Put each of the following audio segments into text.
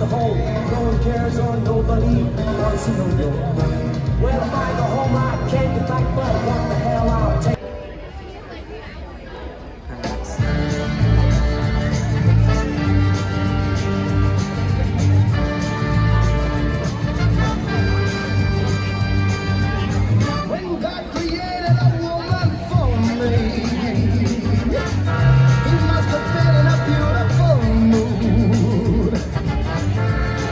A home, no one cares or nobody wants to know you. Well, if I go home, I can't get back, but what the hell I'll take. When God created a woman for me, He must have been in a beautiful mood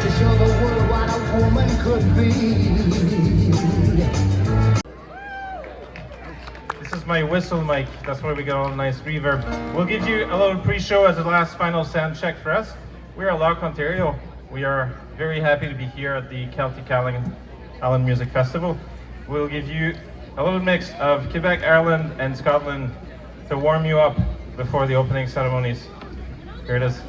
to show the world what a woman could be. This is my whistle mic, that's why we got all the nice reverb. We'll give you a little pre-show as the last final sound check for us. We are Loch, Ontario. We are very happy to be here at the Celtic Allen Music Festival. We'll give you a little mix of Quebec, Ireland and Scotland to warm you up before the opening ceremonies. Here it is.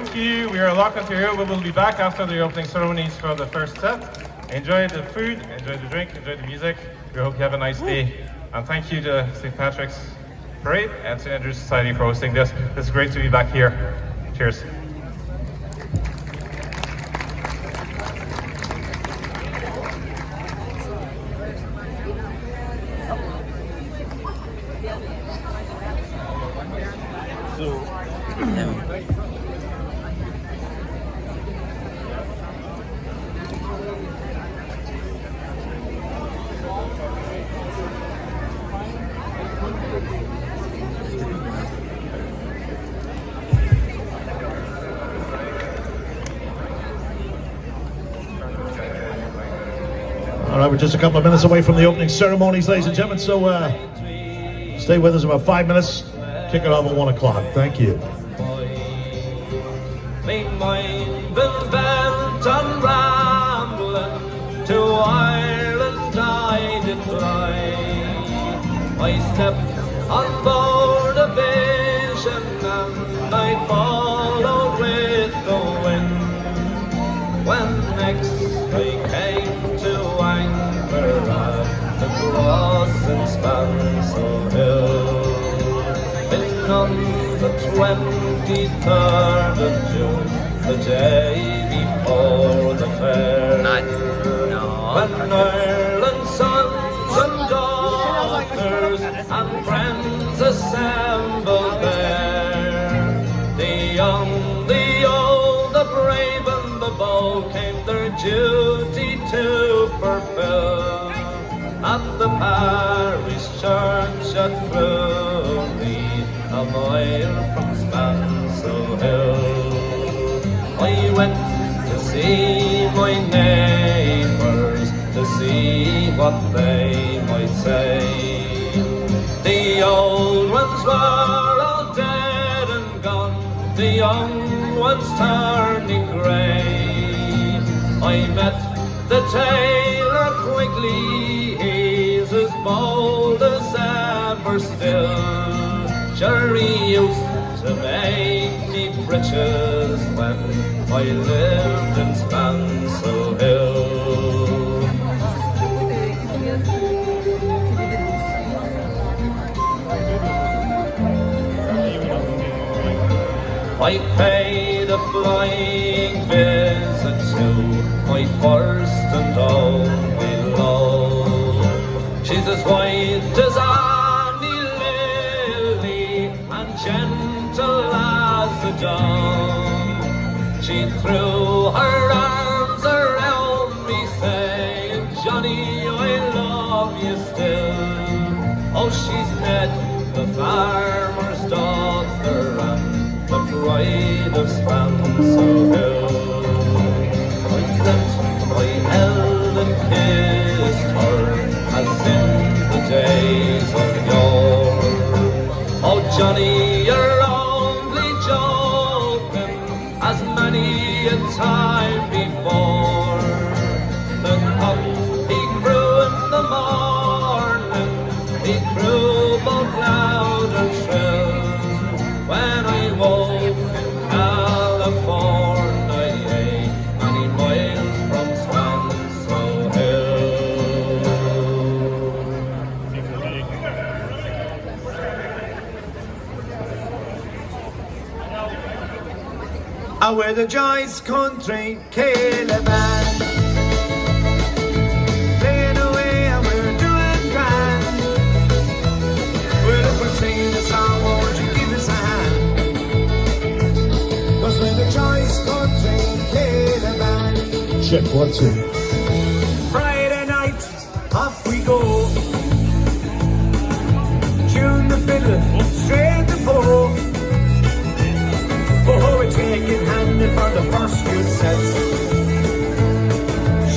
thank you. We are Lock Ontario. We will be back after the opening ceremonies for the first set. Enjoy the food, enjoy the drink, enjoy the music. We hope you have a nice day. And thank you to St. Patrick's Parade and St. Andrew's Society for hosting this. It's great to be back here. Cheers. All right, we're just a couple of minutes away from the opening ceremonies, ladies and gentlemen, so stay with us about 5 minutes. Kick it off at 1 o'clock. Thank you. Me mind been bent on rambling to Ireland I did fly. I stepped on board a vision and I followed with the wind. When next I came to anchor at the crossing Spansel Hill, been on the 23rd of June, the day before the fair. When Ireland's sons and daughters and friends assembled there, the young, the old, the brave and the bold came their duty to fulfill at the parish church at Recoreded, a mile from Spansel Hill. I went to see my neighbours, to see what they might say. The old ones were all dead and gone, the young ones turning grey. I met the tailor quickly, he's as bold as ever still. Sure, he used to make me breeches when I lived in Spansel Hill. I paid a flying visit to my first and only love. She's as white as any lily and gentle as a dove. She threw her arms around me saying, Johnny, I love you still. Oh, she's Ned, the farmer's daughter, and the pride of Spansel Hill. I knelt, I held and kissed her as in the days of yore. Oh, Johnny, you're only joking, as many a time before. The cock, he crew in the morning, he crew both loud and shrill. When I woke in California, many miles from Spansel Hill. I wear the Joyce Country Caravan, playing away and we're doing grand. Well, if we're singing a song, won't you give us a hand? 'Cause we're the Joyce Country Caravan. Check 1, 2. Friday night, off we go. Tune the fiddle, straight the bow. Oh, we're taking handy for the first few sets.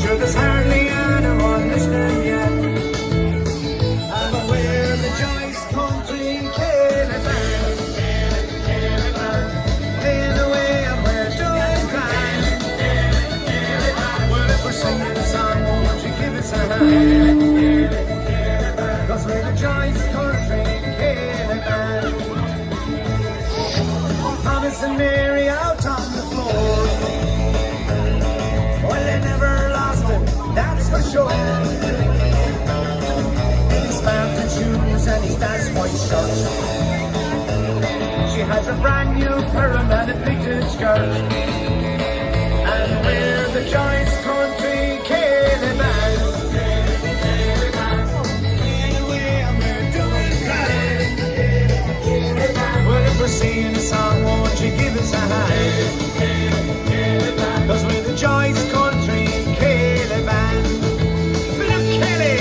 Sure, there's hardly anyone listening yet. I'm aware of the Joyce Country Caravan, playing away and we're doing grand. Well, if we're singing a song, won't you give us a hand? 'Cause we're the Joyce Country Caravan. Thomas and Mary out on the show. His mountain shoes and his dance white shirt. She has a brand new perm and a pleated skirt. And we're the Giants Country Caravan. Well, if we're singing a song, won't you give us a hand? 'Cause we're the Giants Country Caravan. Philip Kelly!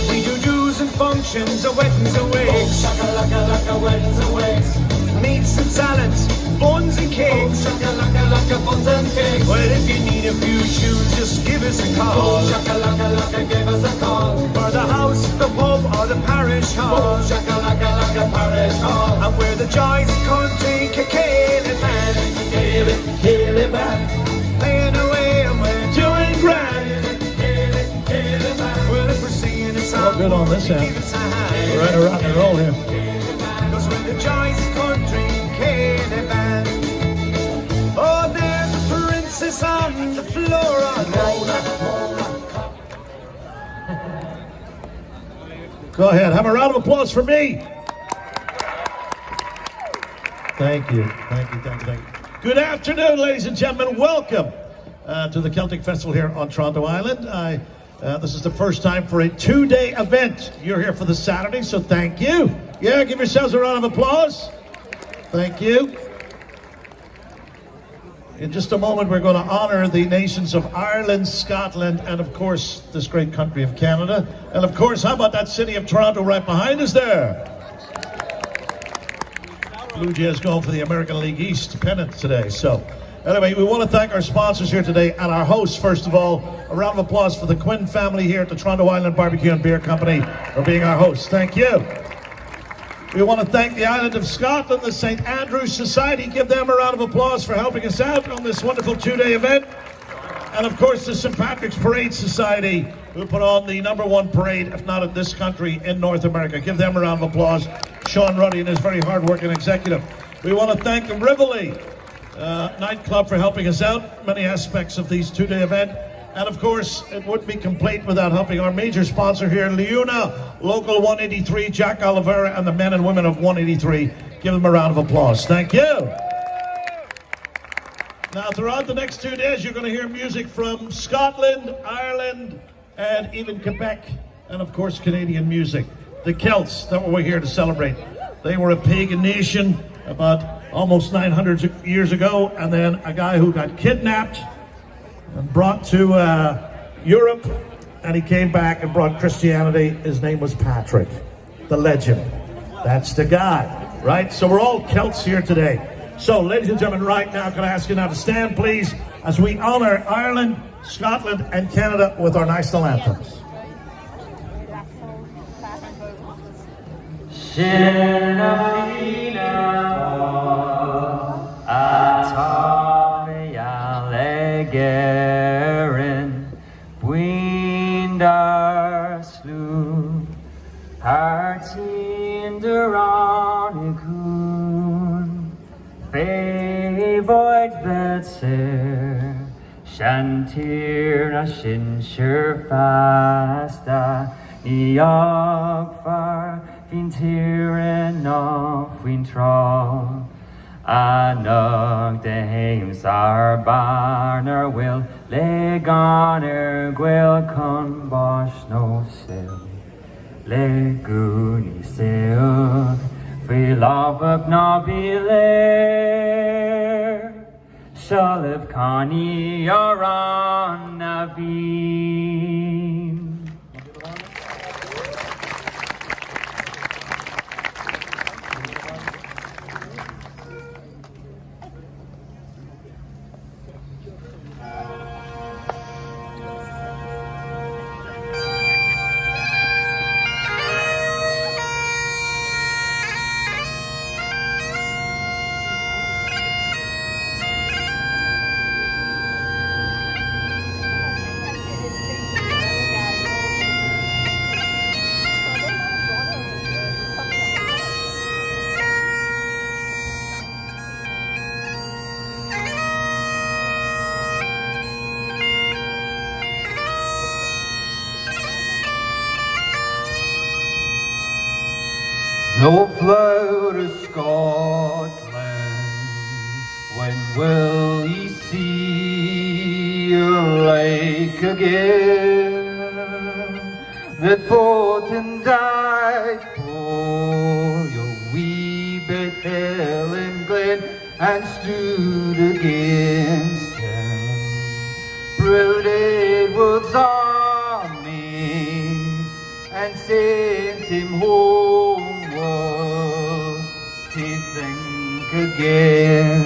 We do do's and functions, a weddings and wakes. Shaka-laka-laka, weddings and wakes. Meats and salads, buns and cakes. Shaka-laka-laka, buns and cakes. Well, if you need a few shoes, just give us a call. Shaka-laka-laka, give us a call. For the house, the pub, or the parish hall. Shaka-laka-laka, parish hall. And we're the Giants Country Caravan. Caravan. Playing away and we're doing grand. Well, if we're singing a song, All good on this end. give us a hand. We're ready to rock and roll here. 'Cause we're the Giants Country Caravan. Oh, there's a princess on the floor on Go ahead. Have a round of applause for me. Thank you. Thank you. Thank you. Thank you. Good afternoon, ladies and gentlemen. Welcome to the Celtic Festival here on Toronto Island. This is the first time for a two-day event. You're here for the Saturday, so thank you. Yeah, give yourselves a round of applause. Thank you. In just a moment, we're going to honor the nations of Ireland, Scotland, and of course, this great country of Canada. And of course, how about that city of Toronto right behind us there? Blue Jays going for the American League East pennant today. So, anyway, we want to thank our sponsors here today and our hosts, first of all. A round of applause for the Quinn family here at the Toronto Island Barbecue and Beer Company for being our hosts. Thank you. We want to thank the Island of Scotland, the St. Andrew's Society. Give them a round of applause for helping us out on this wonderful two-day event. And of course, the St. Patrick's Parade Society, who put on the #1 parade, if not in this country, in North America. Give them a round of applause. Sean Ruddy and his very hard-working executive. We want to thank the Rivoli nightclub for helping us out, many aspects of these two-day event. And of course, it wouldn't be complete without helping our major sponsor here, Leuna, Local 183, Jack Oliveira, and the men and women of 183. Give them a round of applause. Thank you. Now, throughout the next 2 days, you're going to hear music from Scotland, Ireland, and even Quebec, and of course, Canadian music. The Celts that we're here to celebrate. They were a pagan nation about almost 900 years ago, and then a guy who got kidnapped and brought to Europe, and he came back and brought Christianity. His name was Patrick, the legend. That's the guy, right? So we're all Celts here today. So, ladies and gentlemen, right now, can I ask you now to stand, please, as we honor Ireland, Scotland, and Canada with our national anthems. Shinna Fina Atavia Legerin Bwindar Slu Hartinderonikun Favoid Vetser Shantir Shinshir Fasta Iogfar Fin Tirin of Fin Troll Anog de Hames our barner will Legoner Gwil Con Bosh no Sil Leguni Sil Fi love of Nobile Shaliv Kani Aran Navim. No flower of Scotland, when will ye see your lake again? That fought and died for your wee bit hill and glen, and stood against him. Proud Edward's army, and sent him homeward to think again.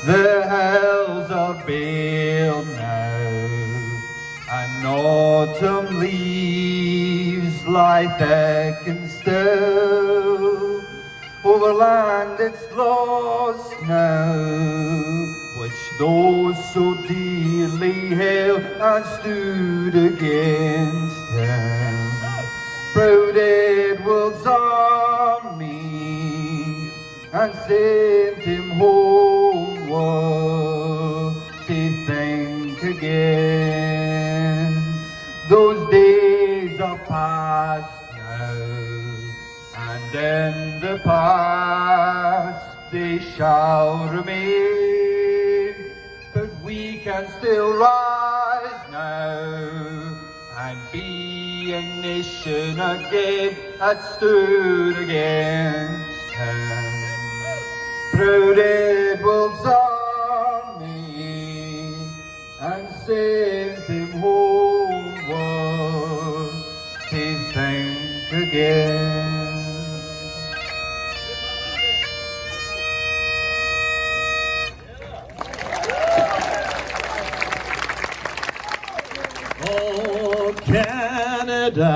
The hills are bare now, and autumn leaves lie thick and still over land that's lost now, which those so dearly held and stood against him. Proud Edward's army, and sent him homeward to think again. Those days are past now, and in the past they shall remain, but we can still rise now and be a nation again that stood against him. Proud Edward's army, and sent him homeward to think again. Oh, Canada,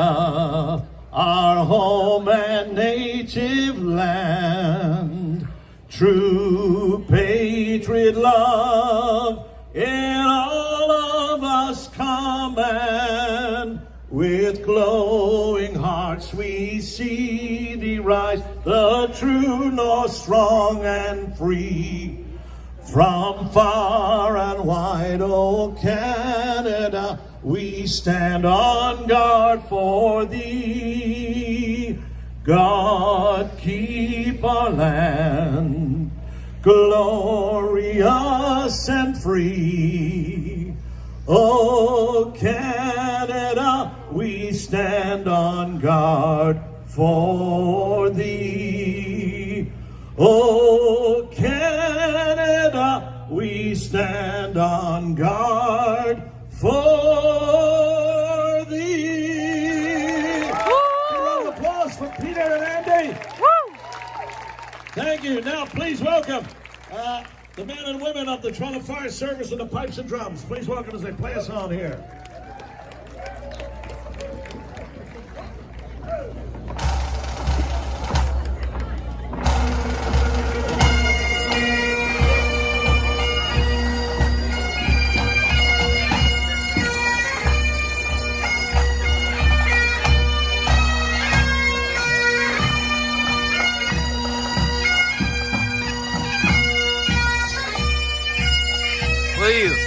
our home and native land, true patriot love in all of us command. With glowing hearts we see thee rise, the true north, strong and free. From far and wide, oh Canada, we stand on guard for thee. God keep our land glorious and free. Oh Canada, we stand on guard for thee. Oh Canada, we stand on guard for thee. A round of applause for Peter and Andy. Thank you. Now please welcome the men and women of the Toronto Fire Service and the pipes and drums. Please welcome as they play us on here. Please.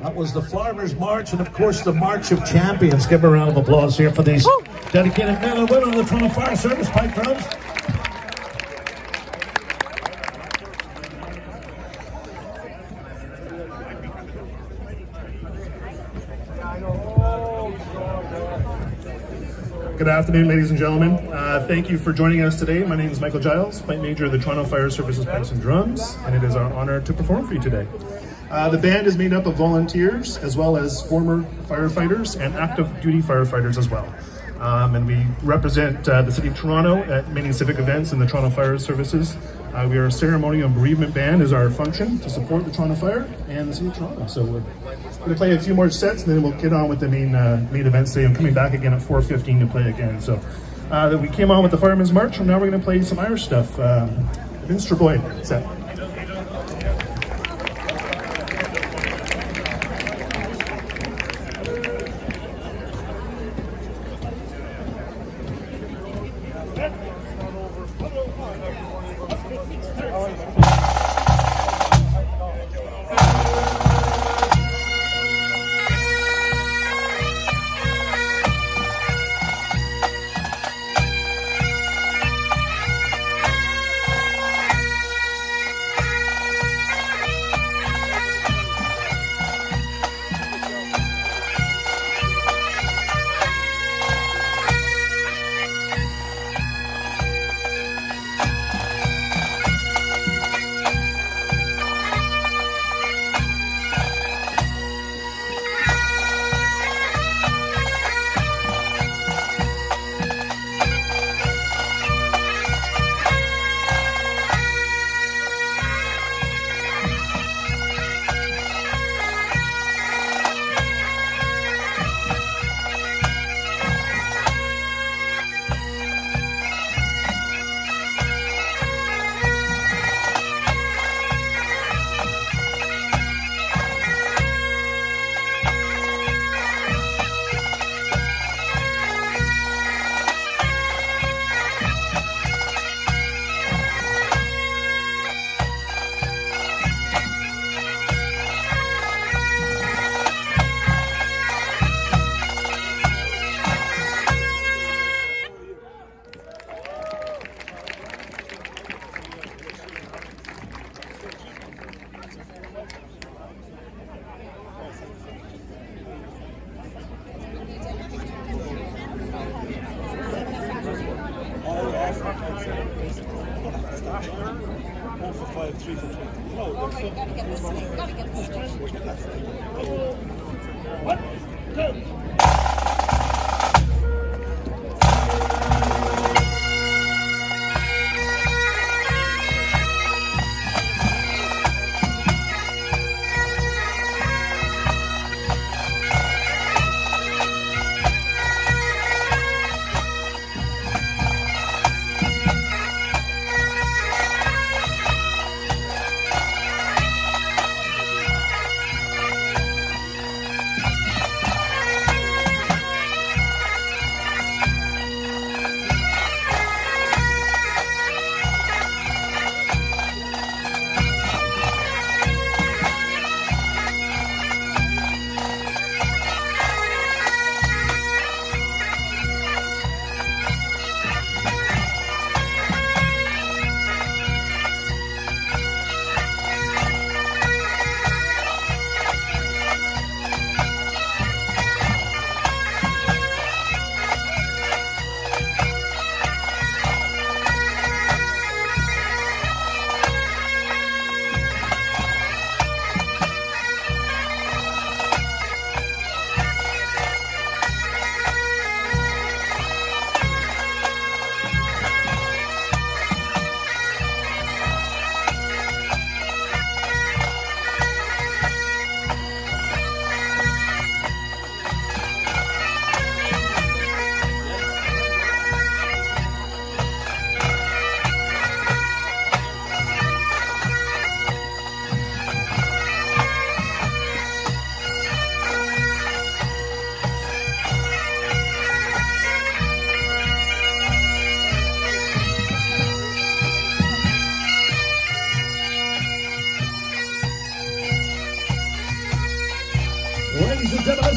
That was the Farmers' March and, of course, the March of Champions. Give a round of applause here for these dedicated men and women of the Toronto Fire Service pipe drums. Good afternoon, ladies and gentlemen. Thank you for joining us today. My name is Michael Giles, Pipe Major of the Toronto Fire Services Pipes and Drums, and it is our honor to perform for you today. The band is made up of volunteers as well as former firefighters and active duty firefighters as well. And we represent the City of Toronto at many civic events in the Toronto Fire Services. We are a ceremonial bereavement band is our function to support the Toronto Fire and the City of Toronto. So we're going to play a few more sets and then we'll get on with the main event today. I'm coming back again at 4:15 to play again. So we came on with the Fireman's March and now we're going to play some Irish stuff. Minster Boy set.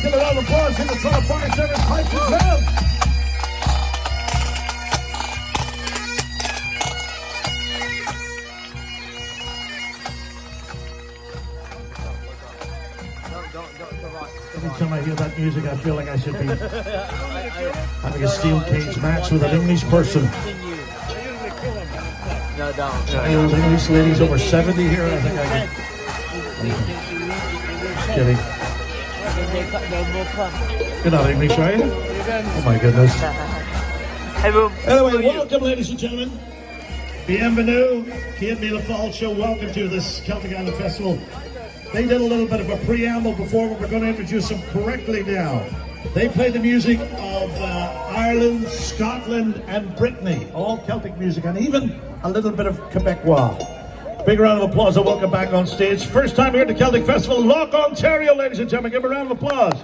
Let's give a round of applause to the Toronto Fire Service Pipes and Drums. Every time I hear that music, I feel like I should be having a steel cage match with an English person. No, don't. Old English ladies over 70 here, I think I can. Just kidding. You're not English, are you? Oh my goodness. Anyway, welcome, ladies and gentlemen. Bienvenue, Kate Neal Fall Show. Welcome to this Celtic Island Festival. They did a little bit of a preamble before, but we're going to introduce them correctly now. They play the music of Ireland, Scotland, and Brittany, all Celtic music, and even a little bit of Quebecois. Big round of applause and welcome back on stage. First time here at the Celtic Festival, Loch, Ontario, ladies and gentlemen. Give a round of applause.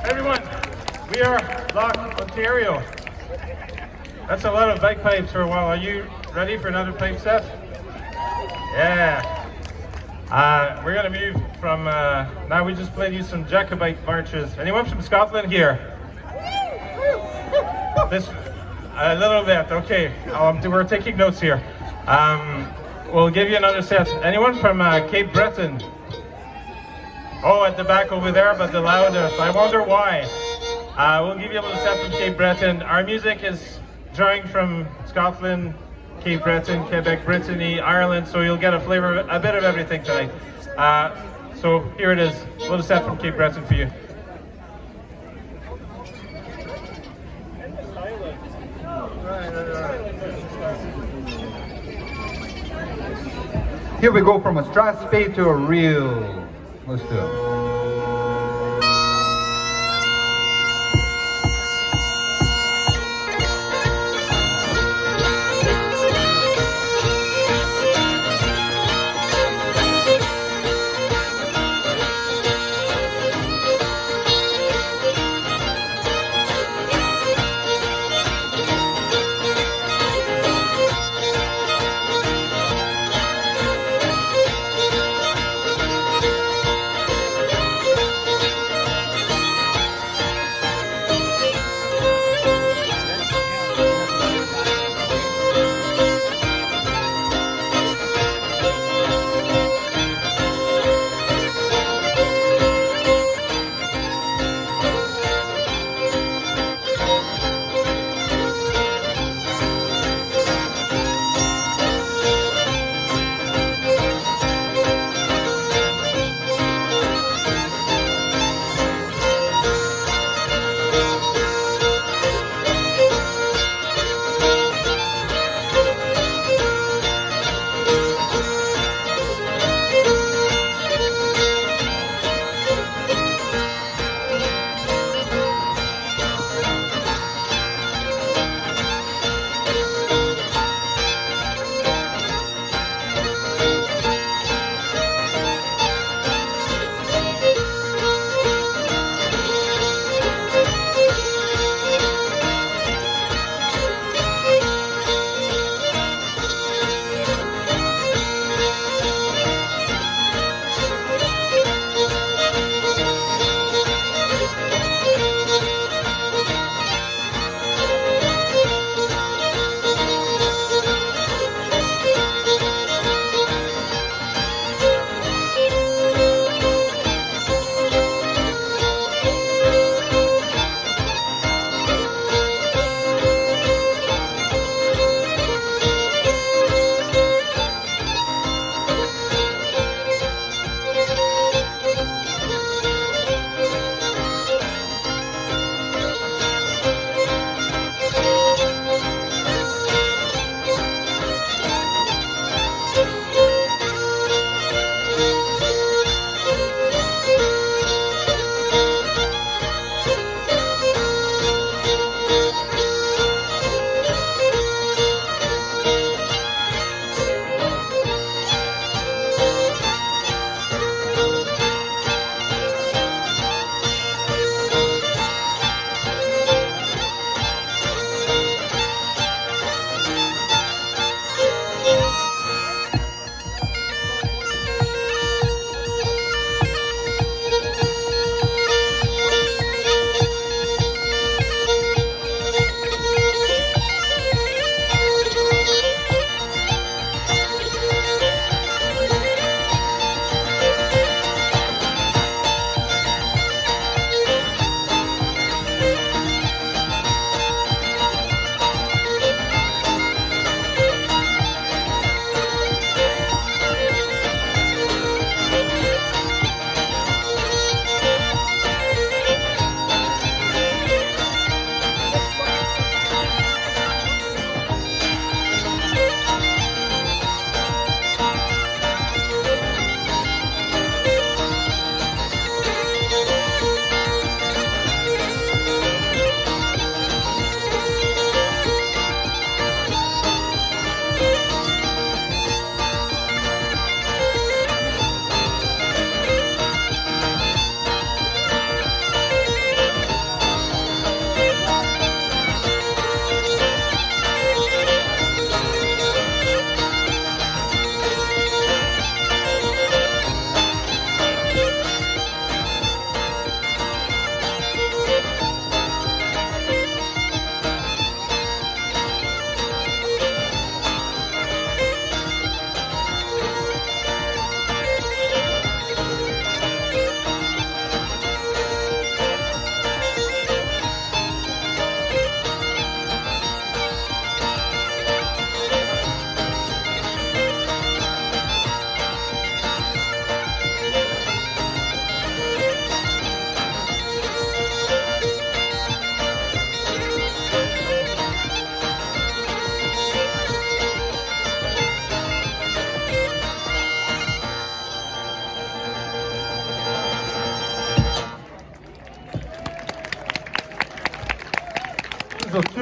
Everyone, we are Loch, Ontario. That's a lot of bagpipes for a while. Are you ready for another pipe set? Yeah. We're gonna move from, now we just played you some Jacobite marches. Anyone from Scotland here? This, a little bit, okay. We're taking notes here. We'll give you another set. Anyone from Cape Breton? Oh, at the back over there, but the loudest. I wonder why. We'll give you a little set from Cape Breton. Our music is drawing from Scotland, Cape Breton, Quebec, Brittany, Ireland, so you'll get a flavor, a bit of everything tonight. So here it is, a little set from Cape Breton for you. Here we go from a strathspey to a reel. Let's do it.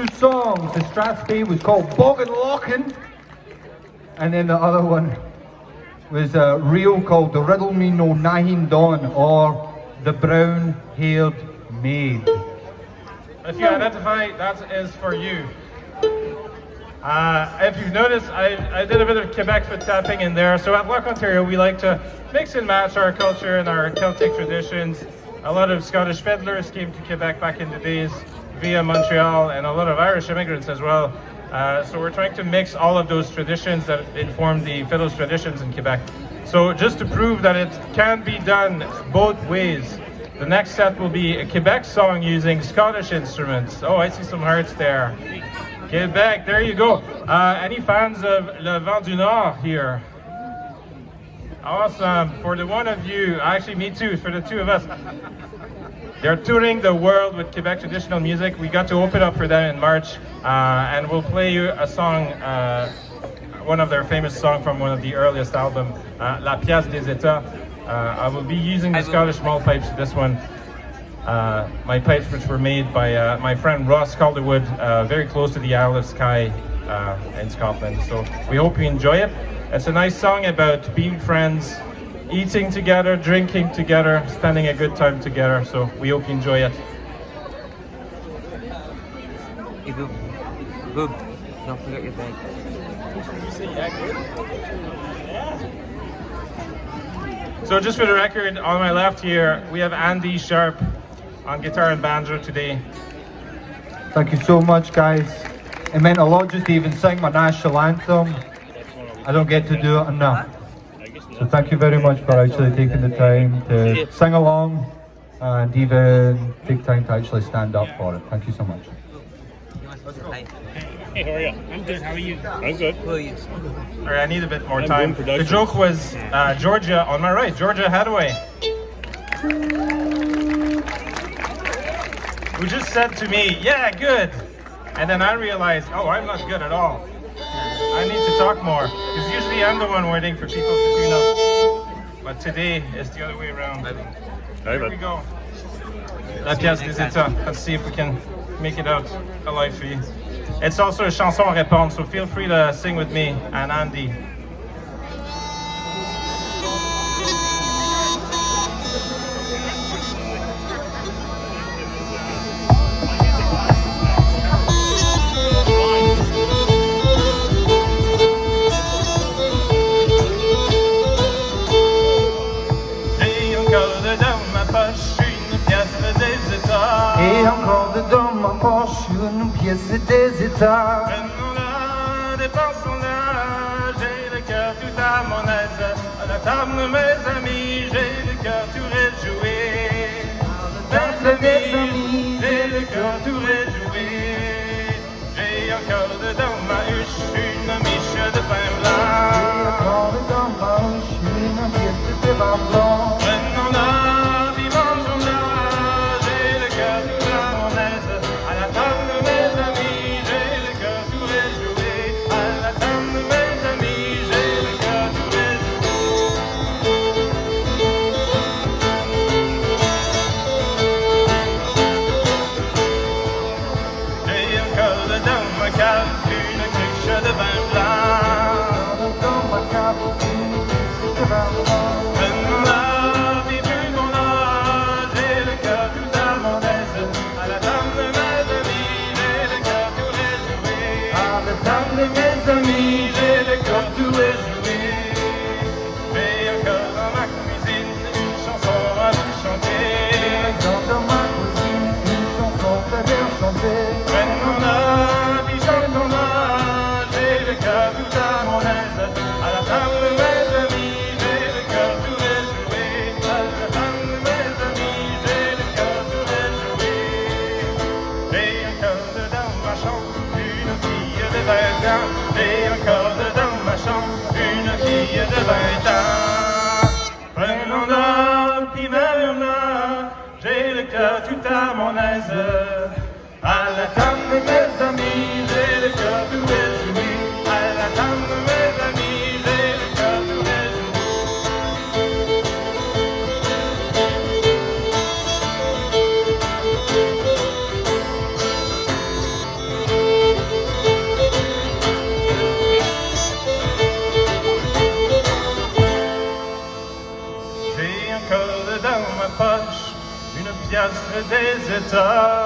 two songs. The Strathspey was called Boggin Lockin', and then the other one was Reel called The Riddle Me No Nahin Dawn, or The Brown Haired Maid. If you identify, that is for you. If you've noticed, I did a bit of Quebec foot tapping in there. So at Loch Ontario, we like to mix and match our culture and our Celtic traditions. A lot of Scottish fiddlers came to Quebec back in the days via Montreal, and a lot of Irish immigrants as well. So we're trying to mix all of those traditions that inform the fiddles traditions in Quebec. So just to prove that it can be done both ways, the next set will be a Quebec song using Scottish instruments. Oh, I see some hearts there. Quebec, there you go. Any fans of Le Vent du Nord here? Awesome. For the one of you, actually me too, for the two of us. They're touring the world with Quebec traditional music. We got to open up for them in March, and we'll play you a song, one of their famous songs from one of the earliest albums, La Pièce des États. I will be using the Scottish small pipes for this one. My pipes which were made by my friend Ross Calderwood, very close to the Isle of Skye in Scotland. So we hope you enjoy it. It's a nice song about being friends, eating together, drinking together, spending a good time together. So we hope you enjoy it. Good. Don't forget your bag. So just for the record, on my left here, we have Andy Sharp on guitar and banjo today. Thank you so much, guys. It meant a lot just to even sing my national anthem. I don't get to do it enough. So thank you very much for actually taking the time to sing along and even take time to actually stand up for it. Thank you so much. Hey, how are you? I'm good. How are you? I'm good. All right, I need a bit more time. The joke was Georgia on my right, Georgia Hadaway, who just said to me, "Yeah, good," and then I realized, oh, I'm not good at all. I need to talk more, because usually I'm the one waiting for people to tune up. But today is the other way around. Here we go. La pièce des États. Let's see if we can make it out alive for you. It's also a chanson à répondre, so feel free to sing with me and Andy. Et encore dedans ma poche une pièce des États. Prenons-la, dépensons-la, j'ai le cœur tout à mon aise. À la table de mes amis, j'ai le cœur tout réjoui. À la table de mes amis, j'ai le cœur tout réjoui. J'ai encore dedans ma huche une miche de pain blanc. Et encore dedans ma huche une pièce de pain blanc. Prenons-la. J'ai encore dedans ma chambre une fille de 20 ans. Prenons-la, puis même-la, j'ai le cœur tout à mon aise. À la table de mes amis, j'ai le cœur tout réjoui. À la table de mes amis, j'ai le cœur tout réjoui. yesterday's guitar.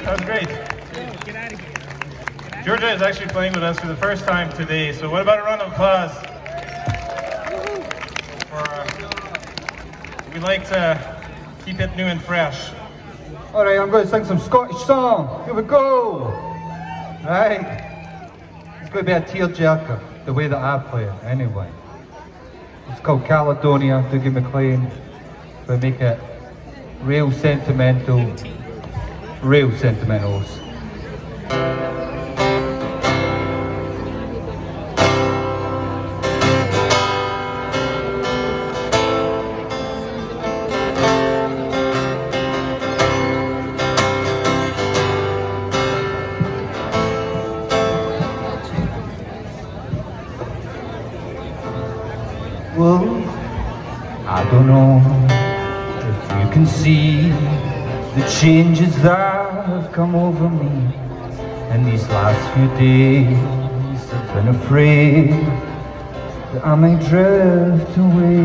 That was great. Georgia is actually playing with us for the first time today, so what about a round of applause? We like to keep it new and fresh. Alright, I'm going to sing some Scottish song. Here we go. Right. It's going to be a tearjerker, the way that I play it, anyway. It's called Caledonia, Dougie MacLean. We make it real sentimental. Real sentimentals. Well, I don't know if you can see the changes that have come over me. And these last few days I've been afraid that I may drift away.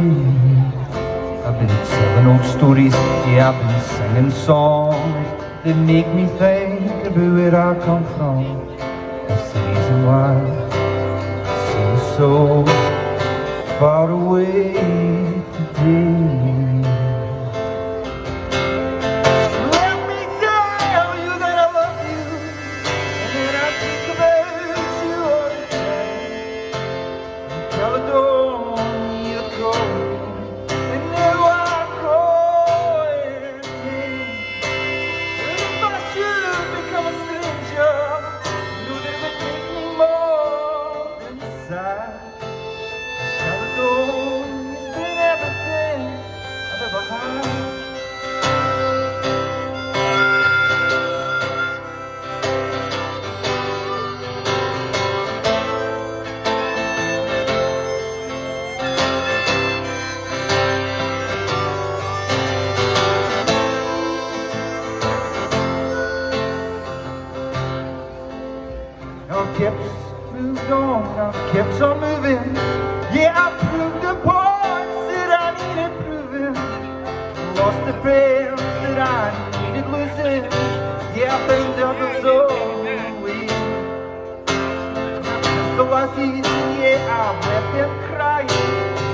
I've been telling old stories, yeah, I've been singing songs that make me think about where I come from. That's the reason why I seem so far away today. Kept on moving, yeah, I proved the points that I needed proving. Lost the friends that I needed losing, yeah, I found out the soul way. So I see, yeah, I let them cry.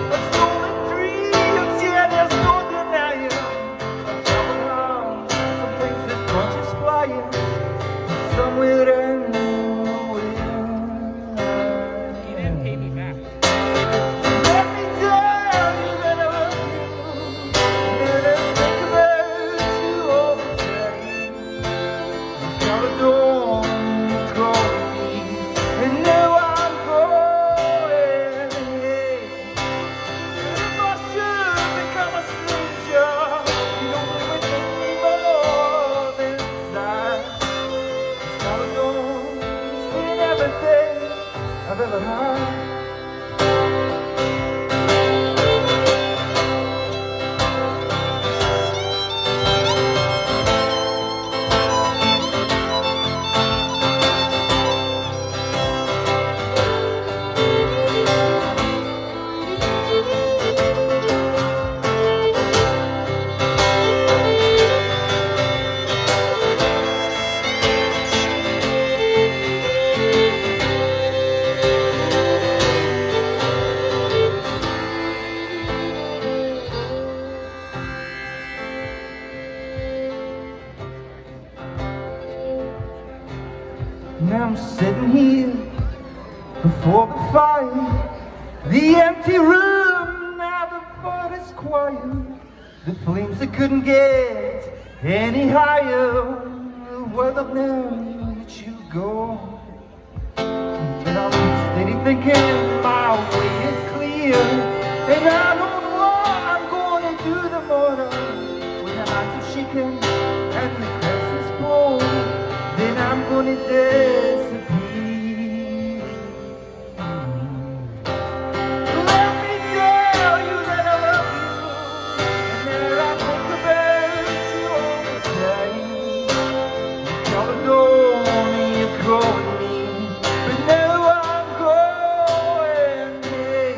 But stolen dreams, yeah, there's no denying. I'm traveling around, some things that don't just flying somewhere else. And now I Now I'm sitting here before the fire, the empty room, now the fire is quiet. The flames that couldn't get any higher. Well, I've now let you go. And I'm steady thinking my way is clear, and I don't know what I'm gonna do tomorrow. When the nights are shaking and the crest is cold, then I'm gonna disappear. Let me tell you that I love you, and that I think about you all the time. You call the door and you call me, but now I'm going in.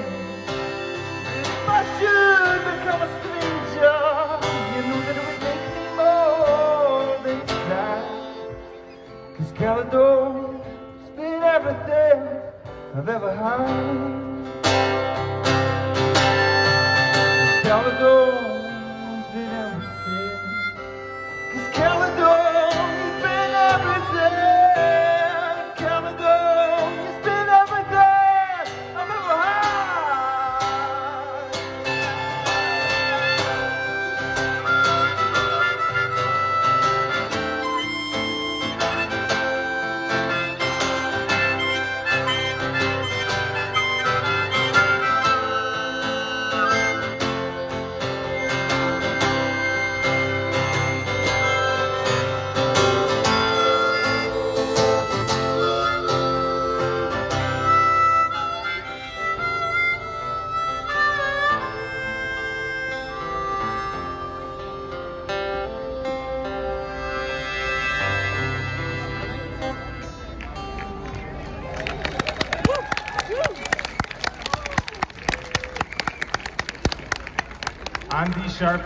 If I should become a stranger, you know that it would make me more than sad. 'Cause Caledon's been everything I've ever had. Caledon's been everything. 'Cause Caledon's been everything. Caledon's been everything I've ever had. Andy Sharp.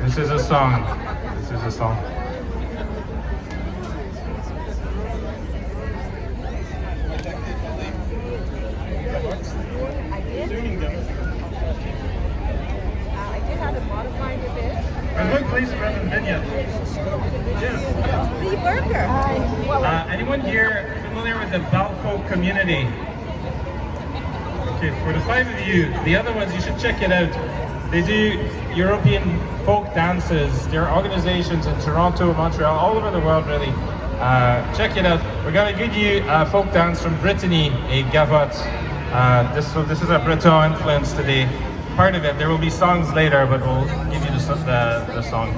This is a song. This is a song. I did have it modified a bit. I'm going place around the vineyard. Yes. Lee Burger. Anyone here familiar with the Balfolk community? Okay, for the 5 of you, the other ones, you should check it out. They do European folk dances. There are organizations in Toronto, Montreal, all over the world really. Check it out. We're going to give you a folk dance from Brittany, a gavotte. This is a Breton influence today. Part of it. There will be songs later, but we'll give you the song.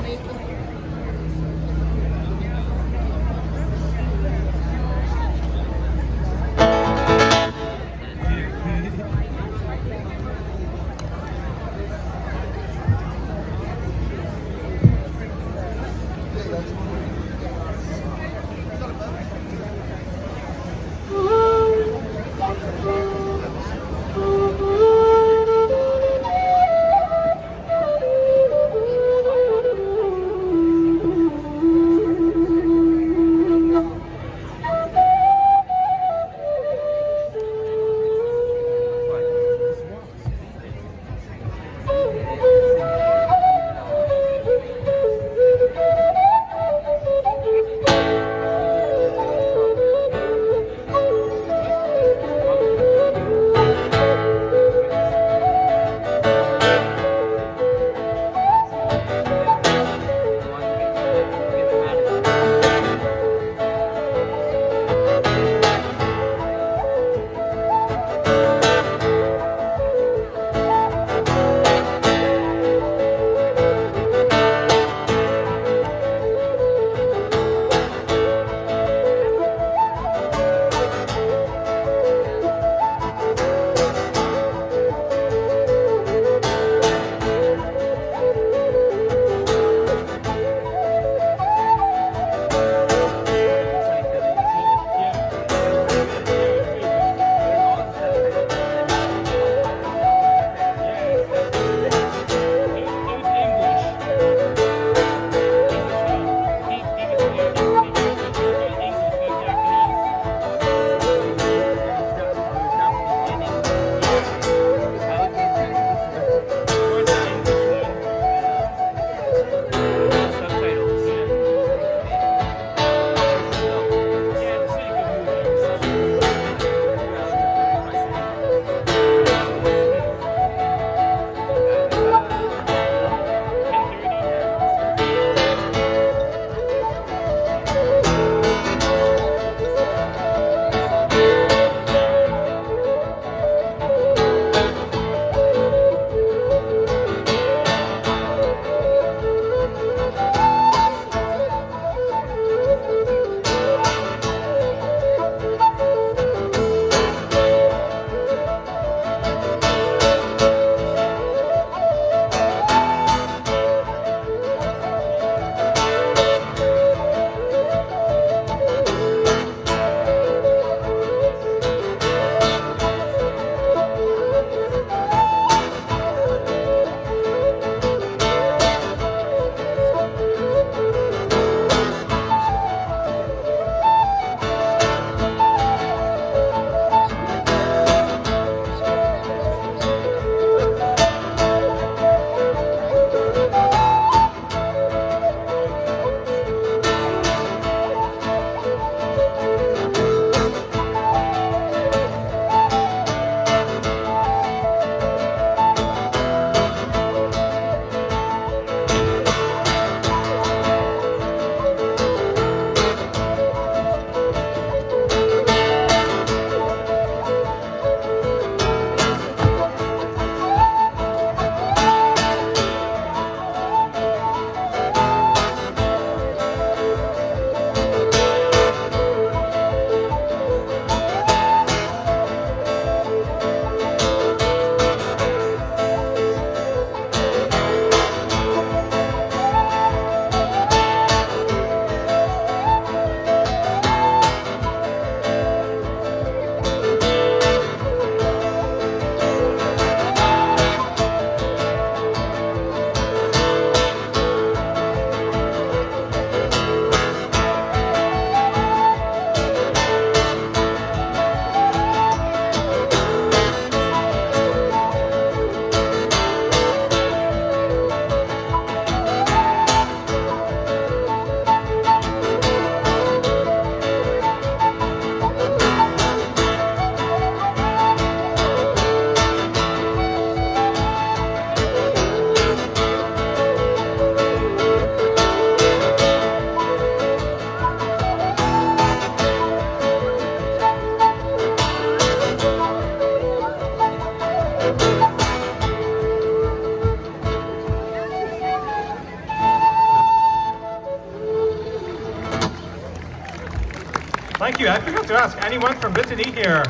you. I forgot to ask. Anyone from Brittany here?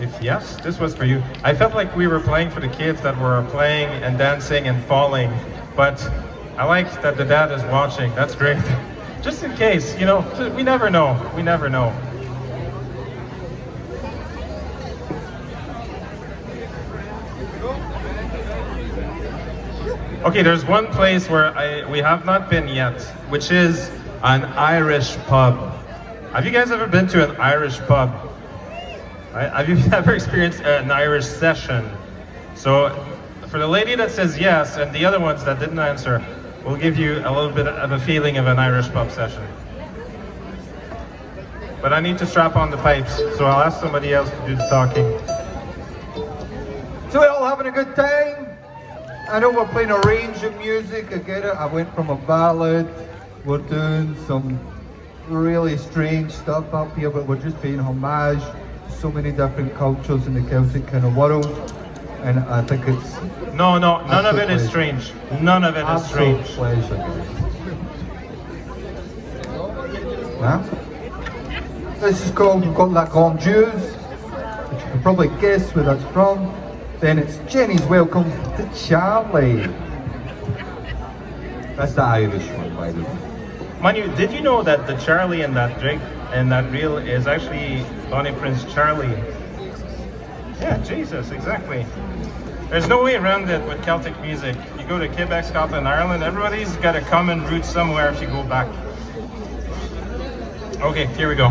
If yes, this was for you. I felt like we were playing for the kids that were playing and dancing and falling, but I like that the dad is watching. That's great. Just in case, you know, we never know. We never know. Okay, there's one place where we have not been yet, which is an Irish pub. Have you guys ever been to an Irish pub? Have you ever experienced an Irish session? So, for the lady that says yes, and the other ones that didn't answer, we'll give you a little bit of a feeling of an Irish pub session. But I need to strap on the pipes, so I'll ask somebody else to do the talking. So we all having a good time? I know we're playing a range of music, I get it. I went from a ballad, we're doing some really strange stuff up here, but we're just paying homage to so many different cultures in the Celtic kind of world. And I think it's... No, none of it is strange. None of it is strange. Pleasure. Huh? This is called, we've got La Grande Jews, which you can probably guess where that's from. Then it's Jenny's Welcome to Charlie. That's the Irish one, by the way. Manu, did you know that the Charlie in that drink and that reel is actually Bonnie Prince Charlie? Yeah, Jesus, exactly. There's no way around it with Celtic music. You go to Quebec, Scotland, Ireland, everybody's got a common root somewhere if you go back. Okay, here we go.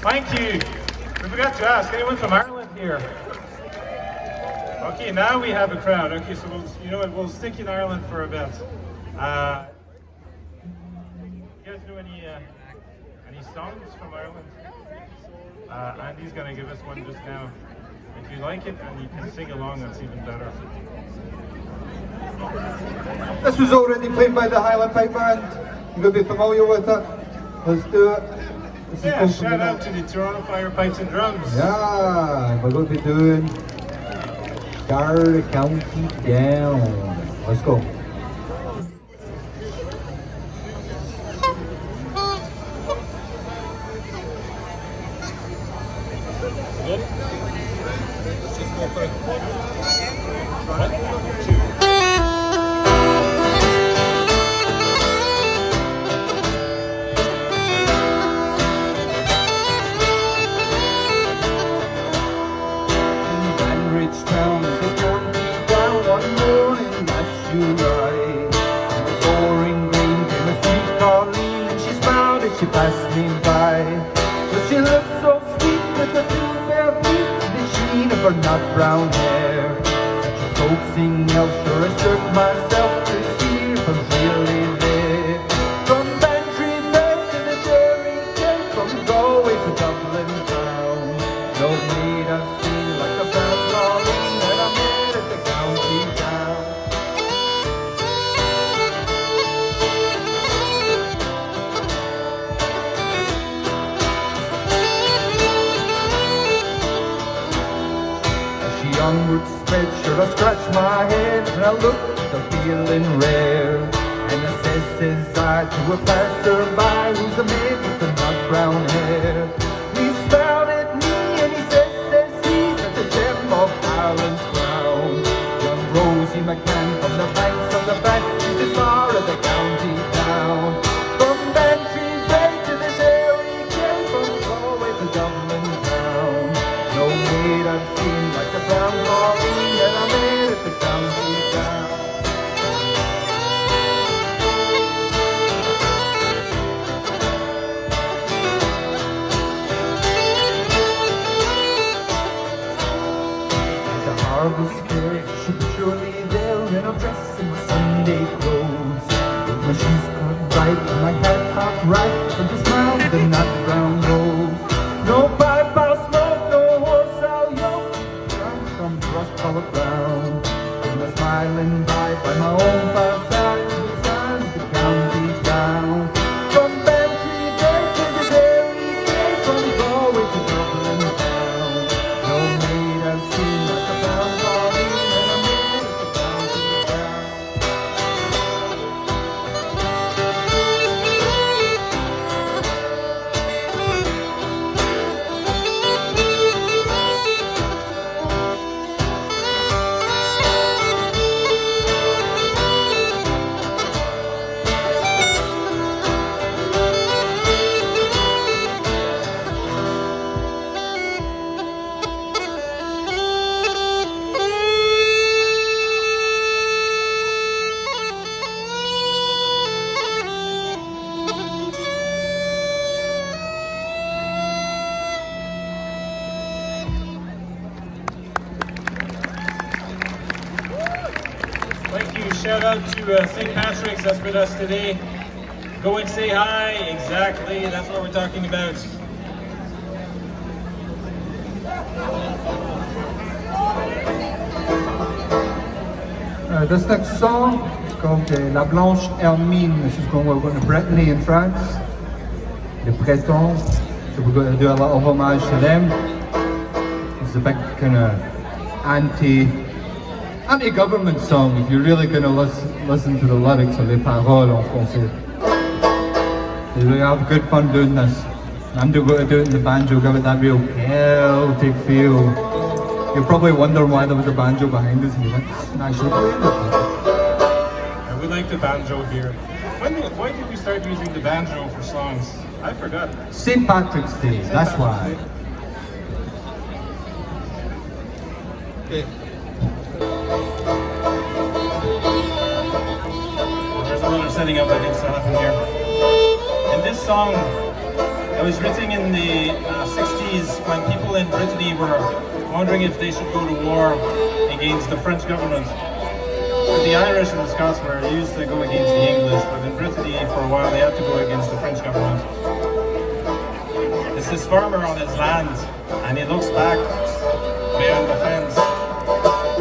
Thank you. We forgot to ask, anyone from Ireland here? Okay, now we have a crowd. Okay, so we'll stick in Ireland for a bit. You guys know any songs from Ireland? Andy's gonna give us one just now. If you like it and you can sing along, that's even better. This was already played by the Highland Pipe Band. You're going to be familiar with it. Let's do it. Yeah, shout out to the Toronto Fire Pipes and Drums. Yeah, we're going to be doing Garda County Down. Let's go. She passed me by, but she looked so sweet with her two bare feet, the sheen of her nut brown hair. Such a coaxing elf, sure I shook myself to see if I was really there. From Bantry Bay to the Dairy Gate, from Galway to Dublin town, no maid I've seen like a brown Maureen that I met at the county town. Onward spread, sure I scratch my head and I look the feeling rare. And I says I to a passerby who's a maid with the nut brown hair. He smiled at me and he says he, such a gem of Ireland's crown. Young Rosie McCann from the banks of the bank, she's as far as the county town. From Bantry Bay to the Dairy Gate, from Galway to Dublin town, no maid I've seen like a brown Maureen that I met at the county town. At the harvest fair, she was surely there in a dress and my Sunday clothes, with my shoes cut right and my hat cocked right, and the smile with the nut brown rose. No pipe I'll smoke, no horse I'll yoke, from rust-colored ground, and the smiling by my own fireside, the sun of the county town. From Bantry Bay to the Dairy Gate, from Galway to Dublin town, no maid I've seen like a brown Maureen that I met at the county town. Thank you. Shout out to St. Patrick's that's with us today. Go and say hi. Exactly. That's what we're talking about. This next song is called La Blanche Hermine. This is going to Brittany in France. The Bretons. So we're going to do a little homage to them. It's a big kind of anti-government song if you're really going to listen to the lyrics of les paroles en français. They really have good fun doing this. I'm going to do it in the banjo, give it that real Celtic feel. You're probably wondering why there was a banjo behind us, and you went, that's actually playing it. Yeah, we like the banjo here. Why did we start using the banjo for songs? I forgot. St. Patrick's Day, that's why. Okay. There's a lot of setting up that needs to happen here. And this song It was written in the 60s when people in Brittany were wondering if they should go to war against the French government. But the Irish and the Scots were used to go against the English, but in Brittany for a while they had to go against the French government. It's this farmer on his land, and he looks back beyond the fence,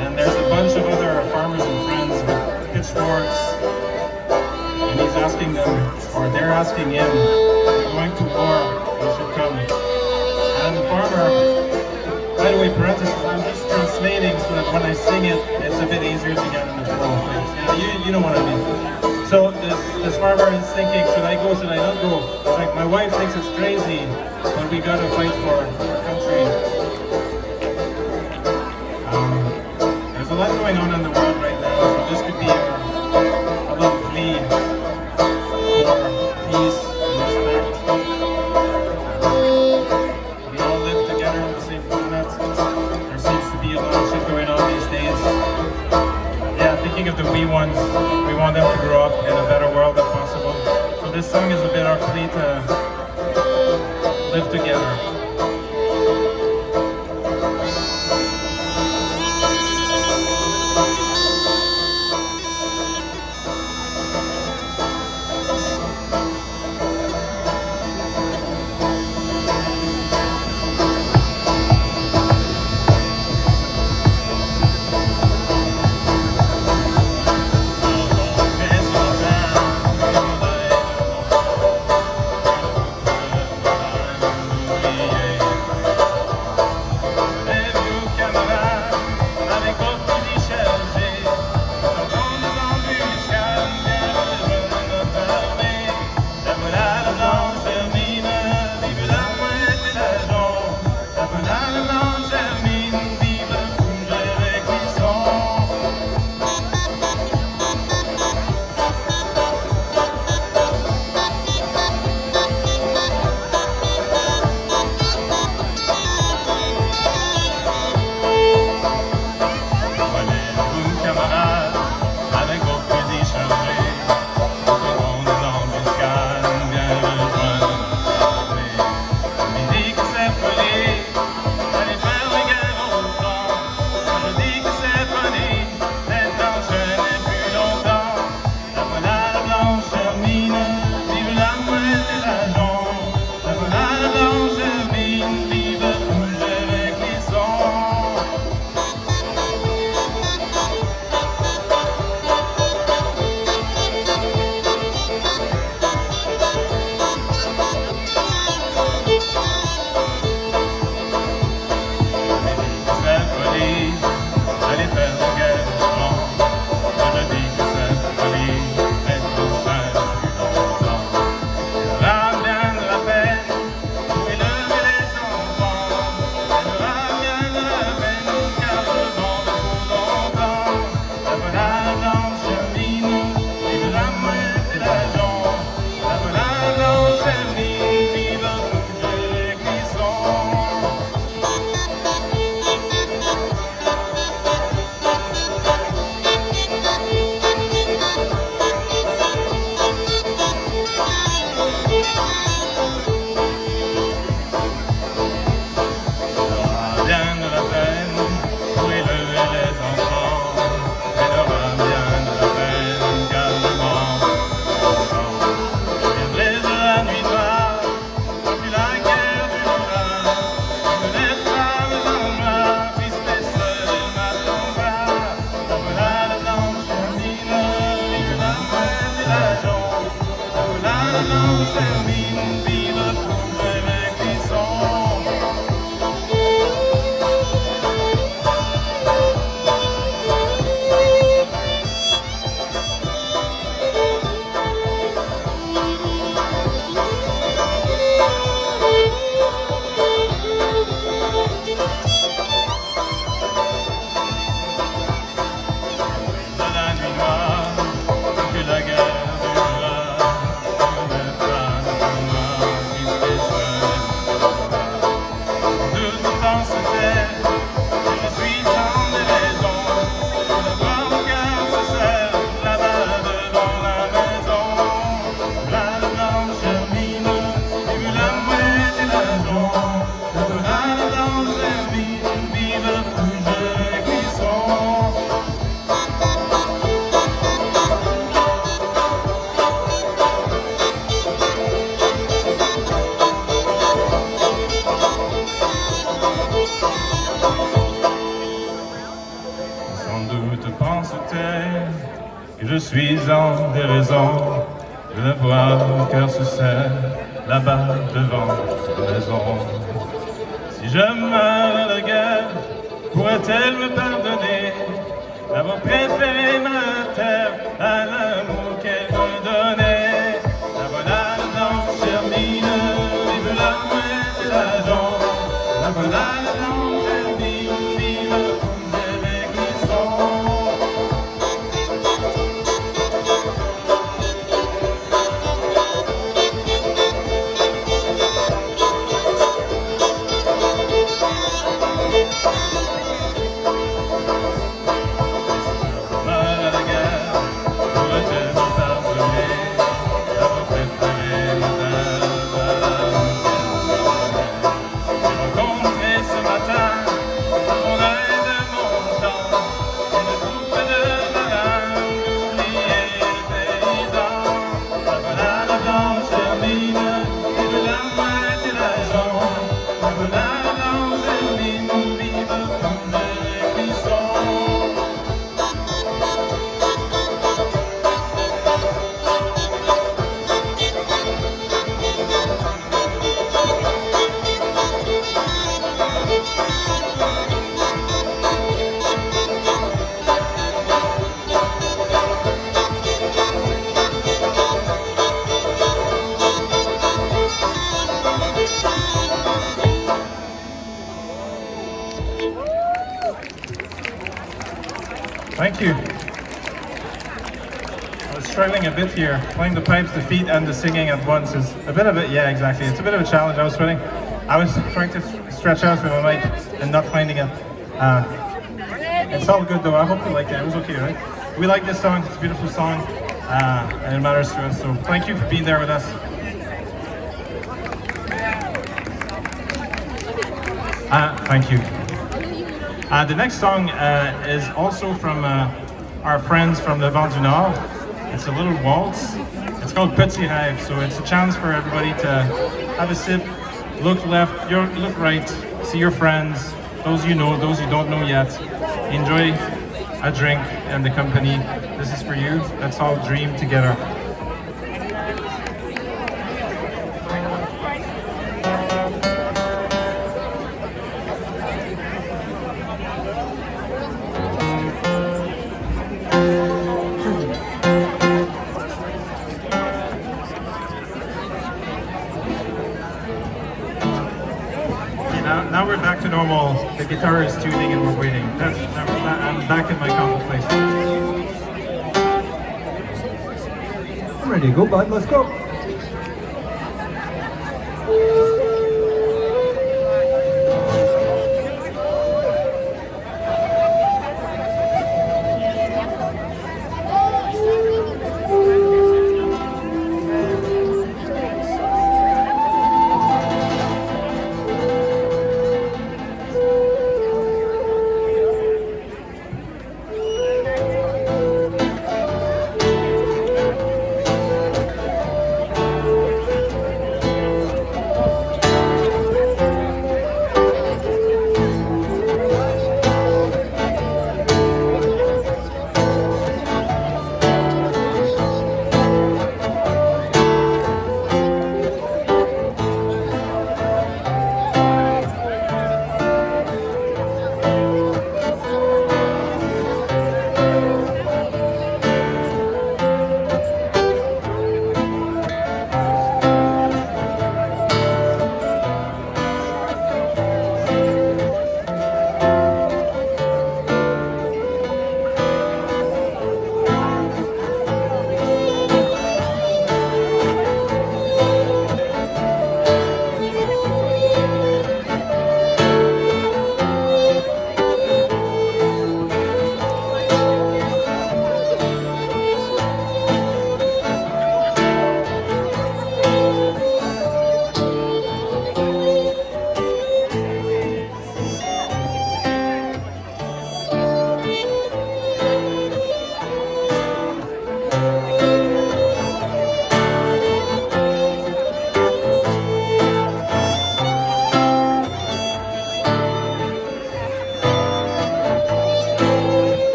and there's a bunch of other farmers and friends with pitchforks, and he's asking them, or they're asking him, "We're going to war, you should come." And the farmer, by the way, parenthesis, I'm just translating so that when I sing it, it's a bit easier to get in the flow of things. Yeah, you know what I mean. So this farmer is thinking, should I go, should I not go? He's like, my wife thinks it's crazy, but we gotta fight for our country. There's a lot going on in the world right now, so this could be a little plea for peace and respect. We all live together on the same planet. There seems to be a lot of shit going on these days. Yeah, thinking of the wee ones, we want them to grow up in a better world if possible. So this song is a bit our plea to live together. la guerre durera, suis en déraison de la voir, mon cœur se serre là-bas devant la maison. Si je meurs à la guerre, pourrait-elle me pardonner d'avoir préféré ma terre à l'amour qu'elle me donnait? La voilà la blanche Hermine, vive la mouette et la jonc. La voilà la blanche Hermine, vive la poule des cuissons. Thank you. I was struggling a bit here. Playing the pipes, the feet, and the singing at once is a bit of a, yeah, exactly. It's a bit of a challenge. I was sweating. I was trying to stretch out with my mic and not finding it. It's all good though. I hope you liked it. It was okay, right? We like this song. It's a beautiful song, and it matters to us. So thank you for being there with us. Thank you. The next song is also from our friends from the Vent du Nord. It's a little waltz. It's called Petit Rêve, so it's a chance for everybody to have a sip, look left, look right, see your friends, those you know, those you don't know yet. Enjoy a drink and the company. This is for you. Let's all dream together. Now we're back to normal. The guitar is tuning and we're waiting. I'm back in my comfort place. I'm ready to go, bud. Let's go.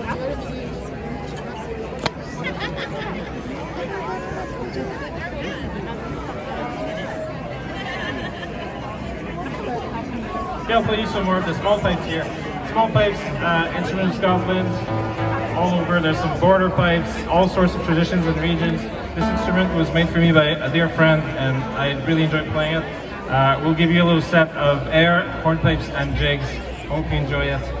Yeah, I'll play you some more of the small pipes here. Small pipes, instrument of Scotland, all over. There's some border pipes, all sorts of traditions and regions. This instrument was made for me by a dear friend, and I really enjoyed playing it. We'll give you a little set of air, hornpipes, and jigs. Hope you enjoy it.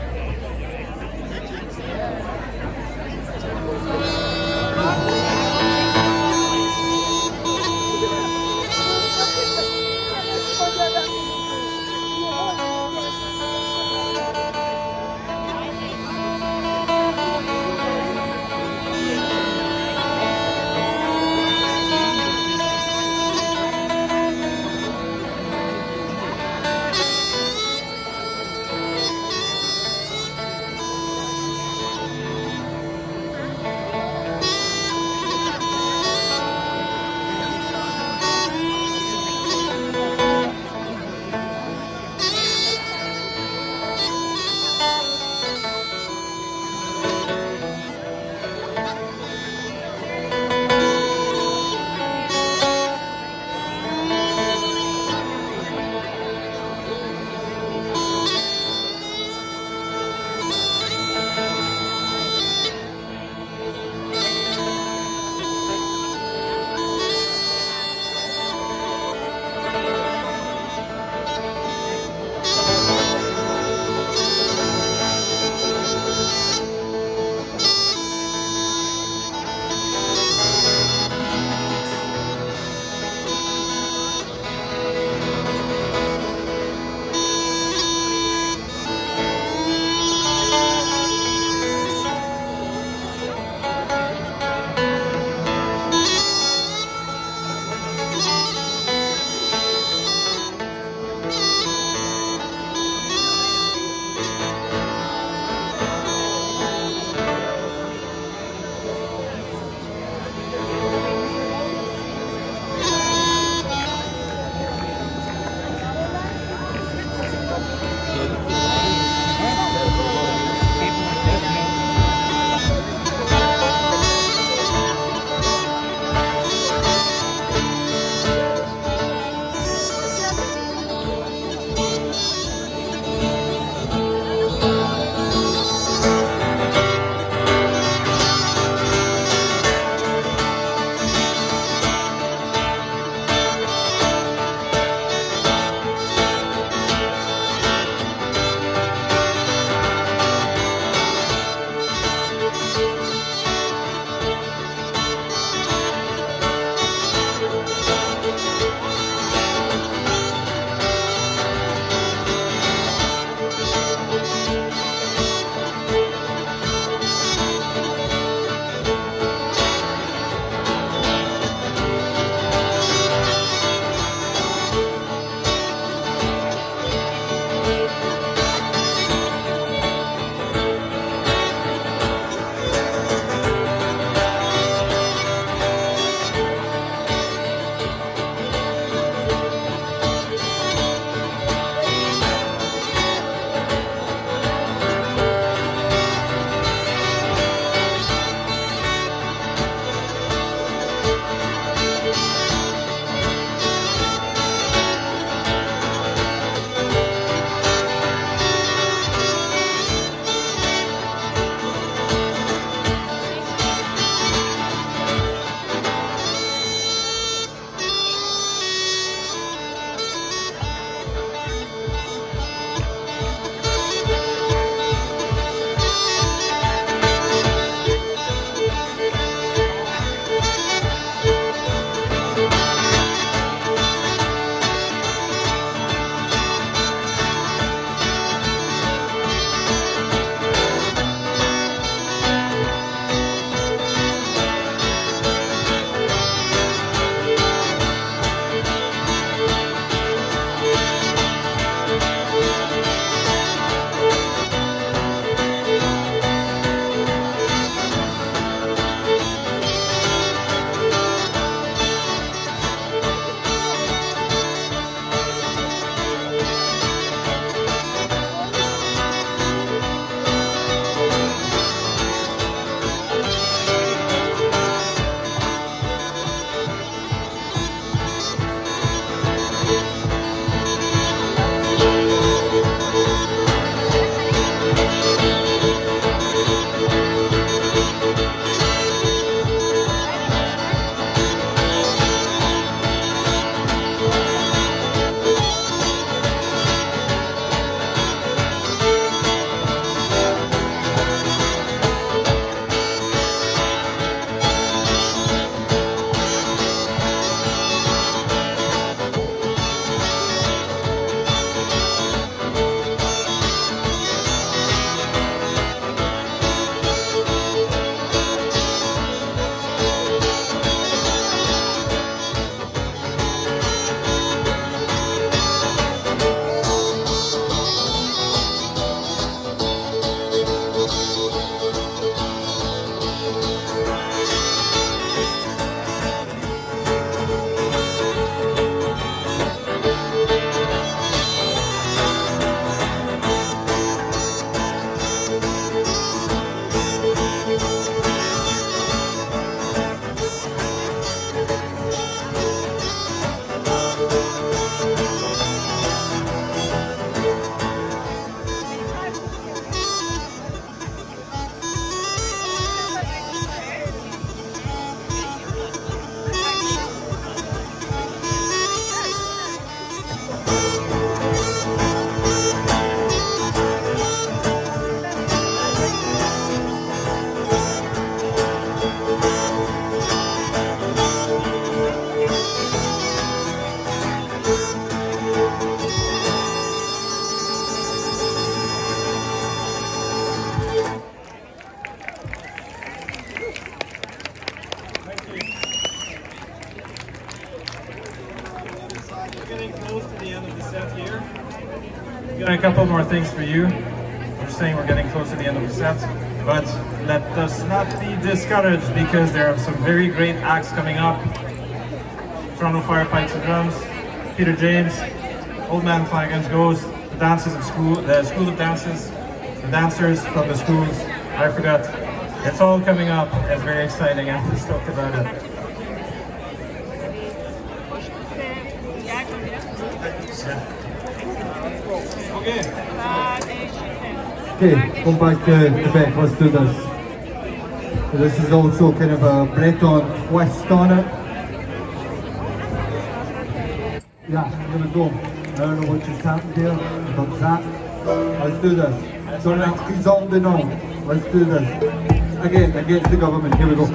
a couple more things for you. We're saying we're getting close to the end of the set, but let us not be discouraged because there are some very great acts coming up. Toronto Fire Pipes and Drums, Peter James, Old Man Flanagan's Ghost, the dances of school, the School of Dances, the dancers from the schools. I forgot. It's all coming up. It's very exciting. I'm stoked about it. Okay. Okay, go back to Quebec, let's do this. This is also kind of a Breton twist on it. Yeah, I'm gonna go. I don't know what just happened here, but that. Let's do this. Don't have to resolve the no. Let's do this. Again, against the government. Here we go.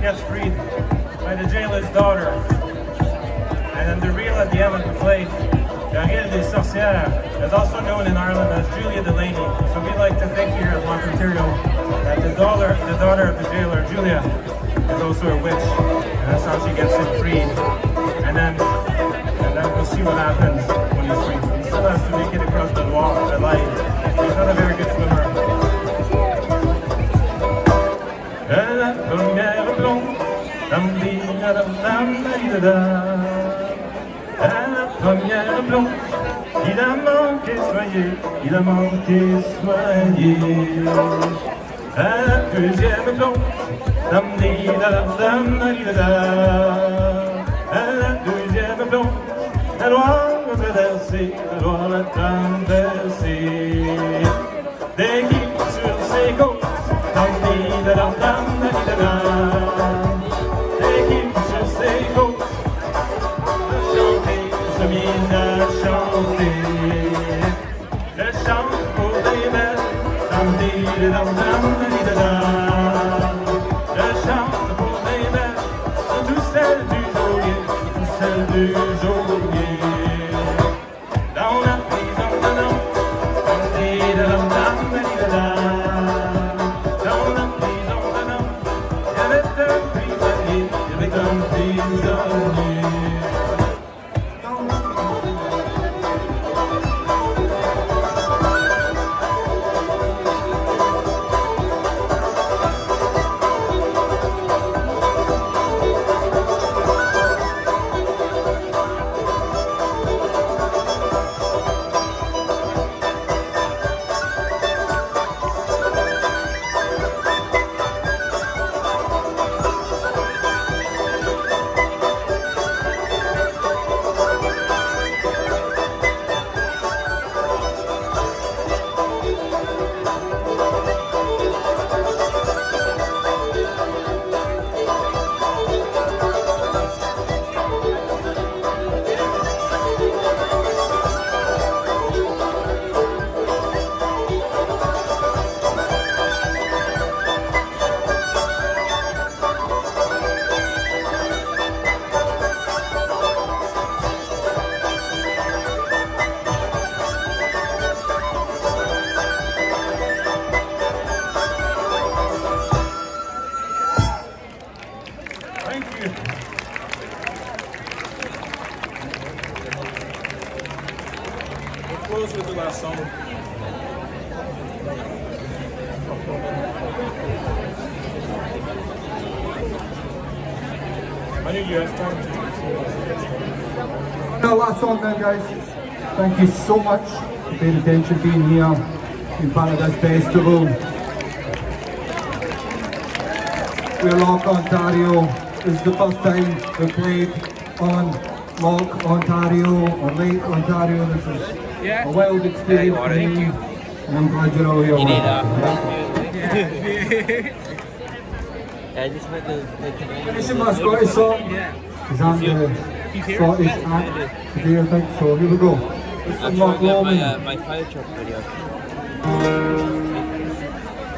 Gets freed by the jailer's daughter. And then the reel at the end of the play, Recoreded des Sorcières, is also known in Ireland as Julia Delaney. So we like to think here at Ontario that the daughter of the jailer, Julia, is also a witch. And that's how she gets him freed. And then we'll see what happens when he's freed. He still has to make it across the Loire alive. He's not a very good swimmer. La première blonde, la première blonde, il a manqué soigner, il a manqué soigner. La deuxième blonde, la deuxième blonde, la Loire l'a traversée, la Loire l'a traversée. Dès qu'il sur ses côtes, l'équipe sur ses côtes se mise à chanter. Je chante pour les belles, je chante pour les belles, toutes celles du geôlier, toutes celles du geôlier. Dans la prison de Nantes, We'll close with the last song. I knew you had time to. The last song then, guys. Thank you so much for paying attention, being here, being part of this festival. We're Lock, Ontario. This is the first time we played on Lock, Ontario, or Lake Ontario. This is a wild experience for me, and I'm glad you're all here. You need that. Yeah, finishing my Scottish song, because I'm the Scottish act today, I think, so here we go. This is Mark Lawman. My fire truck video.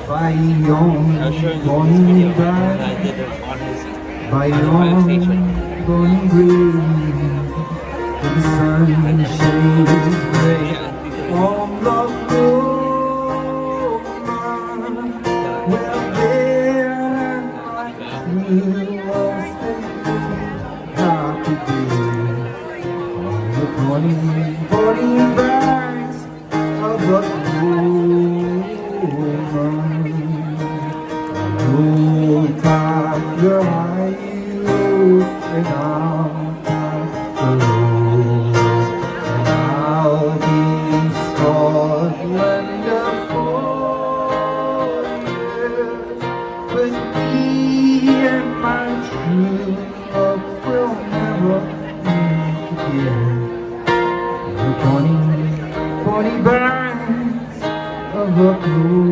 By yon going back, I did it on his by fire yon station. going green, the sun shines bright on the road, where there he was thinking happy days on the funny banks of the Old time, your high road, and I'll take the road, and I'll be in Scotland for years, but me and my true love will never meet again. The bonny banks of the blue.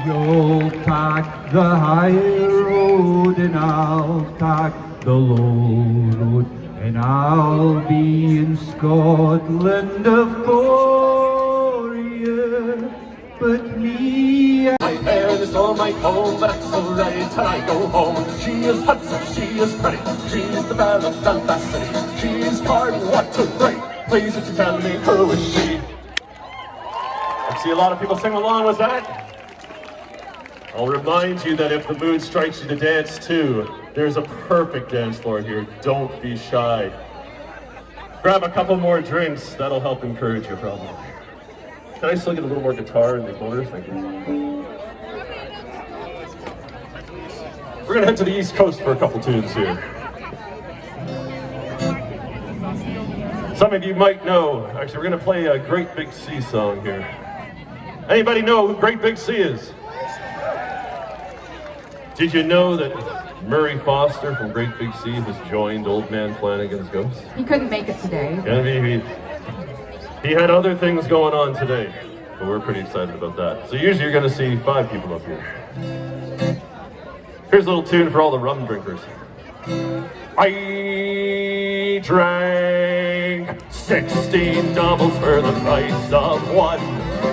You'll take the high road and I'll take the low road, and I'll be in Scotland for you. But me, My hair is all my home, but that's alright till I go home. She is handsome, she is pretty, she's the belle of Belfast City. She's hard, what to write, please would you tell me who is she? I see a lot of people sing along with that. I'll remind you that if the mood strikes you to dance too, there's a perfect dance floor here. Don't be shy. Grab a couple more drinks, that'll help encourage you probably. Can I still get a little more guitar in these motors? Thank you. We're gonna head to the East Coast for a couple tunes here. Some of you might know, actually we're gonna play a Great Big Sea song here. Anybody know who Great Big Sea is? Did you know that Murray Foster from Great Big Sea has joined Old Man Flanagan's Ghost? He couldn't make it today. Yeah, he had other things going on today, but we're pretty excited about that. So usually you're gonna see 5 people up here. Here's a little tune for all the rum drinkers. I drank 16 doubles for the price of one,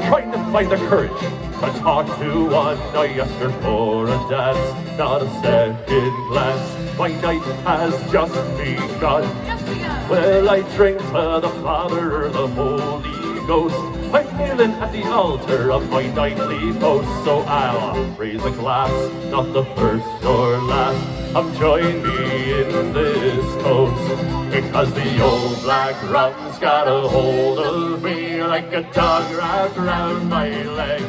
trying to find the courage to talk to one. I asked her for a dance, not a second glance. My night has just begun. Well, I drink to the Father, the Holy Ghost. I'm kneeling at the altar of my nightly post, so I'll raise a glass, not the first or last. Join me in this toast, because the old black rum's got a hold of me like a dog wrapped around my leg.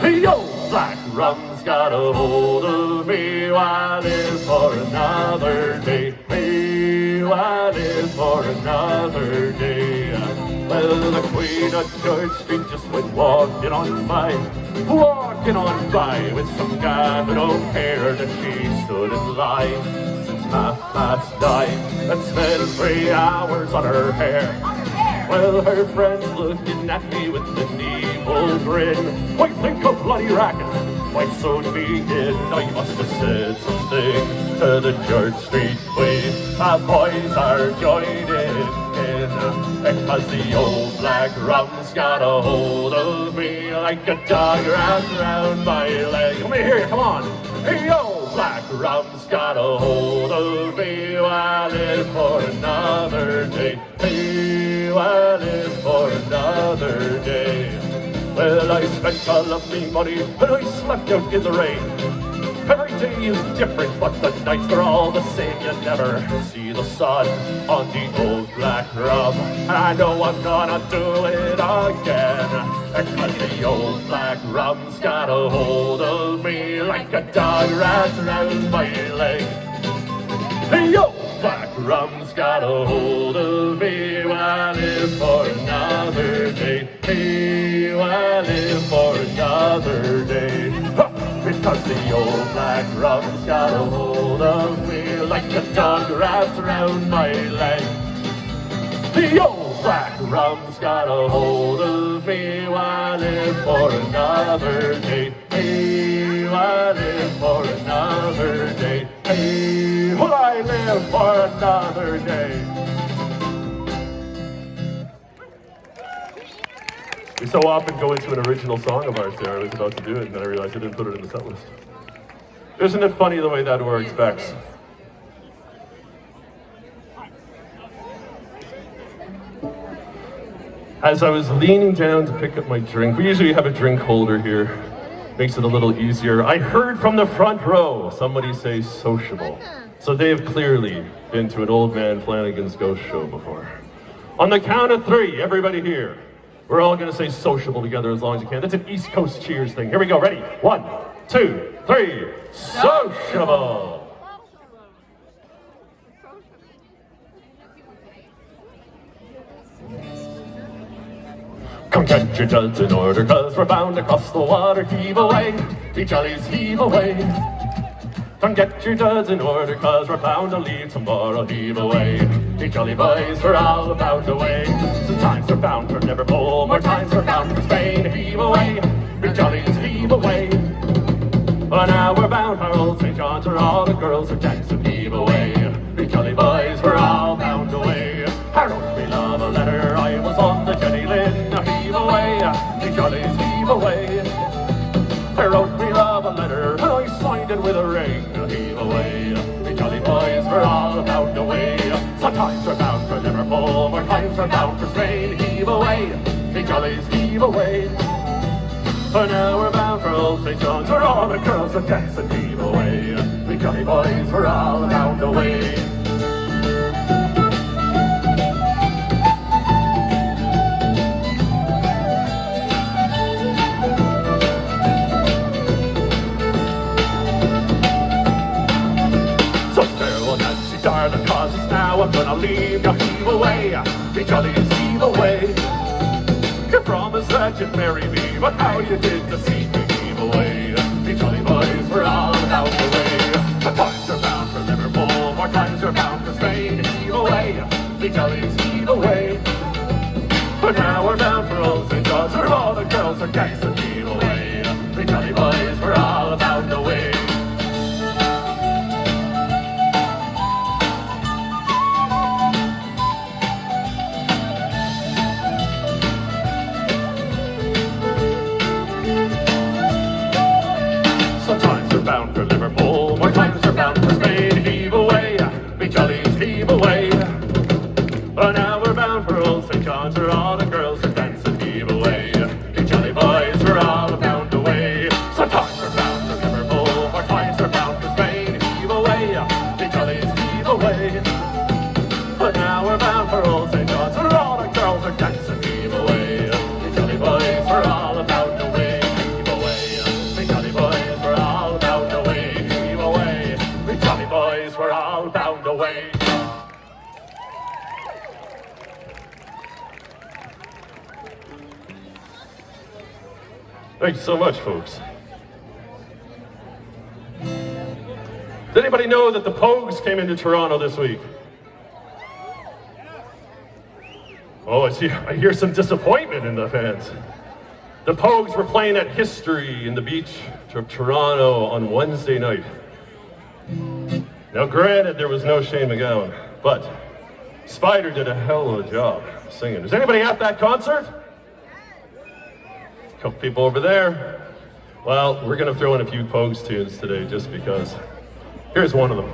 The old black rum's got a hold of me, while I live for another day. While I live for another day. Well, the Queen of George Street just went walking on by with some guy who don't care that she stood in line since 9:30 and spent 3 hours on her hair. Well, her friends looking at me with an evil grin. Why think of bloody racket? Why so begin? I must have said something to the George Street Queen. Our boys are joining in, because the old black rum's got a hold of me like a dog wrapped around my leg. Let me hear you, come on. The old black rum's got a hold of me, while I live for another day. While I live for another day. Well, I spent all of me money and I slept out in the rain. Every day is different, but the nights are all the same. You never see the sun on the old black rum, and I know I'm gonna do it again, because the old black rum's got a hold of me like a dog wrapped around my leg. The old black rum's got a hold of me, while I live for another day. While I live for another day. Because the old black rum's got a hold of me like a dog wrapped around my leg. The old black rum's got a hold of me, while I live for another day. While I live for another day. While I live for another day. We so often go into an original song of ours there. I was about to do it, and then I realized I didn't put it in the set list. Isn't it funny the way that works, Bex? As I was leaning down to pick up my drink, we usually have a drink holder here. Makes it a little easier. I heard from the front row somebody say sociable. So they have clearly been to an Old Man Flanagan's Ghost show before. On the count of 3, everybody here. We're all gonna say sociable together as long as you can. That's an East Coast cheers thing. Here we go, ready? 1, 2, 3, sociable! Come get your duds in order, cause we're bound across the water. Heave away, be jollies, heave away. Come get your duds in order, cause we're bound to leave tomorrow. Heave away, be jolly boys, we're all bound away. Sometimes we're bound for Liverpool, more times we're bound for Spain. Heave away, be jollies, heave away. Well, now we're bound for Old St. John's, where all the girls are dancing. Heave away, be jolly boys, we're all bound away. I wrote me love a letter, I was on the Jenny Lynn. Heave away, be jollies, heave away. I wrote me love a letter, and I signed it with a ring. Heave away, be jolly boys, we're all bound away. Sometimes we're bound for Liverpool, more times we're bound for Spain. Heave away, be jollies, heave away. For now we're bound for Old St. John's, where all the girls are dancing. Heave away, be jolly boys, we're all bound away. be jolly and heave away. You promised that you'd marry me, but how you did deceive me, heave away. Be jolly boys, we're all about the way. The times are bound for Liverpool, more times are bound for Spain, heave away. Be jolly and heave away. But now we're bound for Old St. John's, where all the girls are gangs and heave away. Be jolly boys, we're all about the way. Sometimes we're bound for Liverpool, more times we're bound for Spain, heave away. Be jolly, heave away. But now we're bound for Old St. John's, where all the girls are dancing, heave away. Be jolly boys, we're all a pound away. Sometimes we're bound for Liverpool, more times we're bound for Spain, heave away. Be jolly, heave away. But now we're bound for Old St. John's, where all the girls are dancing, heave away. Be jolly boys, we're all a pound away, heave away. Be jolly boys, we're all a pound away, heave away. Be jolly boys, we're all bound away. Thanks so much, folks. Did anybody know that the Pogues came into Toronto this week? Oh, I hear some disappointment in the fans. The Pogues were playing at History in the beach of Toronto on Wednesday night. Now, granted, there was no Shane McGowan, but Spider did a hell of a job singing. Was anybody at that concert? A couple people over there. Well, we're going to throw in a few Pogues tunes today just because. Here's one of them.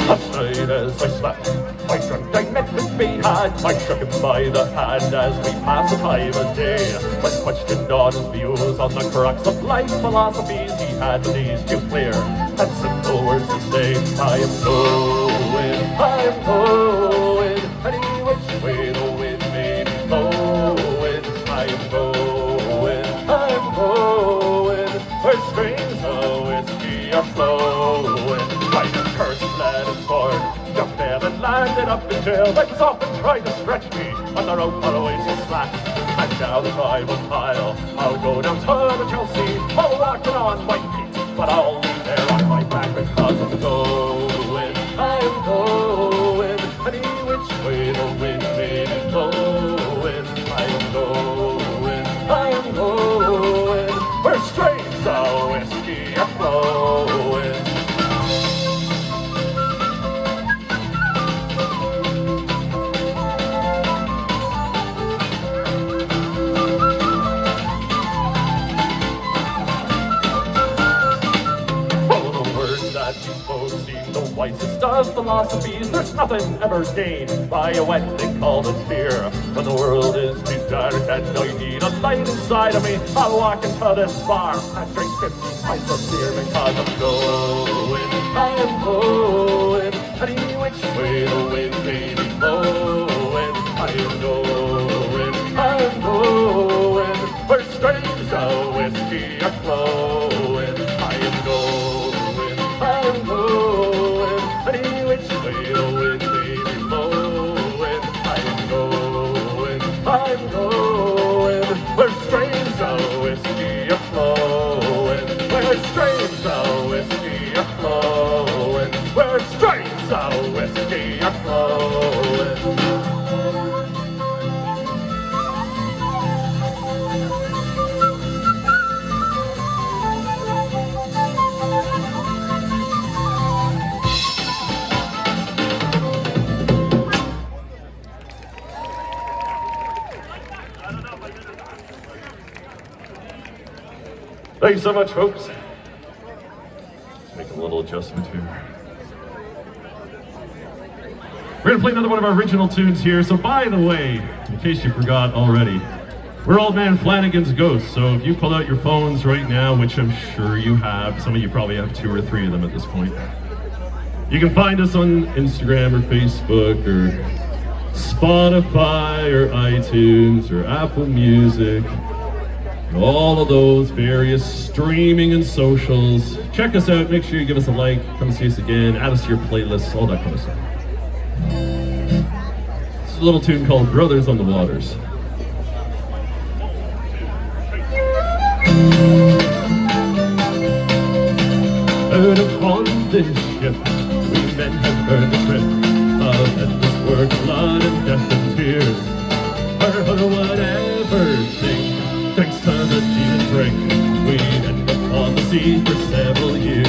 Last night as I slept, my drunk I met with me had. I shook him by the hand as we passed the time of day. I questioned on his views on the crux of life philosophies. He had these two clear and simple words to say. I am going, any which way the wind may be blowing. I am going, where strings of whiskey are flowing. Right at curse, fled and sword, jumped there and landed up in jail. They was often trying to stretch me on the rope for away so slack. And now the time will pile, I'll go down to the Chelsea, all walking on my feet, but I'll be there on my back because I'm going. I'm going, any which way the wind may be blowing. I'm going, where streams of whiskey are flowing. The wisest of philosophies, there's nothing ever gained by a what they call the fear. When the world is too dark and I need a light inside of me, I'll walk into this bar and drink 50 pints of beer because I'm going, any which way the wind may be blowing. I'm going, where streams of whiskey are flowing. I'm going, any which way the wind may be blowing. I'm going, where streams of whiskey are flowing. Where streams of whiskey are flowing. Where streams of whiskey are flowing. Thanks so much, folks. Let's make a little adjustment here. We're gonna play another one of our original tunes here. So by the way, in case you forgot already, we're Old Man Flanagan's Ghosts. So if you pull out your phones right now, which I'm sure you have, some of you probably have 2 or 3 of them at this point. You can find us on Instagram or Facebook or Spotify or iTunes or Apple Music. All of those various streaming and socials. Check us out, make sure you give us a like, come see us again, add us to your playlists, all that kind of stuff. This is a little tune called Brothers on the Waters. Out upon this ship, we men have earned the trip of endless work, blood and death and tears. Or whatever thing, thanks to the demon drink, we end up on the sea for several years.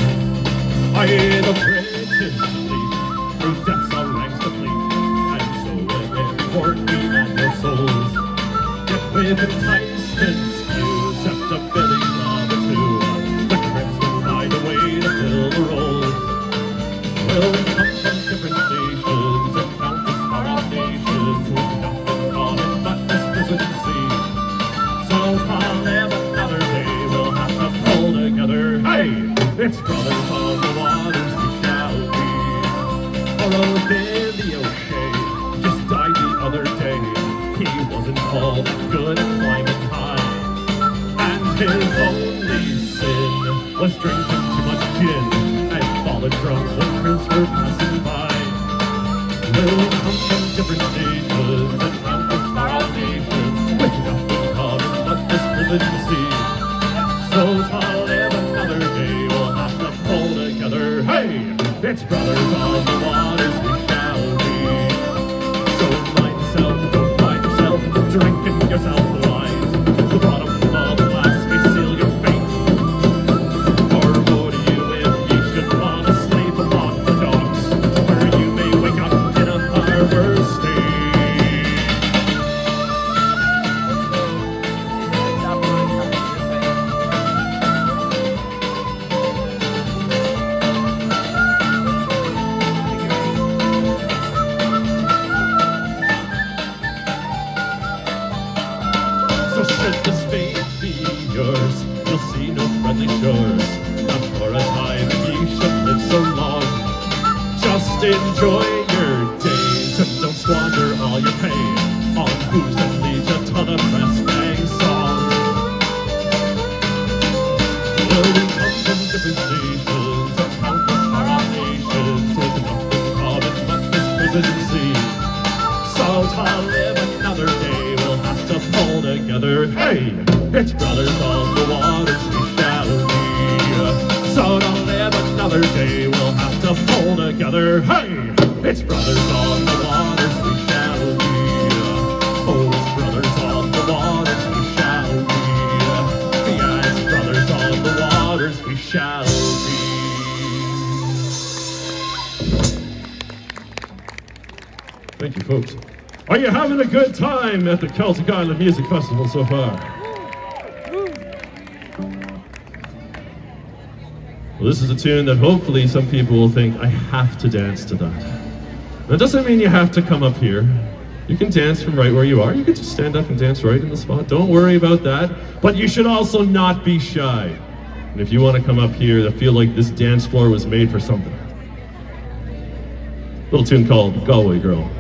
I the British fleet, through death's our ranks deplete, and so again port we on their souls. Yet with enticement spews at the bellies of the two, the cribs will find a way to fill the rolls. Well, we come from different stations and countless foreign nations, with nothing common but this prison sea. So I'll live another day, we'll have to pull together. Hey, it's brothers on the waters we shall be. For old Billy O'Shea just died the other day. He wasn't all that good at climbing high, and his only sin was drinking too much gin and falling drunk when crews were passing by. We'll come from different stations and countless foreign nations, with nothing common but this prison sea. So to live another day, we'll have to pull together. Hey, it's brothers on the waters we shall be. So mind yourself, don't mind yourself, drinking yourself the wine. The bottom of the glass may seal your fate. Or woe to you if ye should want to sleep upon the docks, where you may wake up in a harbor state. So should this fate be yours, you'll see no friendly shores. Not for a time ye should live so long. Just enjoy your days and don't squander all your pay on booze that leads a ton of press bang songs. Well, we come from different stations and countless foreign nations, with nothing common but this prison sea. So to live another day, we'll have to pull together. Hey, it's brothers on the waters we shall be. So to live another day, we'll have to pull together. Hey, it's brothers on the waters we shall be. Oh, it's brothers on the waters we shall be. Yeah, it's brothers on the waters we shall be. Thank you, folks. Are you having a good time at the Celtic Island Music Festival so far? Well, this is a tune that hopefully some people will think, I have to dance to that. That doesn't mean you have to come up here. You can dance from right where you are. You can just stand up and dance right in the spot. Don't worry about that. But you should also not be shy. And if you want to come up here, I feel like this dance floor was made for something. Little tune called Galway Girl.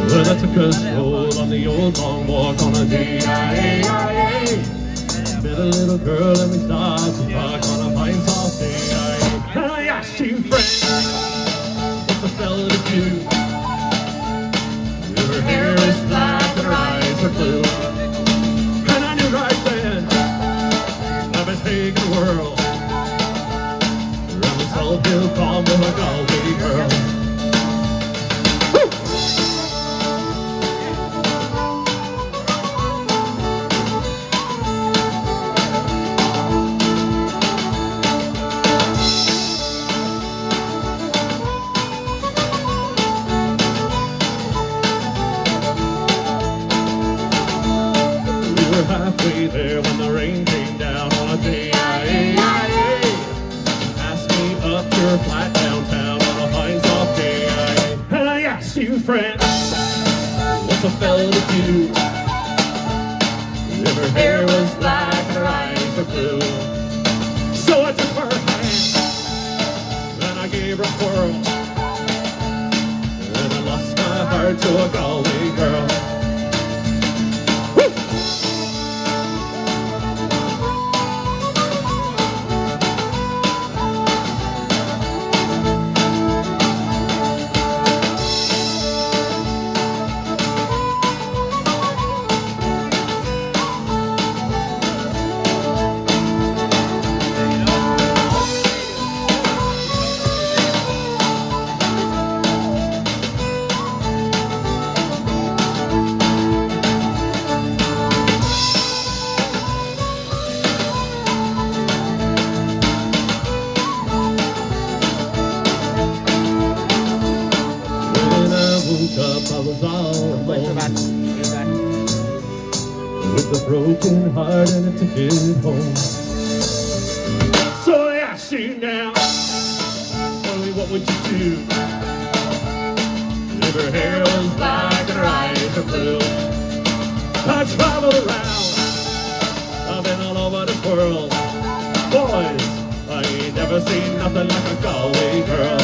Well, I took a stroll on the old long walk on a day. Met a little girl and we stopped to talk on a fine soft day. And I asked you, friend, what's a fella to do? Her hair is black and her eyes are blue. And I knew right then I was taking the world around this old hill called the Galway Girl. Halfway there when the rain came friend. What's a fella to do? If her hair was black and her eyes were blue. So I took her hand and I gave her a twirl, and I lost my heart to a Galway girl. With a broken heart and a ticket home. So I ask you now, tell me what would you do if her hair was black and her eyes were blue? I traveled around, I've been all over this world. Boys, I ain't never seen nothing like a Galway girl.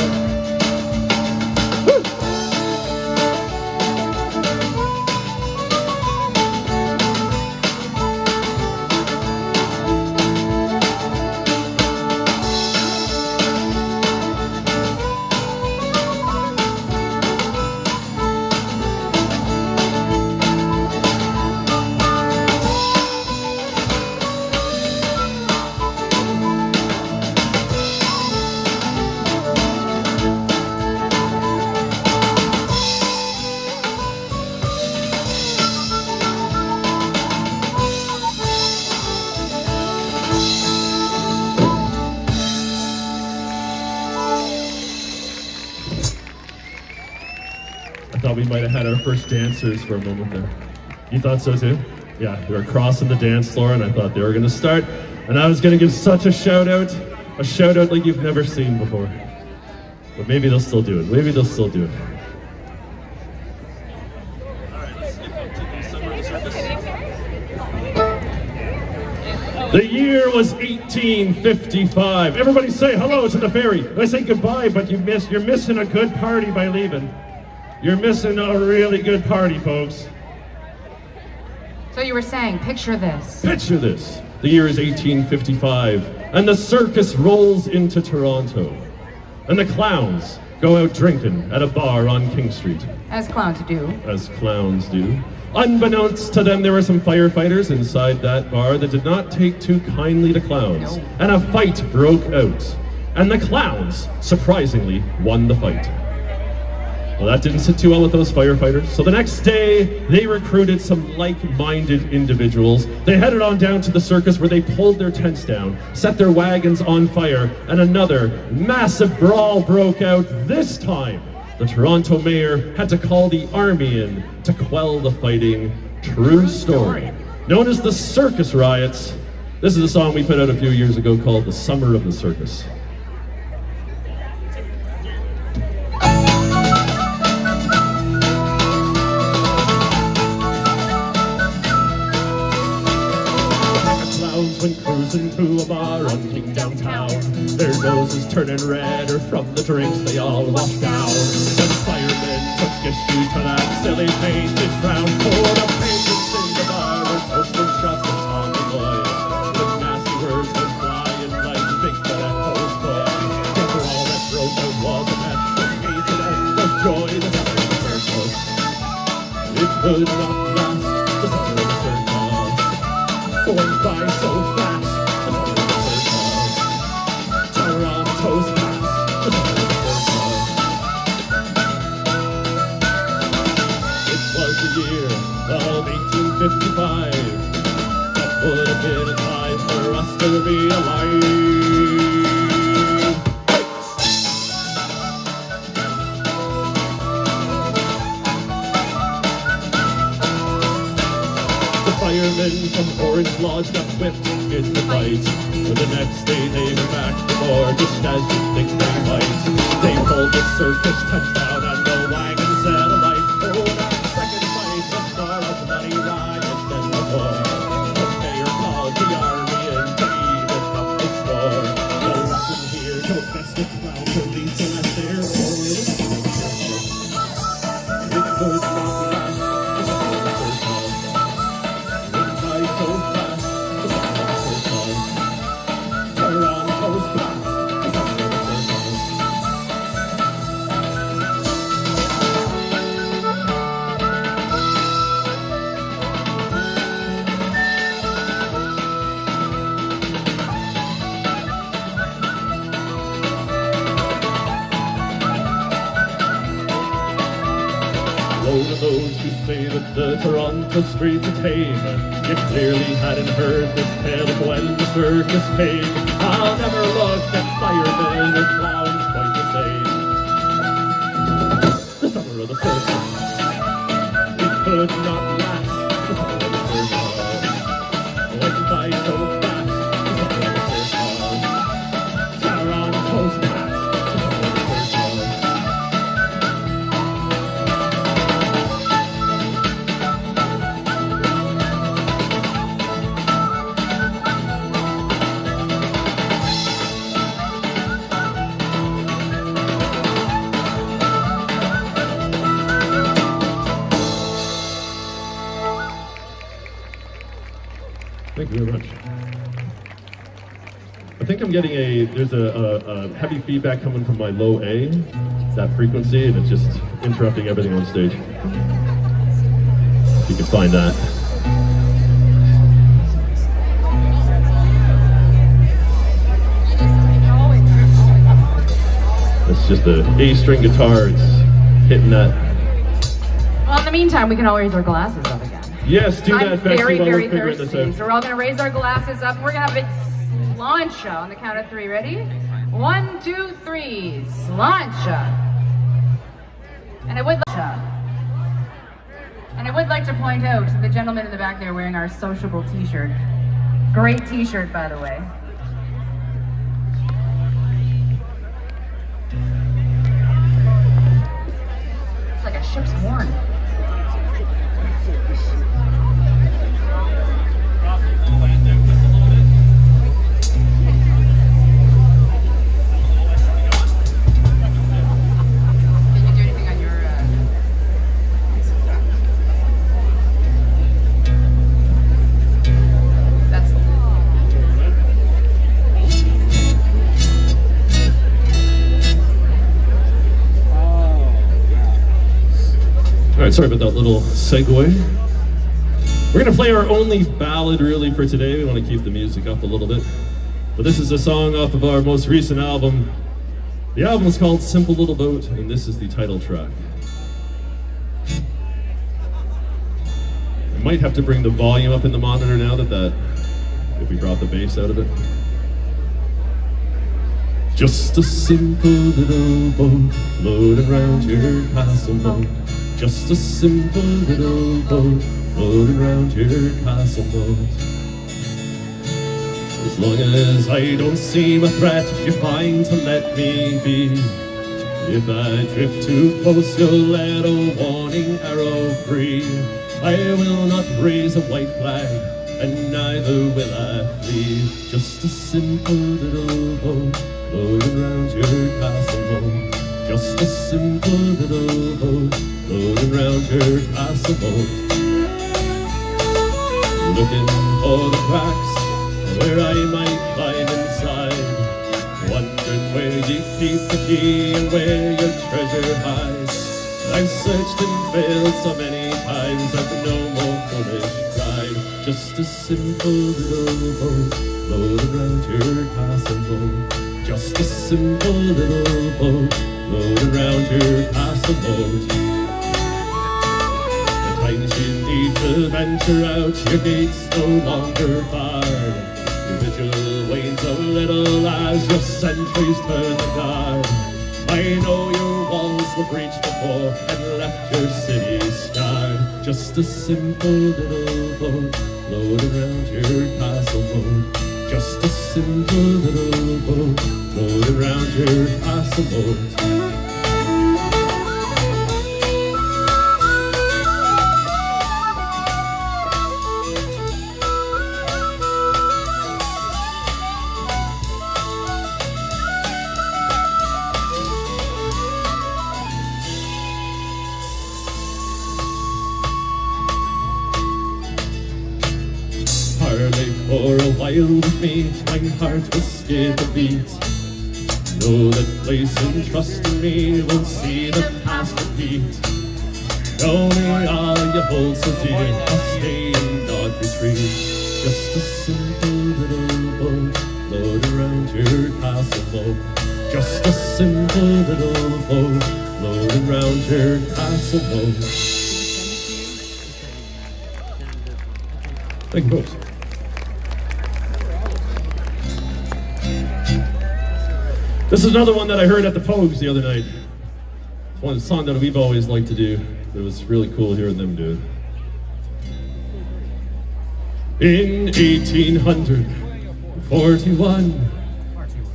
I thought we might have had our first dancers for a moment there. You thought so too? Yeah, they were crossing the dance floor and I thought they were going to start. And I was going to give such a shout out like you've never seen before. But maybe they'll still do it. Maybe they'll still do it. The year was 1855. Everybody say hello to the ferry. I say goodbye, but you're missing a good party by leaving. You're missing a really good party, folks. So you were saying, picture this. Picture this. The year is 1855, and the circus rolls into Toronto. And the clowns go out drinking at a bar on King Street. As clowns do. As clowns do. Unbeknownst to them, there were some firefighters inside that bar that did not take too kindly to clowns. No. And a fight broke out. And the clowns, surprisingly, won the fight. Well, that didn't sit too well with those firefighters. So the next day, they recruited some like-minded individuals. They headed on down to the circus where they pulled their tents down, set their wagons on fire, and another massive brawl broke out. This time, the Toronto mayor had to call the army in to quell the fighting. True story. Known as the circus riots, this is a song we put out a few years ago called The Summer of the Circus. Went cruising to a bar on King downtown. Their noses turning redder from the drinks they all washed down. And firemen took issue to that silly painted crown. For the patrons in the bar were posting shots of Tommy Boy. The nasty words went flying like Bigfoot at Post Boy. But for all that broke out was a match for hatred and the joy that happened in the circus. It could not last, the summer of the circus. Going by so fast, the summer of the circus. Toronto's past, the summer of the circus. It was the year of 1855. That would have been a time for us to be alive. Firemen from Orange Lodge got whipped in the fight. But the next day they were back for more, just as you think they might. They pulled the circus touchdown and the wagon set alight. those who say that the Toronto streets are tame. You clearly hadn't heard this tale of when the circus came. I'll never look at firemen or clowns quite the same. The summer of the circus, it could not last. The summer of the circus went by so fast. The summer of the circus, Toronto's past. Thank you very much. I think I'm getting there's a heavy feedback coming from my low A, that frequency, and it's just interrupting everything on stage. If you can find that. It's just the A string guitar, it's hitting that. Well, in the meantime, we can all raise our glasses up again. Yes, do that. I'm very, while we're very figuring thirsty. this out. So we're all going to raise our glasses up and we're going to have a big slancha on the count of three. Ready? 1, 2, 3. Slancha. And I would like to point out to the gentleman in the back there wearing our sociable t-shirt. Great t-shirt, by the way. It's like a ship's horn. Alright, sorry about that little segue. We're gonna play our only ballad really for today. We want to keep the music up a little bit. But this is a song off of our most recent album. The album is called Simple Little Boat, and this is the title track. I might have to bring the volume up in the monitor now if we brought the bass out of it. Just a simple little boat floating round your castle moat. Just a simple little boat floating round your castle moat. As long as I don't seem a threat, you're fine to let me be. If I drift too close, you'll let a warning arrow free. I will not raise a white flag, and neither will I flee. Just a simple little boat floating round your castle moat. Just a simple little boat floating round your castle moat. Looking for the cracks where I might climb inside. Wondering where you keep the key and where your treasure hides. I've searched and failed so many times, I've no more foolish pride. Just a simple little boat floating round your castle moat. Just a simple little boat floating round your castle moat. The times you need to venture out, your gates no longer barred. Your vigil wanes a little as your sentries turn the guard. I know your walls were breached before and left your city scarred. Just a simple little boat floating round your castle moat. Just a simple little boat floating round your castle moat. For a while with me, my heart will skip a beat. Know that place and trust in me will see the past repeat. Only all you hold so dear must stay and not retreat. Just a simple little boat floating around your castle moat. Just a simple little boat floating around your castle moat. Thank you, folks. This is another one that I heard at the Pogues the other night. It's one song that we've always liked to do. It was really cool hearing them do it. In 1841,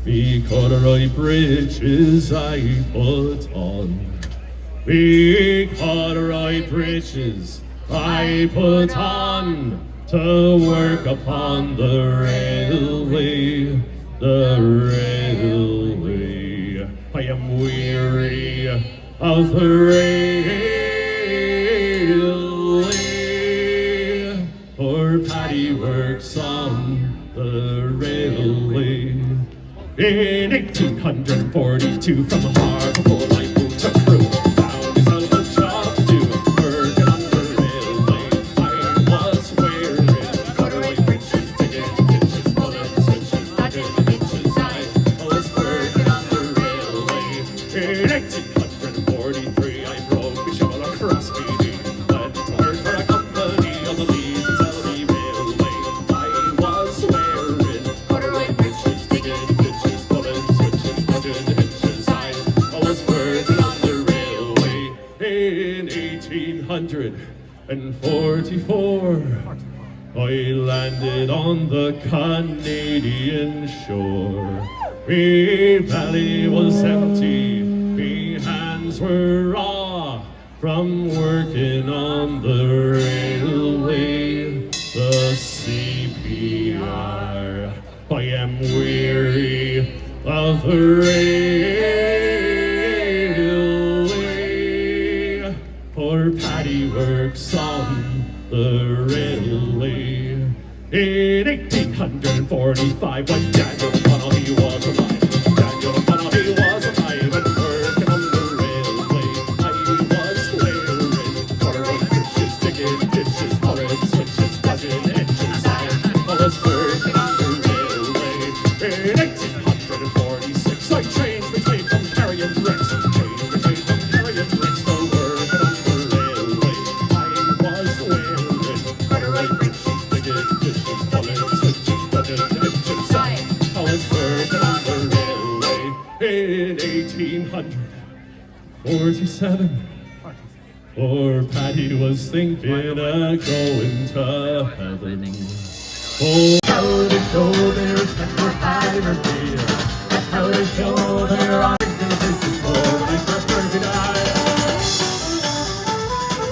me corduroy breeches I put on. Me corduroy breeches I put on to work upon the railway, the railway. I am weary of the railway. Poor Paddy works on the railway. In 1842, from Hartlepool I moved to Crewe. Found myself a job to do, working on the railway. I was wearing corduroy breeches, digging ditches, pulling switches, dodging the ditches. I was working on the railway. In 1843, I drove my shovel across my knee. Went to work for a company on the Leeds and Selby Railway. I was wearing corduroy breeches, digging ditches, pulling switches, dodging the ditches. I was working on the railway. In 1844, I landed on the Canadian shore. Me belly was empty, me hands were raw from working on the railway, the CPR. I am weary of the railway. Poor Paddy works on the railway. In 1845, when Daniel O'Connell was alive, Daniel O'Connell was alive and working on the railway. I was wearing corduroy breeches, digging ditches, pulling switches, dodging engines. I was working on the railway. In 1846, I changed my trade from carrying bricks, to working on the railway. I was wearing corduroy breeches, digging ditches, pulling switches, dodging engines. I was working on the railway. In 1847, poor Paddy was thinking of going to heaven. Oh, how they show their respect for Paddy Murphy. That's how they show their honor to the faces for my first birthday die.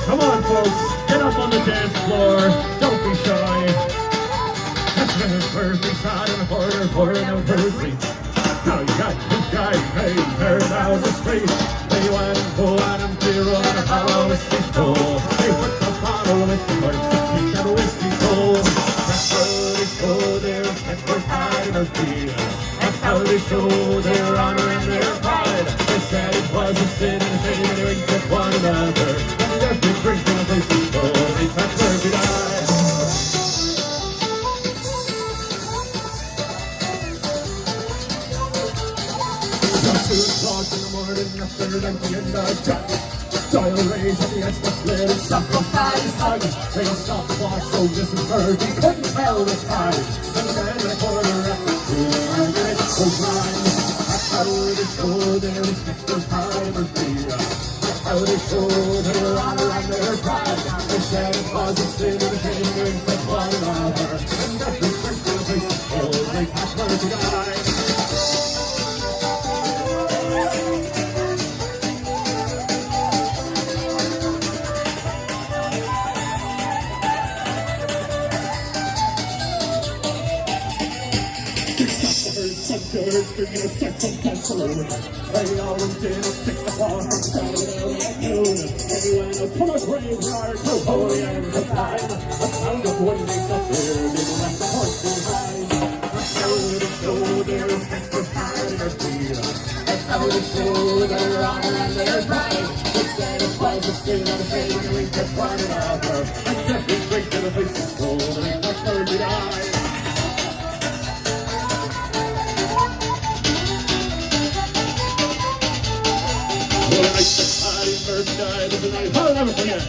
Come on, folks, get up on the dance floor. Don't be shy. That's been his birthday side and a quarter for no birthday. Now you got this guy, hey, turn out the street. They went and pull out and clear on a hollow whiskey store. They put the bottle with the first and a whiskey cold. That's how they show their respect for Paddy Murphy. That's how they show their honor and their pride. They said it was a sin and a shame to drink with one another. And their big drink in a place to go. They touched Murphy died. Not 2 o'clock in the morning after empty and dark. Dial raised at the express lid and suck on Paddy's tongue. They stopped the watch, so this is Bird. He couldn't tell the time. And the man in the corner at the 2 minutes was mine. That's how they show their respect for Paddy Murphy. That's how they show their honor and their pride. They said it was a sin and a shame to drink with one another. And every drink in the place is full. They passed Murphy died. Birds bringing a set from Pennsylvania. They always did a 6 o'clock from Saturday at noon. They went up from a graveyard to holy and to time. A sound of one day up there didn't left the horse behind. That's how they show their respect for Paddy Murphy. That's how they show their honor and their pride. They said it was a sin and a shame to drink with one another. And every drink in the face is full and that's where we die. The night that Paddy Murphy died was the night I'll never forget.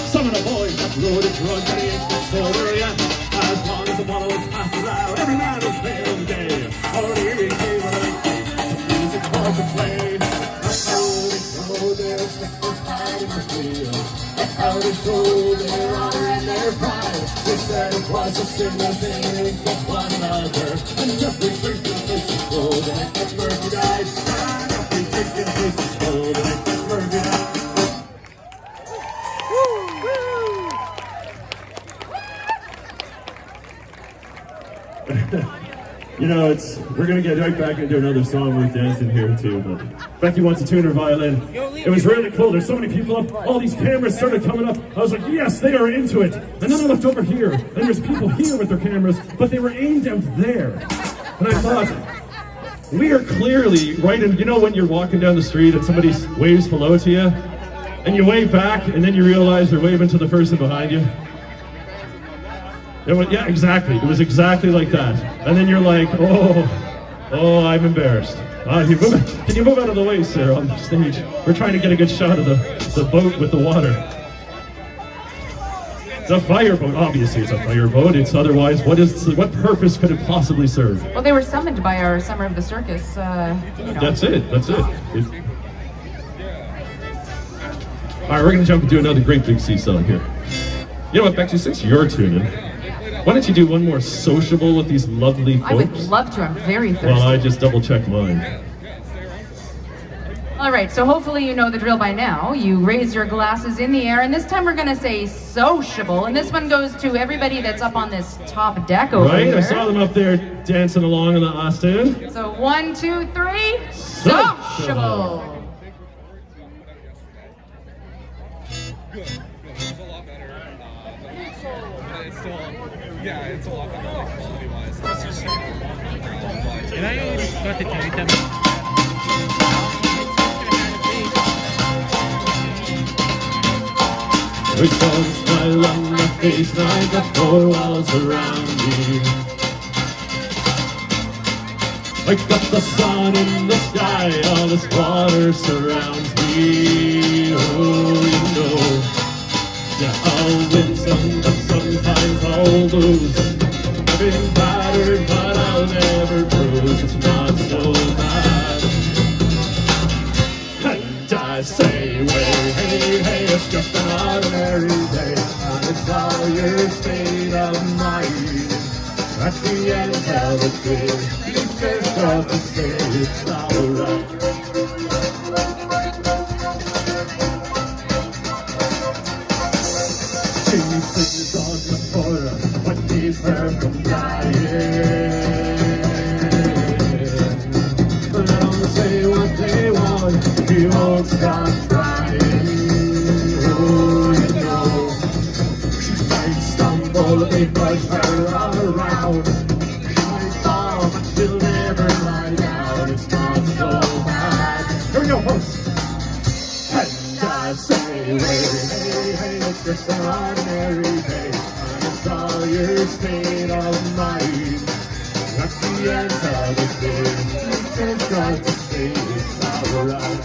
Some of the boys got loaded drunk and he ain't got sober yet. As long as the bottle passes out, every man is playing gay. Oh, here we came on the music was to play. That's how they show their sisters hiding the field. That's how they show their honor and their pride. They said it was a sin that they linked with one another. And Jeffrey drinking faces cold, and it gets Murphy died. Jeffrey drinking faces cold, and it gets Murphy died. You know, we're gonna get right back into another song with dancing here too, but Becky wants to tune her violin. It was really cool. There's so many people up. All these cameras started coming up. I was like, yes, they are into it. And then I looked over here, and there's people here with their cameras, but they were aimed out there. And I thought, we are clearly right in, you know when you're walking down the street and somebody waves hello to you, and you wave back, and then you realize they're waving to the person behind you? Yeah, exactly. It was exactly like that. And then you're like, oh, I'm embarrassed. Can you move out of the way, sir, on the stage? We're trying to get a good shot of the boat with the water. It's a fireboat. Obviously, it's a fireboat. It's otherwise, what purpose could it possibly serve? Well, they were summoned by our Summer of the Circus. That's it. All right, we're going to jump into another great big C song here. You know what, Becky, since you're tuning, why don't you do one more sociable with these lovely folks? I would love to. I'm very thirsty. Well, I just double-checked mine. All right, so hopefully you know the drill by now. You raise your glasses in the air, and this time we're going to say sociable. And this one goes to everybody that's up on this top deck over here. Right, I saw them up there dancing along in the Austin. So 1, 2, 3, sociable. Yeah, it's a lot better, like, quality-wise. And I already got the time. With one smile on my face, like the four walls around me. I got the sun in the sky, all this water surrounds me. Oh, you know, yeah, I'll win some, but sometimes I'll lose. I've been battered, but I'll never bruise. It's not so bad. And I say, well, hey, it's just an ordinary day, and it's all your state of mind. At the end of the day, you just got to say it's alright. She sings on the floor, but keeps her from dying. Let them say what they want, he won't stop trying. Oh, you know, she might stumble, they brush her around. She might fall, but she'll never lie down. It's not so bad. Here we go, folks. And I say, hey, it's just an ordinary day, and it's all your state of mind. At the end of the day, you just got to say it's alright.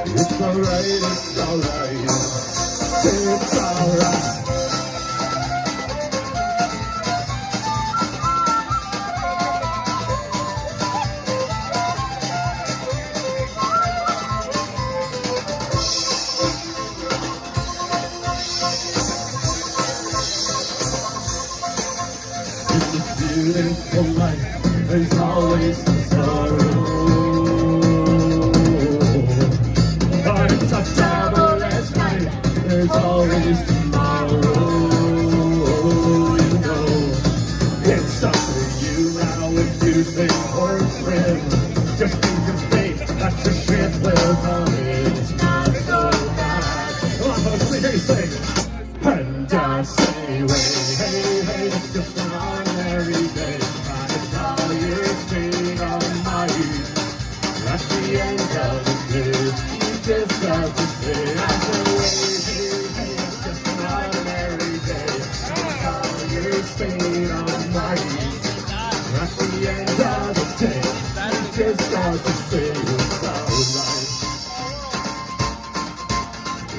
It's alright, it's alright, it's alright. Beautiful life, there's always some sorrow. But it's a double-edged knife, there's always tomorrow. You know, it's up to you now if you think or swim. Just think of fate, that your ship will come in. It's not so bad. Come on, folks, let me hear you say. And I say, hey, it's just an ordinary day, and it's all your state of mind. At the end of the day, you just got to say, I say, hey, it's just an ordinary day, and it's all your state of mind. At the end of the day, you just got to say, it's alright.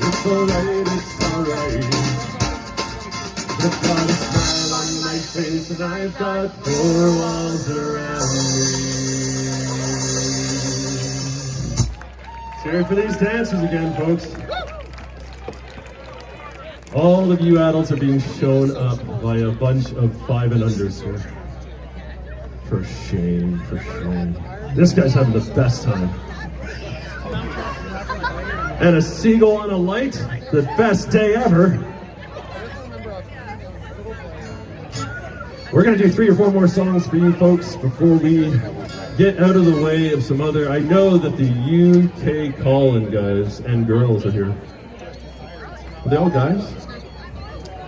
It's alright, it's alright. and I've got four walls around me. Let's hear it for these dancers again, folks. All of you adults are being shown up by a bunch of 5 and unders here. For shame, for shame. This guy's having the best time. And a seagull on a light, the best day ever. We're gonna do 3 or 4 more songs for you folks before we get out of the way of some other. I know that the UK call-in guys and girls are here. Are they all guys?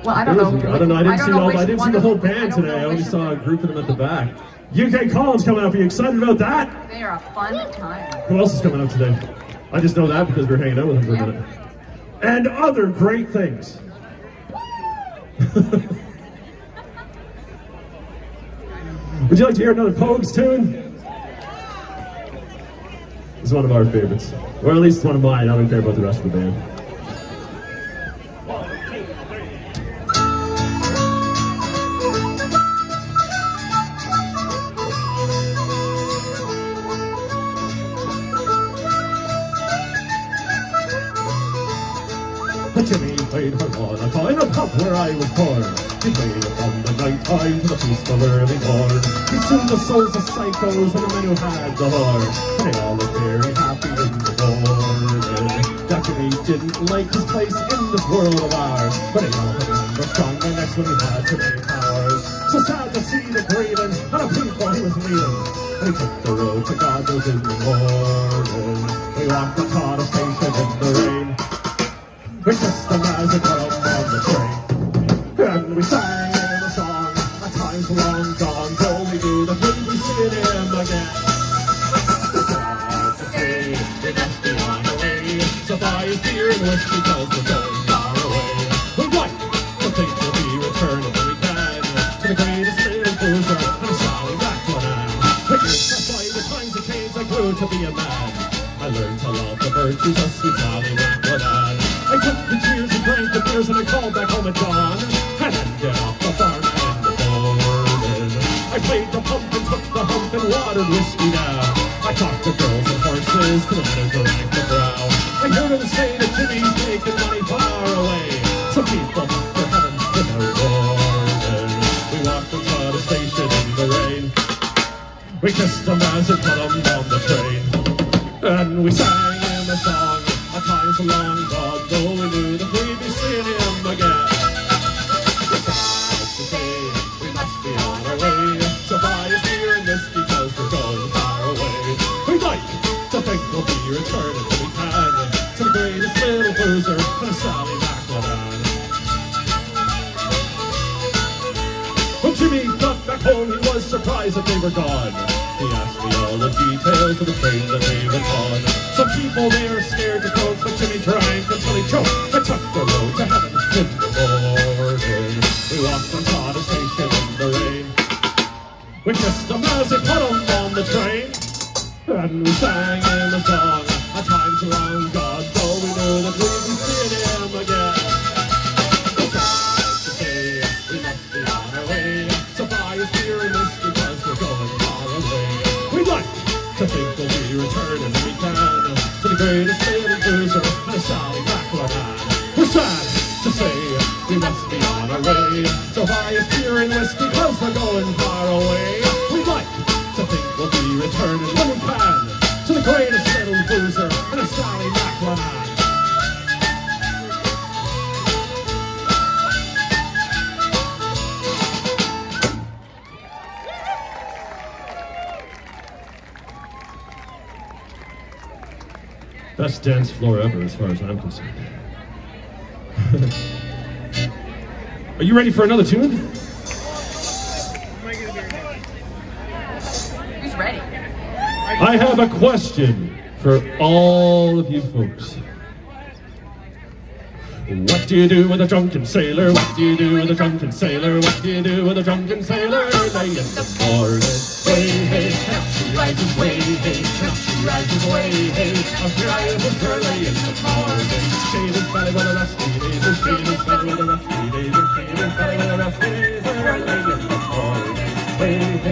Well, I don't know. I don't know. I didn't see the whole band don't today. know I only which saw a group of them at the back. UK call-in's coming up. Are you excited about that? They are a fun time. Who else is coming up today? I just know that because we're hanging out with them for a minute. And other great things. Would you like to hear another Pogues tune? It's one of our favorites. Or at least one of mine. I don't care about the rest of the band. Jimmy played harmonica in a pub where I was born. He played it from the night time to the feast of early morn. He tuned the souls of psychos and the men who had the horn. They all looked very happy in the morning. That Jimmy didn't like his place in this world of ours, but he all remember strong the next when he had too many powers. So sad to see the grieving and a people he was leading. And he took the road to God's in the morning. We walked the Connor station in the rain. We kissed them as they put up on the train. And we sang in a song, at times long gone, till we knew that when we see him again. Sad to say, we must be on our way. So buy his beer and whiskey, cause we're going far away. We're right, so think we'll be returning when we can, to the greatest little boozer, and Sally Maclenan. That's why the times have changed, I grew to be a man. I learned to love the virtues of sweet Sally Maclenan. I took the cheers and drank the beers and I called back home at dawn. And then get off the farm and the morning. I played the pump and took the hump and watered whiskey down. I talked to girls and horses to the men who drank the brow. I heard them say that Jimmy's making money far away. Some people for heaven without warning. We walked and saw the station in the rain. We kissed them as they put them on the train. And we sang in a song, a times long gone, though we knew that we'd be seeing him again. It's sad to say, we must be on our way, so buy us beer and whiskey, cause we're going far away. We'd like to think we'll be returning when we can, to the greatest little boozer, and a Sally Maclenan. When Jimmy got back home, he was surprised that they were gone. He asked me all the details of the train that they were on. Some people they are scared to coach, but Jimmy drank until he choked. I took the road to heaven in the morning. We walked and saw the station in the rain. We kissed them as they put them on the train. And we sang in a song, at times long gone, though we knew that we'd be seeing him again. It's sad to say, we must be on our way, so buy us beer and whiskey, cause we're going far away. We'd like to think we'll be returning when we can, to the greatest little boozer, and a Sally Maclenan. We're sad to say, we must be on our way, so buy us beer and whiskey, cause we're going far away. We'd like to think we'll be returning when we can, to the greatest little boozer, and a Sally Maclenan. Best dance floor ever, as far as I'm concerned. Are you ready for another tune? Who's ready? I have a question for all of you folks. What do you do with a drunken sailor? What do you do with a drunken sailor? What do you do with a drunken sailor? Early in the morning. Way, hey, now she rises, way, hey, now she rises, way, hey, now she rises early in the morning. Shade is belly with a rusty days, shade is belly with a rusty days, shade is belly with a rusty days, early in the morning.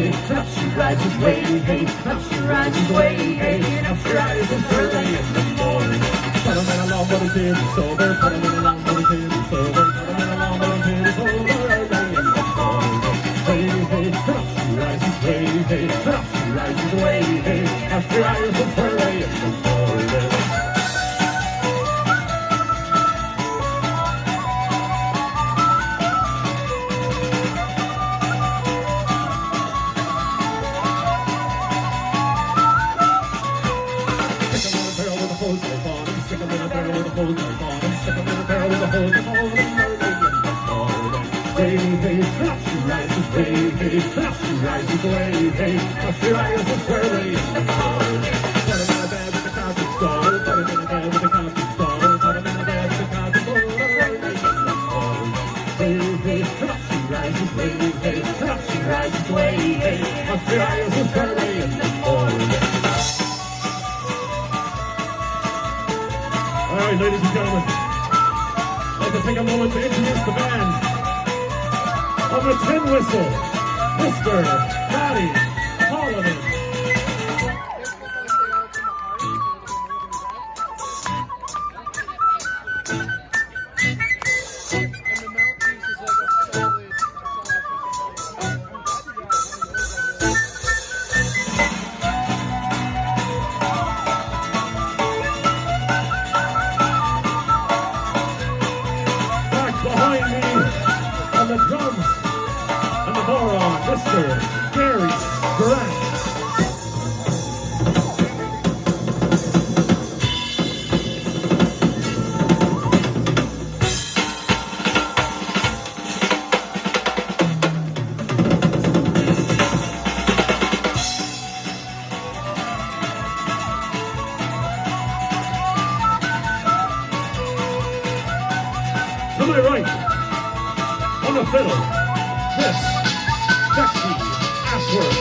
hey, and up she rises way, hey, and up she rises way, hey, and up she rises early in the morning. Put 'em in a long boat, it is over, put 'em in a long boat, it is over, put 'em in a long boat, it is over, early in the morning. Hey, hey, and up she rises way, hey, and up she rises way, hey, and up she rises early in the morning. Stick 'em in a barrel with a hose like on 'em. Stick 'em in a barrel with a hose like on 'em. Early in the morning. Hey, hey, up she rises, hey, hey, up she rises, way, hey, up she rises early in the morning. Put 'em in a bed with the coffee stall. Put 'em in a bed with the coffee stall. Put 'em in a bed with the coffee stall. Early in the morning. Hey, hey, up she rises, way, hey, up she rises, way, hey, up she rises early in the morning. All right, ladies and gentlemen, I'd like to take a moment to introduce the band. On the tin whistle, Mr. Matty Holloman. Behind me, on the drums and the moron, Mr. Gary Grant. To my right, on the fiddle, Miss Betsy Ashworth.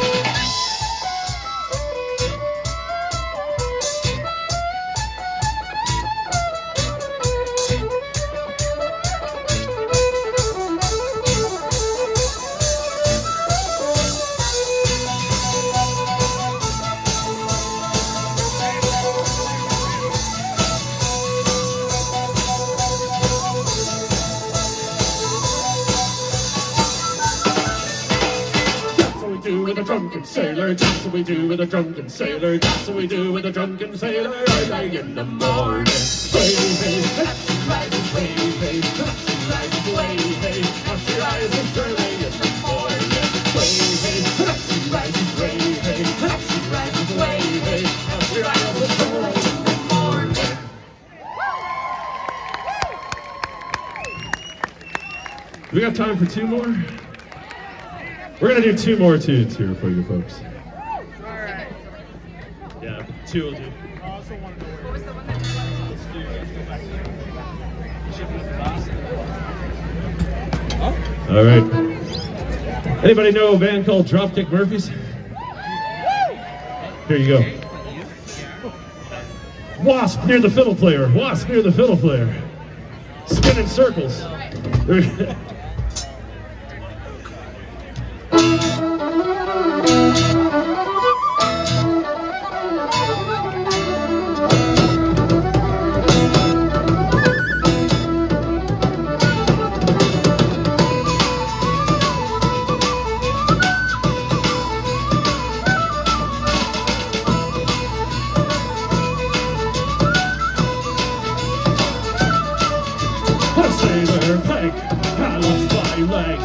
With a drunken sailor, that's what we do with a drunken sailor, that's what we do with a drunken sailor, early in the morning. Hey, hey, up she rises, way, hey, up she rises, way, hey, up she rises early in the morning. Way, hey, up she rises, way, hey, up she rises, way, hey, up she rises early in the morning. We got time for two more? We're gonna do two more tunes here for you folks. Yeah, two will do. All right. Anybody know a band called Dropkick Murphys? Here you go. Wasp near the fiddle player. Wasp near the fiddle player. Spinning circles. Sailor peg, I lost my leg.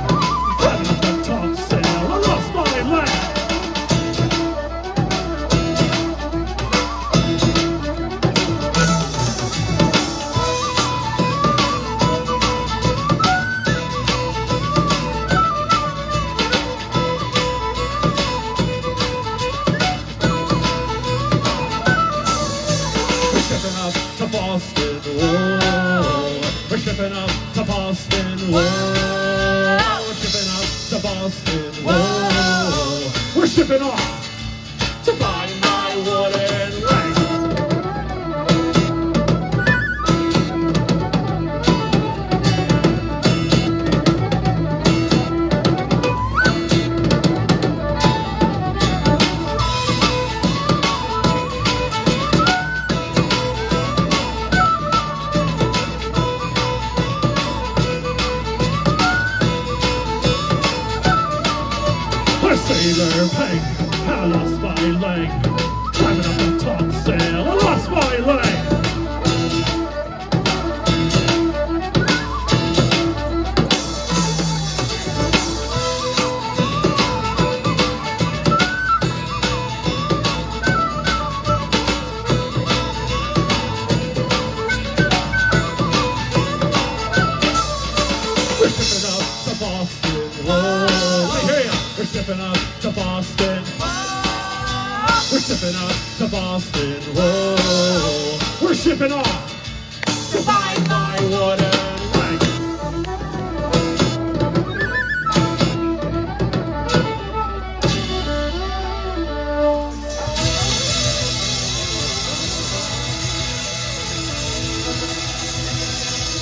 Fell off the topsail, I lost my leg. We're shipping up to Boston, whoa. We're shipping up to Boston, whoa. We're shipping up to Boston, whoa. We're shipping off to find my wooden leg. leg, I lost my leg. Climbing up the top sail, I lost my leg. We're shipping up to Boston, whoa, I hear ya. We're shipping up to Boston. We're shipping up to Boston, whoa. We're shipping off to buy my wooden leg.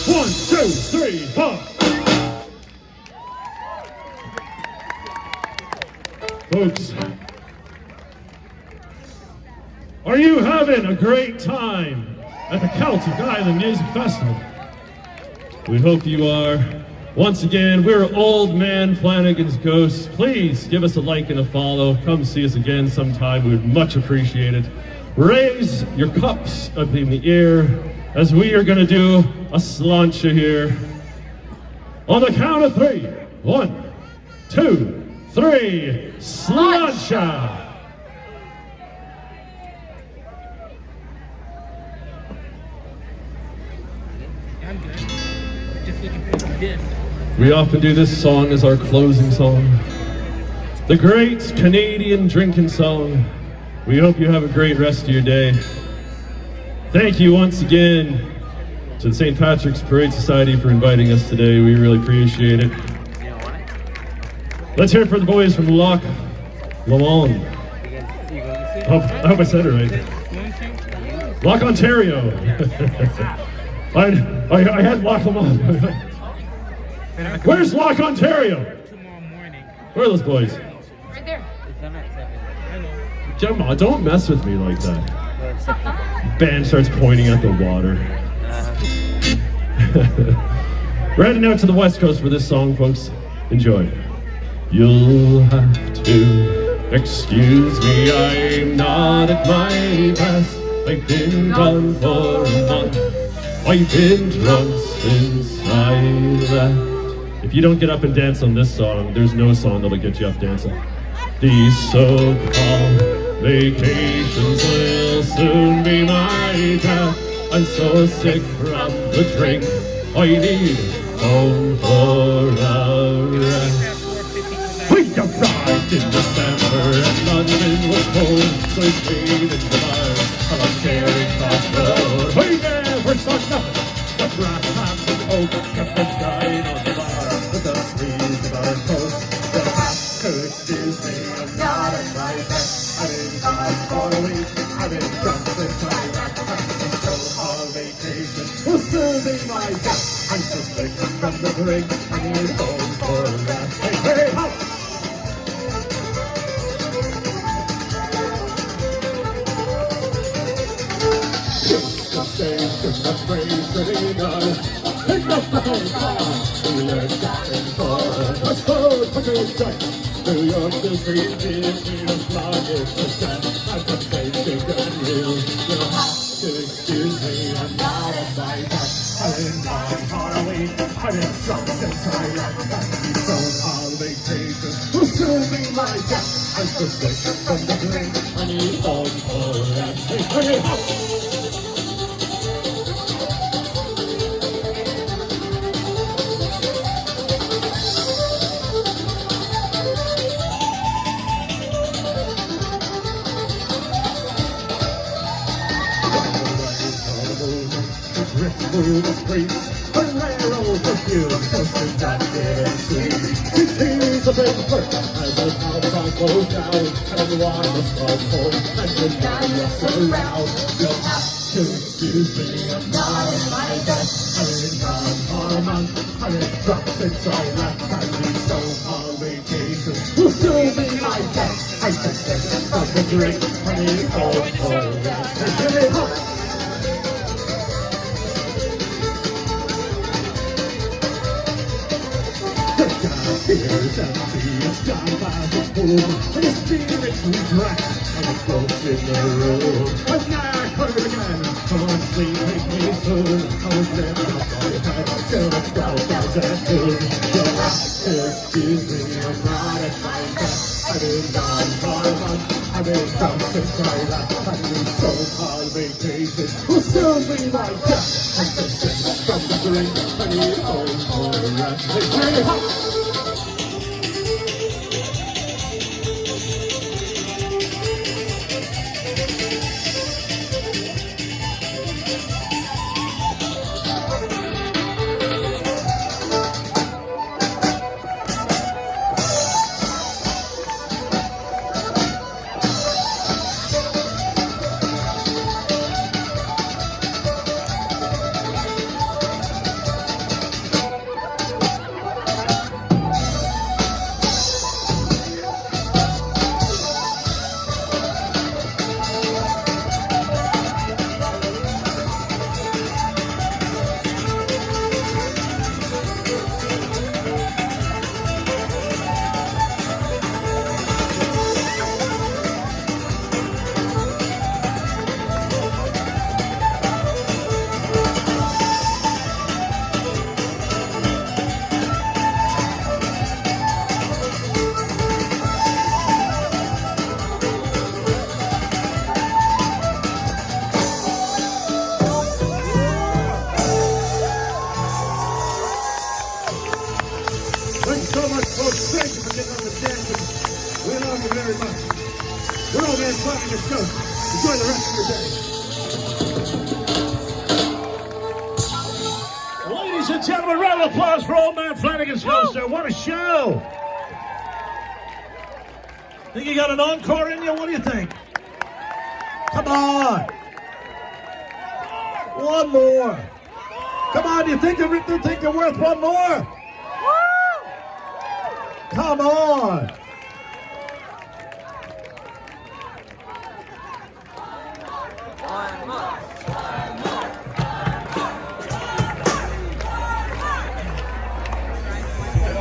One, two, three, four. Folks, are you having a great time at the Celtic Island Music Festival? We hope you are. Once again, we're Old Man Flanagan's Ghosts. Please give us a like and a follow. Come see us again sometime. We would much appreciate it. Raise your cups up in the air as we are going to do a sláinte here. On the count of three. 1, 2, 3. Sláinte! We often do this song as our closing song. The great Canadian drinking song. We hope you have a great rest of your day. Thank you once again to the St. Patrick's Parade Society for inviting us today. We really appreciate it. Let's hear it for the boys from Loch Lomond. I hope I said it right. Loch Ontario. I had Loch Lomond. Where's Loch Ontario? Where are those boys? Right there. Gemma, don't mess with me like that. Band starts pointing at the water. We're heading out to the West Coast for this song, folks. Enjoy. You'll have to excuse me, I'm not at my best. I've been gone for a month. I've been drunk since I left. If you don't get up and dance on this song, there's no song that'll get you up dancing. These so-called vacations will soon be my death. I'm so sick from the drink, I need home for a rest. We arrived in December and London was cold, so I stayed in the bar along Charing Cross Road. We never saw nothing but brass hats and oak, kept us dying on the bar with the sleeves of our coats. You'll have to excuse me, I'm not at my best. I've been gone for a week, I've been drunk since I left. So our vacation will soon be my death. I'm so sick from the drink, I need home for a rest. Hey, hey, ho! Station, the praise arena. Pick up the whole car. We learned something for us. Let's go, put it right. New York is reaching in a flag. I can say to get real. You'll have to excuse me, I'm not at my best. I've been gone for a week. I've been drunk since I left. So on vacation will soon be my death. I'm so sick from the drink. I need home for a rest. Hey, hey, hey. Through the streets, a narrow perfume posted down the street. His tears a big hurt as the outside goes down, and the water starts cold, and the guy looks around. You'll have to excuse me, I'm not in my best. I've been gone for a month, I've been drunk since I left. I've been so on vacation, will soon be my death. I'm so sick from the drink, I need home for a rest. Hey, hey, hey. Here's empty is down by the pool, and the spirits we drank, and the folks in the room. And now I heard again, come on, sleep, make me soon. I was left up on the head, till the crowd was at noon. So I said, excuse me, I'm not at my best. I've been gone for a month, I've been drunk since I left, and these so-called vacations will soon be my death. And the sick from the drink, and the old for the rest. It's very hot. Thanks so much, folks. Thank you for getting on the dance. We love you very much. We're all here clapping your show. Enjoy the rest of your day. Ladies and gentlemen, round of applause for Old Man Flanagan's Ghost there. What a show! Think you got an encore in you? What do you think? Come on! One more! Come on, do you think they're worth one more? Come on!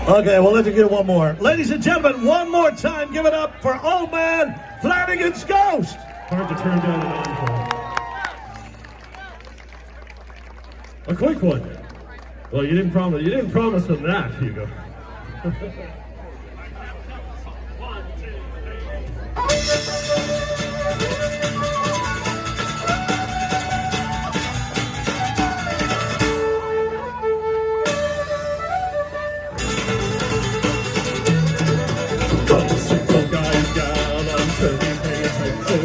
Okay, well, let's get one more. Ladies and gentlemen, one more time, give it up for Old Man Flanagan's Ghost! Hard to turn down an encore. A quick one. Well, you didn't promise them that, Hugo.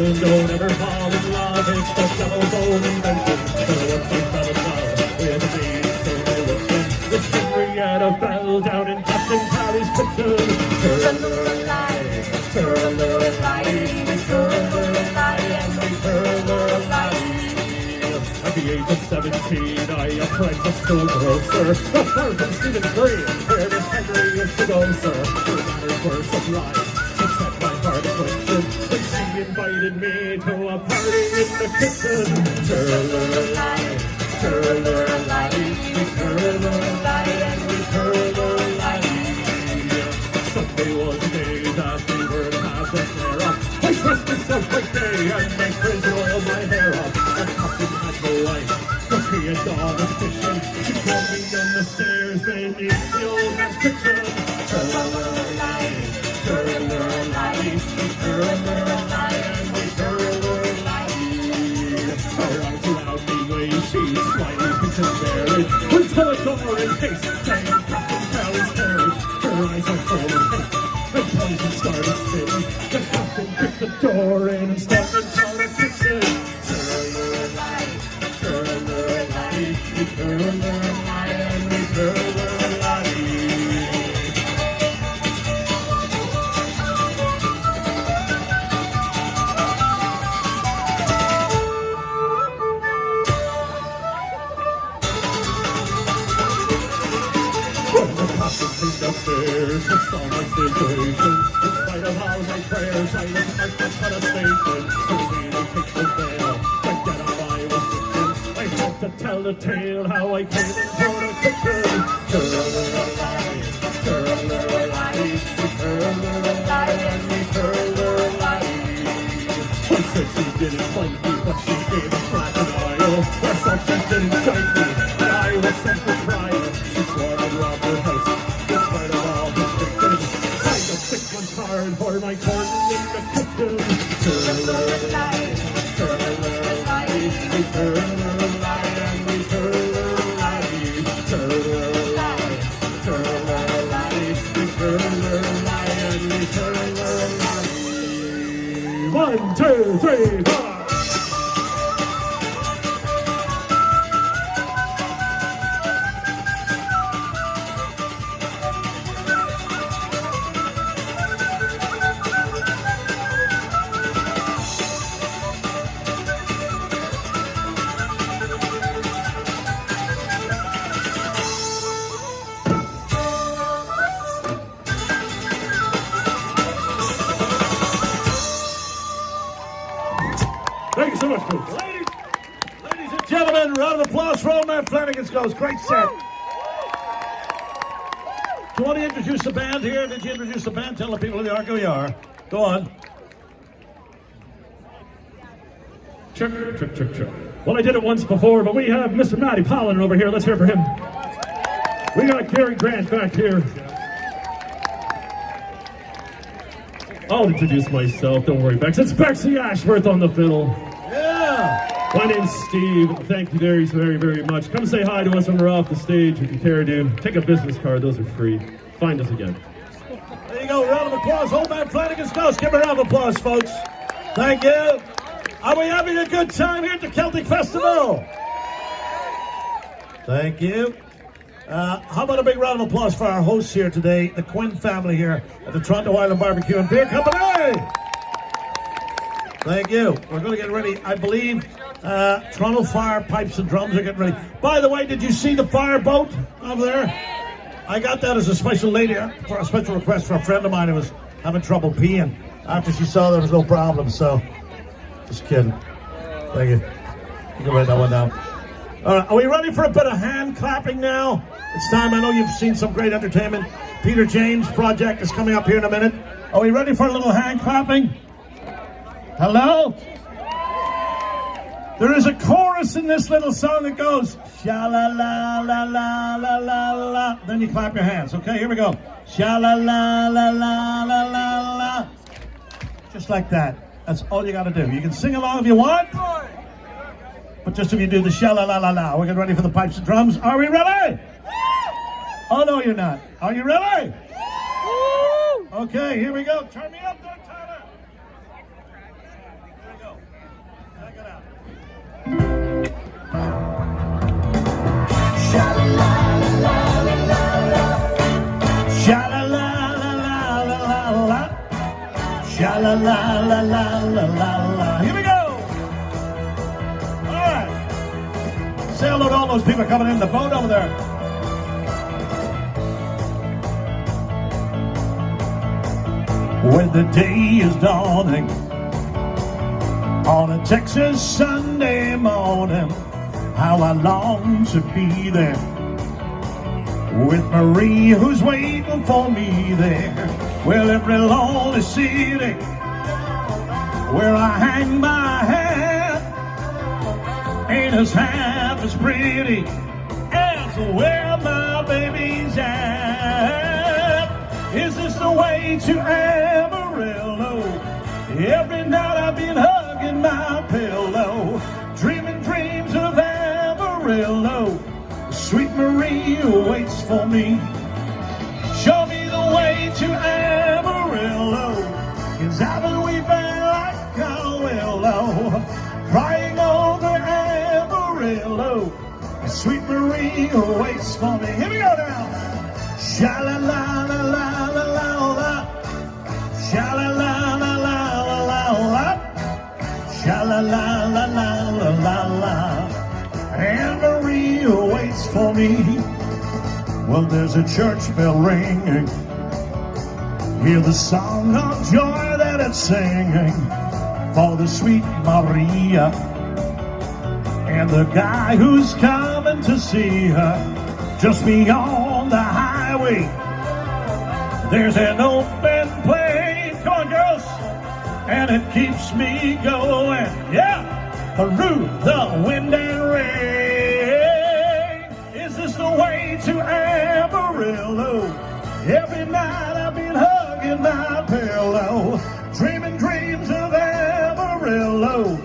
Don't ever fall in love, it's the devil's own invention. So once we fell in love with the solution, this Henrietta fell down in Captain Pally's kitchen. Turn the light, turn the light, turn the light, and we turn the light. At the age of 17, I apprenticed to a grocer. The first from Stephen Green, where Miss Henry used to go, sir. Her manners were sublime, she set my heart affliction. She invited me to a party in the kitchen. Turn the light, turn the light, we turn the light, and we turn the light. Sunday was the day that we were to have the flare up. I dressed myself like day and my friends rolled my hair up. And Captain had no light, cause he had gone a fishing. She called me on the stairs beneath the old man's kitchen. Turn the light, turn the light, we turn the light. She's smiling, pictures buried. Until a door in haste, saying Captain Pally's carried. Her eyes are full of hate, and poison started spitting. The captain kicked the door in and started down the kitchen. Turn the light, turn the light, we turn the light, and we turn the light. Upstairs, just saw my situation. In spite of all my prayers, I was marked at a station. The lady takes the veil, I get up, I was victim. I had to tell the tale how I came into the kitchen. Turn the light, we turn and we turned her light. She said she didn't fight me, but she gave a flat denial. Her substance didn't shake me, and I was sent to trial. She swore I'd rob her house, in spite of all the victims. I got 6 months hard for my corn in the kitchen. Turn her light, turn her light, we turn her light, and we turn her light. Turn her light, turn her light, we turn her light, and we turn her light. 1, 2, 3, 4. Thank you so much, folks. Ladies and gentlemen, round of applause for old man Flanagan's Ghost. Great set. Do you want to introduce the band here? Did you introduce the band? Tell the people who they are. Go you are. Go on. Check. Well, I did it once before, but we have Mr. Matty Pollan over here. Let's hear for him. We got Gary Grant back here. I'll introduce myself, don't worry, Bex. It's Bexy Ashworth on the fiddle. Yeah. My name's Steve. Thank you very, very, very much. Come say hi to us when we're off the stage if you care to. Take a business card, those are free. Find us again. There you go. Round of applause. Old man Flanagan's Ghost. Give a round of applause, folks. Thank you. Are we having a good time here at the Celtic Festival? Thank you. How about a big round of applause for our hosts here today, the Quinn family here at the Toronto Island Barbecue and Beer Company. Thank you. We're going to get ready. I believe Toronto Fire Pipes and Drums are getting ready. By the way, did you see the fire boat over there? I got that as a special lady for a special request for a friend of mine who was having trouble peeing after she saw there was no problem. So, just kidding. Thank you. You can write that one down. All right, are we ready for a bit of hand clapping now? It's time. I know you've seen some great entertainment. Peter James Project is coming up here in a minute. Are we ready for a little hand clapping? Hello? There is a chorus in this little song that goes, sha-la-la-la-la-la-la-la. Then you clap your hands. Okay, here we go. Sha-la-la-la-la-la-la-la. Just like that. That's all you got to do. You can sing along if you want. But just if you do the sha-la-la-la-la. We're getting ready for the pipes and drums. Are we ready? Oh, no, you're not. Are you ready? Okay, here we go. Turn me up there, Tyler. Here we go. Check it out. Sha-la-la-la-la-la-la-la. Sha-la-la-la-la-la-la. Sha-la-la-la-la-la-la. Here we go. All right. Say hello to all those people coming in the boat over there. When the day is dawning on a Texas Sunday morning, how I long to be there with Marie who's waiting for me there. Well, every lonely city where I hang my hat ain't as half as pretty as where my baby's at. Is this the way to Amarillo? Every night I've been hugging my pillow, dreaming dreams of Amarillo. Sweet Marie waits for me. Show me the way to Amarillo, 'cause I've been weeping like a willow, crying over Amarillo. Sweet Marie waits for me. Here we go now. Sha-la-la-la-la-la-la-la. Sha-la-la-la-la-la-la-la. Sha-la-la-la-la-la-la. And Marie waits for me. Well, there's a church bell ringing. Hear the song of joy that it's singing for the sweet Maria and the guy who's coming to see her. Just beyond the highway, there's an open plain. Come and it keeps me going, yeah, through the wind and rain. Is this the way to Amarillo? Every night I've been hugging my pillow, dreaming dreams of Amarillo.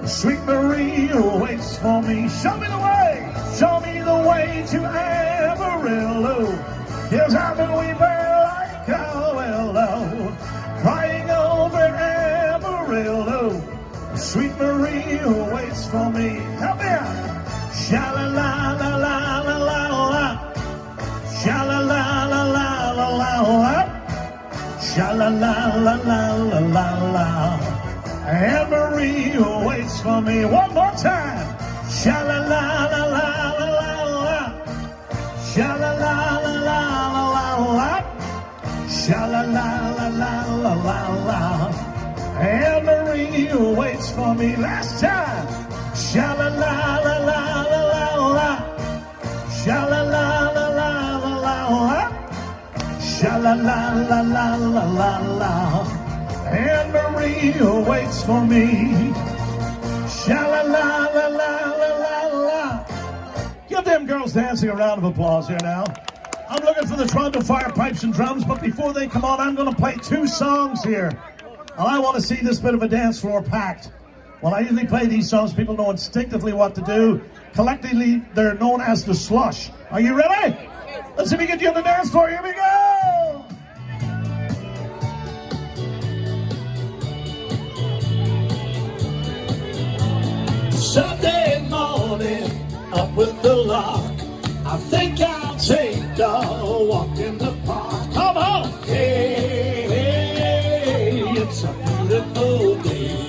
Sweet Maria waits for me. Show me the way to Amarillo. Yes, I've been weeping like a willow, crying over Amarillo. Sweet Maria waits for me. Help me out. Sha-la-la-la-la-la-la-la. Sha-la-la-la-la-la-la-la. Sha-la-la-la-la-la-la-la. And Maria waits for me. One more time. Sha-la-la-la-la-la-la-la. Sha-la-la-la-la-la-la-la. Sha-la-la-la-la-la-la-la. And Maria waits for me. Last time. Sha-la-la-la-la-la-la-la. Sha-la-la-la-la-la-la. Sha-la-la-la-la-la-la-la. And Maria waits for me. Sha-la-la-la-la-la-la. Give them girls dancing a round of applause here now. I'm looking for the Toronto Fire pipes and drums, but before they come on, I'm going to play 2 songs here. And I want to see this bit of a dance floor packed. When I usually play these songs, people know instinctively what to do. Collectively, they're known as the slush. Are you ready? Let's see if we get you on the dance floor. Here we go! Sunday morning, up with the lark. I think I'll take a walk in the park. Come on! Hey, hey, it's a beautiful day.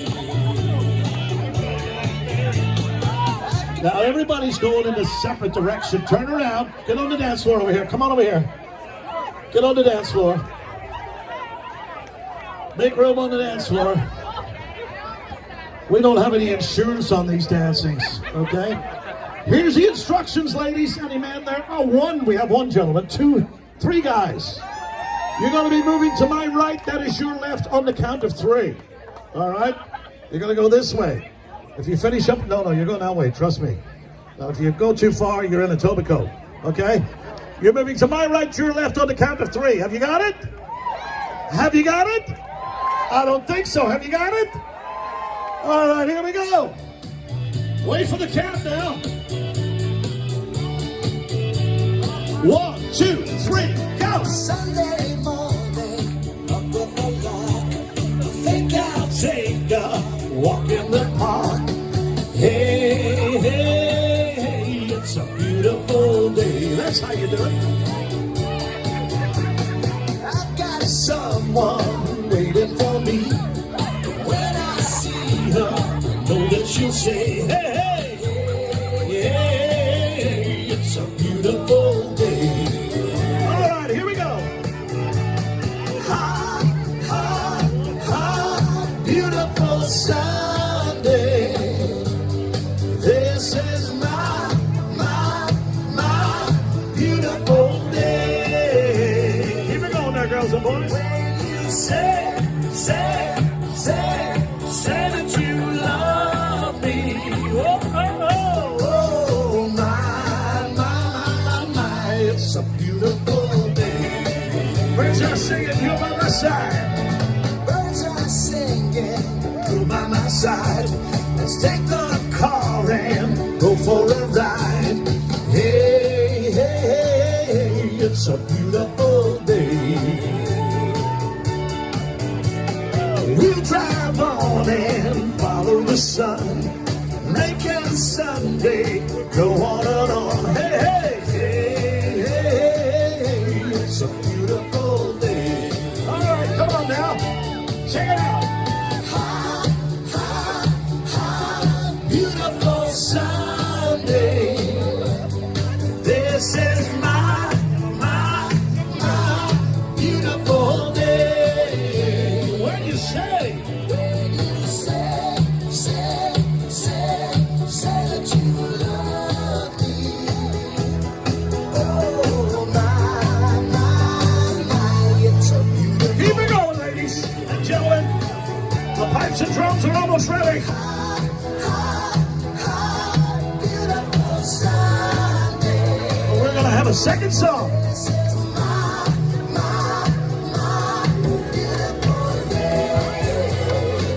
Now everybody's going in a separate direction. Turn around. Get on the dance floor over here. Come on over here. Get on the dance floor. Make room on the dance floor. We don't have any insurance on these dancings, okay? Here's the instructions, ladies. Any man there? Oh, one. We have one gentleman. 2, 3 guys. You're going to be moving to my right. That is your left on the count of 3. All right? You're going to go this way. If you finish up, no, you're going that way. Trust me. Now, if you go too far, you're in a Etobicoke, okay? You're moving to my right, your left on the count of 3. Have you got it? Have you got it? I don't think so. Have you got it? All right, here we go. Wait for the count now. 1, 2, 3, go. Sunday morning, up with the lark. I think I'll take a walk in the park. Hey, hey, it's a beautiful day. That's how you do it. I've got someone waiting for me. When I see her, I know that she'll say, hey, hey, yeah, it's a beautiful day. All right, here we go. Ha, ha, ha, beautiful Sunday. This is my beautiful day. Keep it going there, girls and boys. When you say that you love me. Oh, my, it's a beautiful day. Birds are singing, you're by my side. Birds are singing, you're by my side. Let's take the car and go for a ride. Hey, hey, hey, it's a beautiful day. We'll drive on and follow the sun, making Sunday go on and on. Hey, hey, hey, hey, it's a beautiful day. All right, come on now, check it out. Ha, ha, ha, beautiful Sunday. This is my beautiful day. When you say that you love me. drums are almost ready. We're gonna have a second song.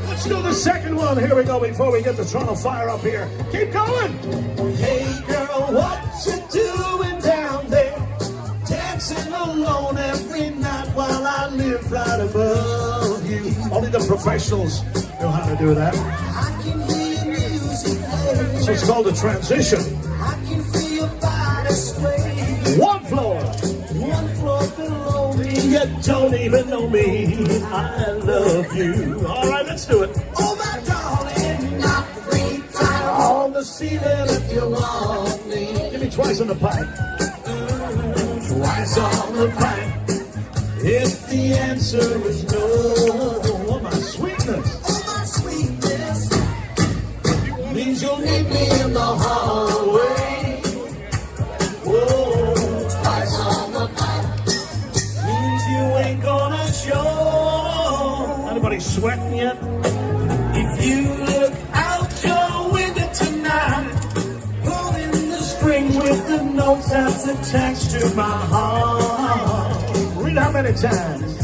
Let's do the second one. Here we go before we get the Toronto Fire up here. Keep going. Hey girl, what you doing down there? Dancing alone every night while I live right above you. Only the professionals know how to do that. I can hear music playing. So it's called a transition. I can feel your body sway. One floor. One floor below me. You don't even know me. I love you. All right, let's do it. Oh my darling, not 3 times On the ceiling if you want me. Give me twice on the pipe. Twice on the pipe. If the answer is no. Oh, my sweetness. Oh my sweetness, Means you'll meet me in the hallway. Whoa. twice on the pipe. Means you ain't gonna show. Anybody sweating yet? If you look out your window tonight, Pulling the strings with the notes that's attached to my heart. Read how many times.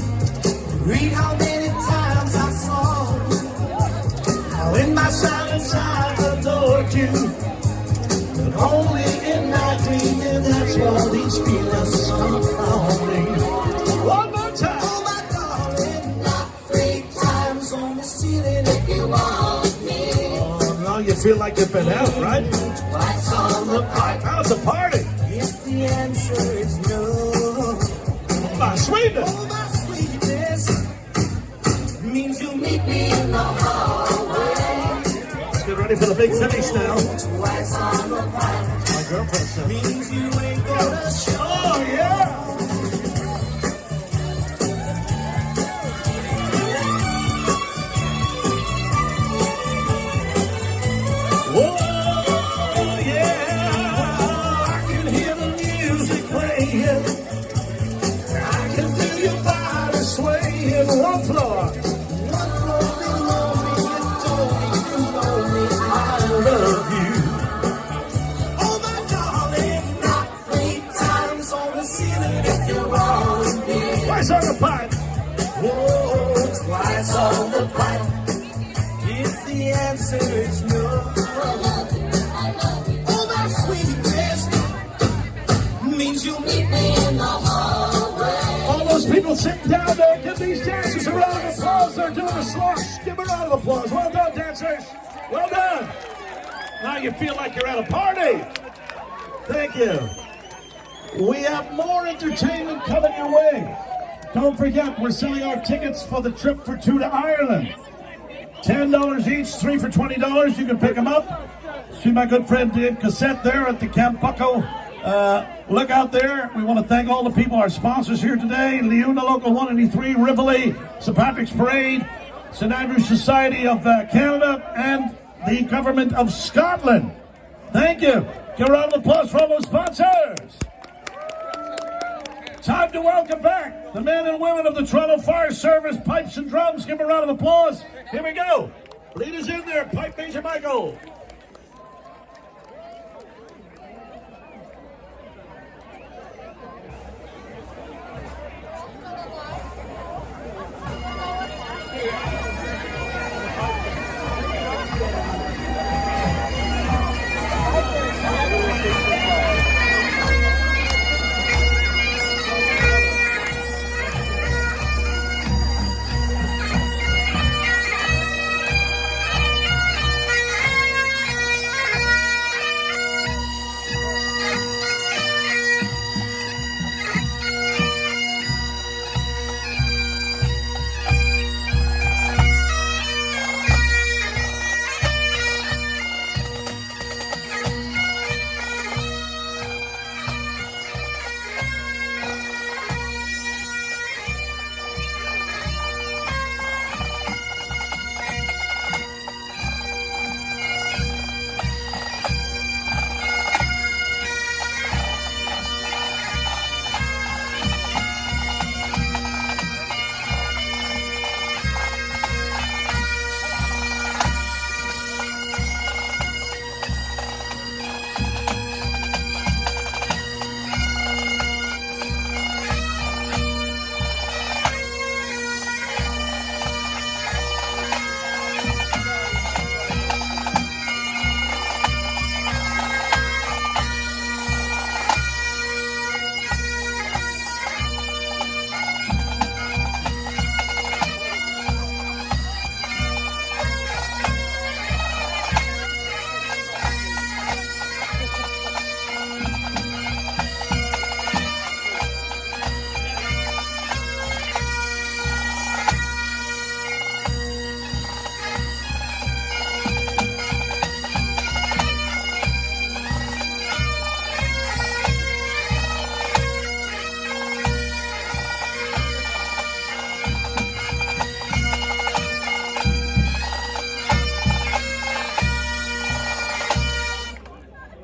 read how many times I saw how in my silence I Adored you. But only in my dreaming, that's why these feelings come on me. One more time. oh my darling, not 3 times on the ceiling if you want me. Oh, now you feel like you've been out, right? Twice on the pipe. How's the party? If the answer is no, My sweetness. oh my sweetness, means you'll meet me in the hallway. Let's get ready for the big finish now. Twice on the pipe. My girlfriend said. Means you ain't gonna show. Oh, yeah. Whoa, yeah. I can hear the music playing. I can feel your body swaying. One floor. One floor below me, you don't even know me. I love you. Oh my darling, not 3 times on the ceiling if you want me. Twice on the pipe. Whoa, twice on the pipe. If the answer is no, oh my sweetness, means you'll meet me in the hallway. All those people sitting down there, give these dancers a round of applause. They're doing a slosh. Give a round of applause. Well done, dancers. Well done. Now you feel like you're at a party. Thank you. We have more entertainment coming your way. Don't forget, we're selling our tickets for the trip for 2 to Ireland. $10 each, 3 for $20. You can pick them up. See my good friend Dave Cassette there at the Camp Bucko. Look out there. We want to thank all the people, our sponsors here today. Leuna Local 183, Rivoli, St. Patrick's Parade, St. Andrew's Society of Canada, and the Government of Scotland. Thank you. Give a round of applause for all those sponsors. Time to welcome back the men and women of the Toronto Fire Service, pipes and drums. Give them a round of applause. Here we go. Lead us in there, Pipe Major Michael.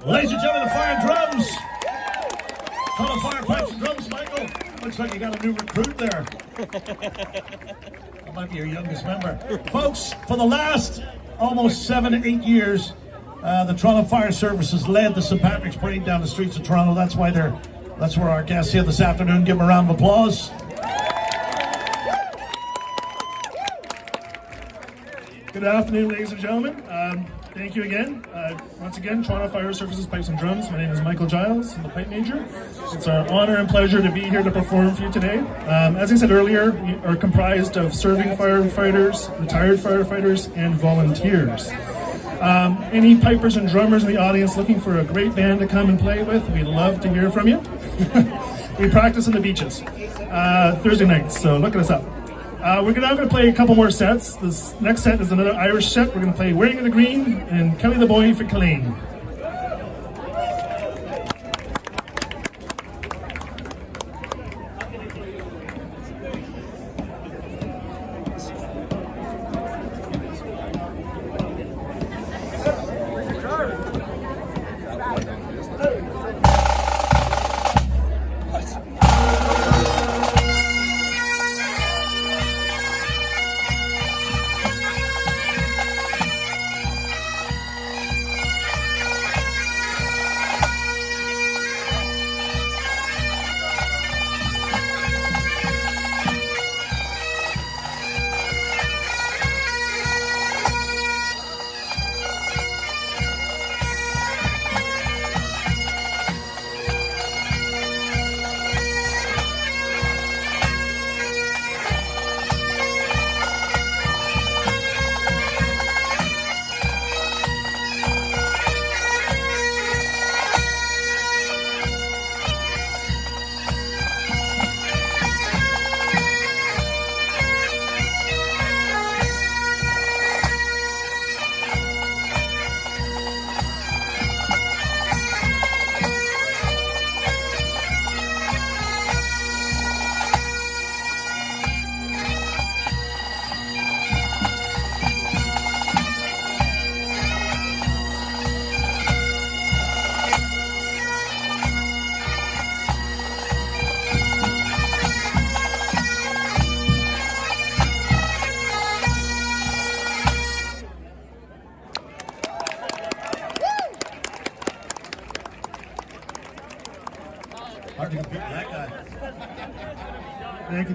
Ladies and gentlemen, the fire and drums. Call the fire, pipes and drums, Michael. Looks like you got a new recruit there. That might be your youngest member. Folks, for the last almost 7 to 8 years, the Toronto Fire Service has led the St. Patrick's Parade down the streets of Toronto. That's where our guests here this afternoon. Give them a round of applause. Good afternoon, ladies and gentlemen. Thank you again. Once again, Toronto Fire Services Pipes and Drums. My name is Michael Giles. I'm the pipe major. It's our honor and pleasure to be here to perform for you today. As I said earlier, we are comprised of serving firefighters, retired firefighters, and volunteers. Any pipers and drummers in the audience looking for a great band to come and play with, we'd love to hear from you. We practice on the beaches Thursday nights, so look us up. We're now going to play a couple more sets. This next set is another Irish set. We're going to play Wearing of the Green and Kelly the Boy for Killeen.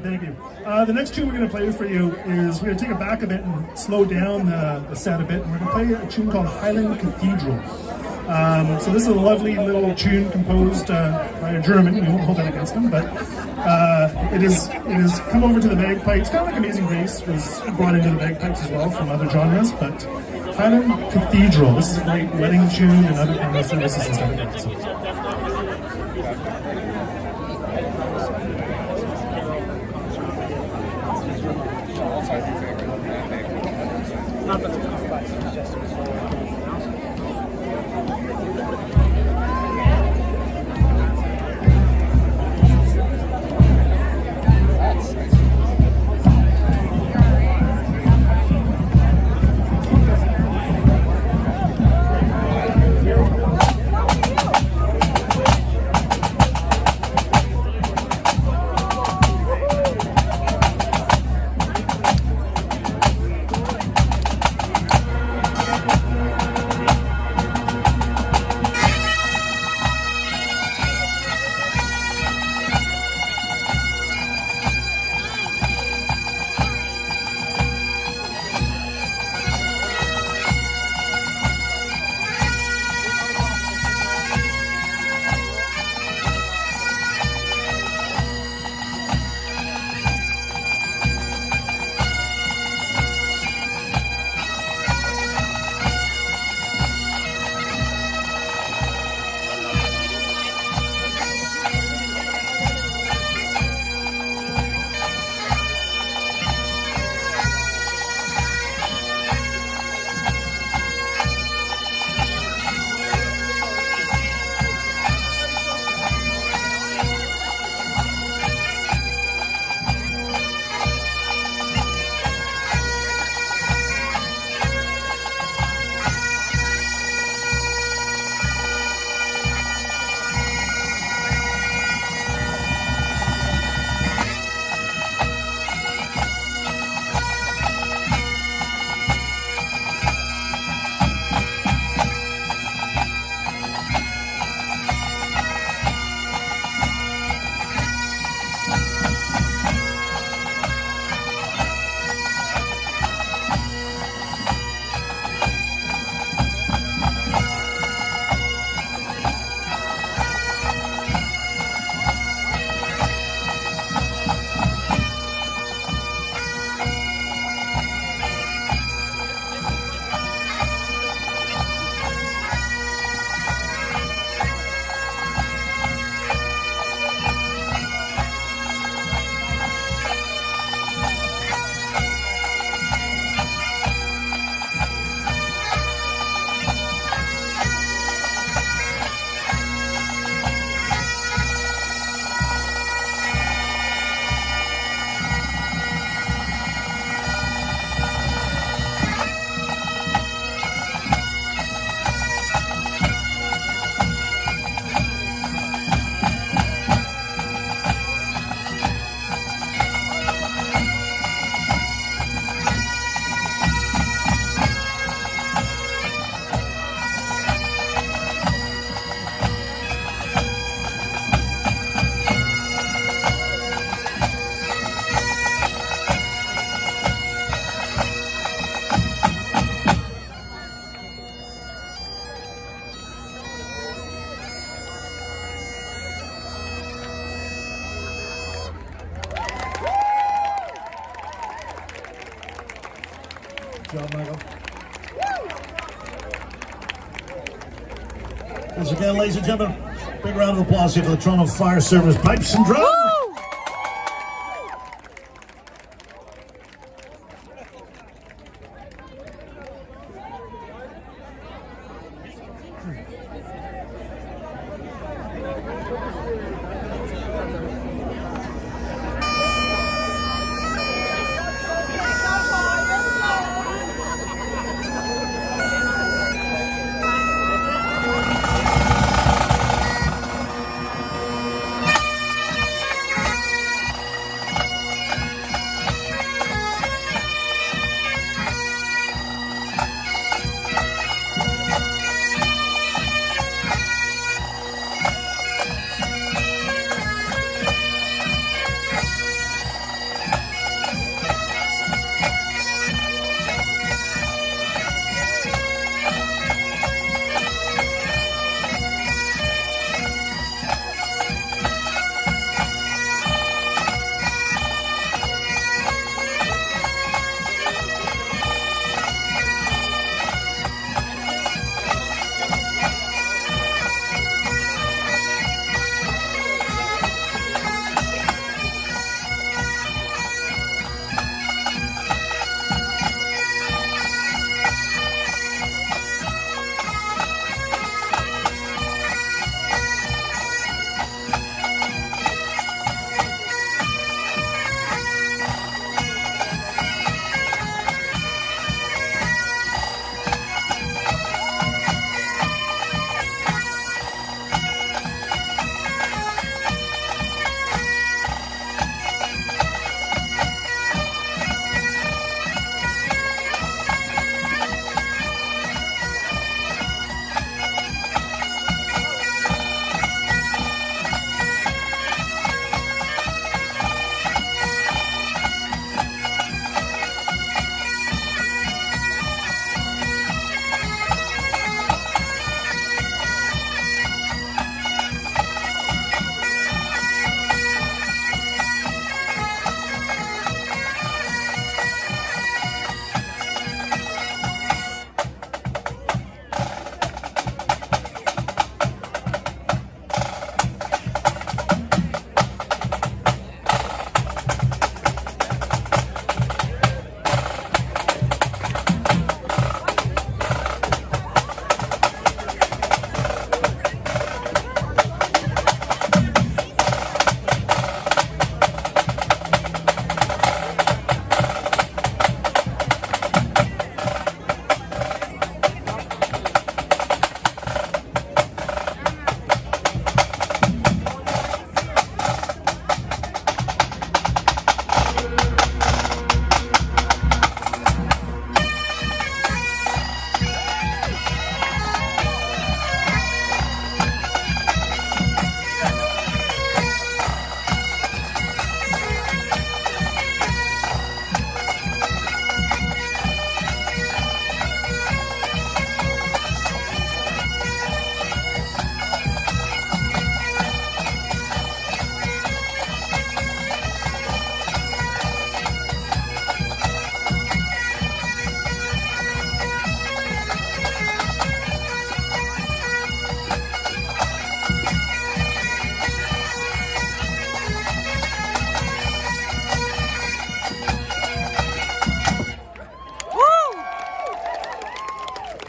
Thank you. The next tune we're going to play for you is, we're going to take it back a bit and slow down the set a bit, and we're going to play a tune called Highland Cathedral. So this is a lovely little tune composed by a German. We won't hold that against him, but it is come over to the bagpipes. Kind of like Amazing Grace was brought into the bagpipes as well from other genres, but Highland Cathedral. This is a great wedding tune and other kind of services and stuff like that. So. Once again, ladies and gentlemen, big round of applause here for the Toronto Fire Service Pipes and Drums.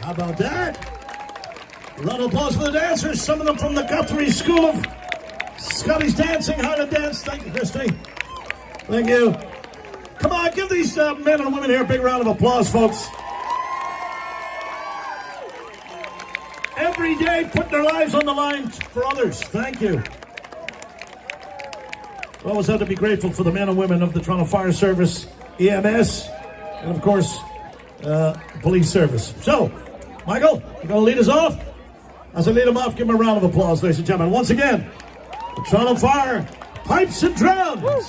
How about that? A round of applause for the dancers, some of them from the Guthrie School of Scottish Dancing, Highland Dance. Thank you, Christy. Thank you. Come on, give these men and women here a big round of applause, folks. Every day, putting their lives on the line for others. Thank you. We always have to be grateful for the men and women of the Toronto Fire Service, EMS, and of course, police service. So, Michael, you're going to lead us off? As I lead them off, give them a round of applause, ladies and gentlemen. Once again, the Toronto Fire Pipes and Drums. Woo!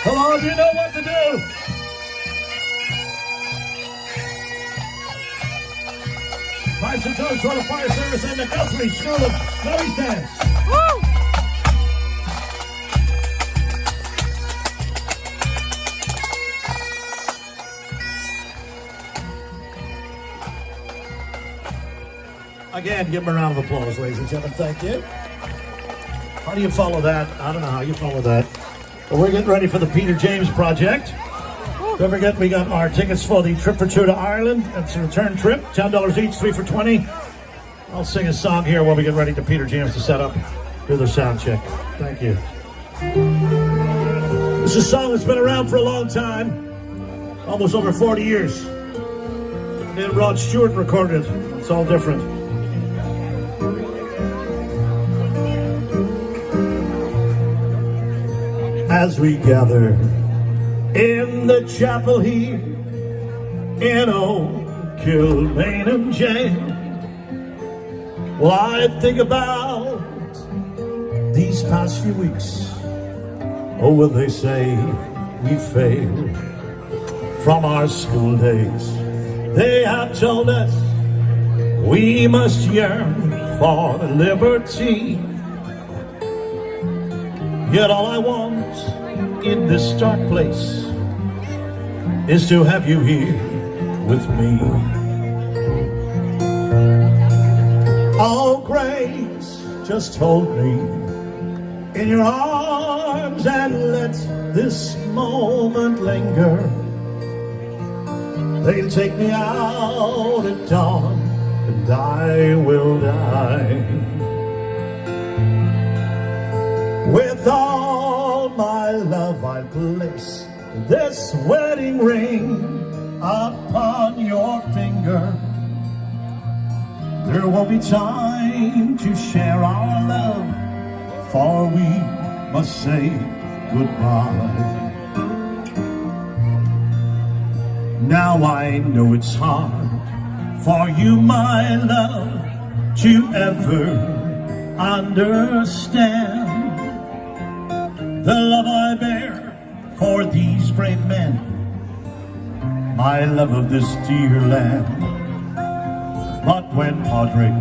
Come on, you know what to do. Pipes and Drums for the Fire Service and the Guthrie School of Snowy Dance. Again, give them a round of applause, ladies and gentlemen. Thank you. How do you follow that? I don't know how you follow that. But we're getting ready for the Peter James Project. Don't forget, we got our tickets for the trip for two to Ireland. It's a return trip, $10 each, 3 for $20. I'll sing a song here while we get ready to Peter James to set up, do the sound check. Thank you. This is a song that's been around for a long time, almost over 40 years. And Rod Stewart recorded it. It's all different. As we gather in the chapel here in old Kilmainham jail, well, I think about these past few weeks. Oh, will they say we failed from our school days? They have told us we must yearn for liberty. Yet all I want in this dark place is to have you here with me. Oh, Grace, just hold me in your arms and let this moment linger. They'll take me out at dawn and I will die. With all my love I place this wedding ring upon your finger. There won't be time to share our love, for we must say goodbye. Now I know it's hard for you, my love, to ever understand the love I bear for these brave men, my love of this dear land. But when Padre,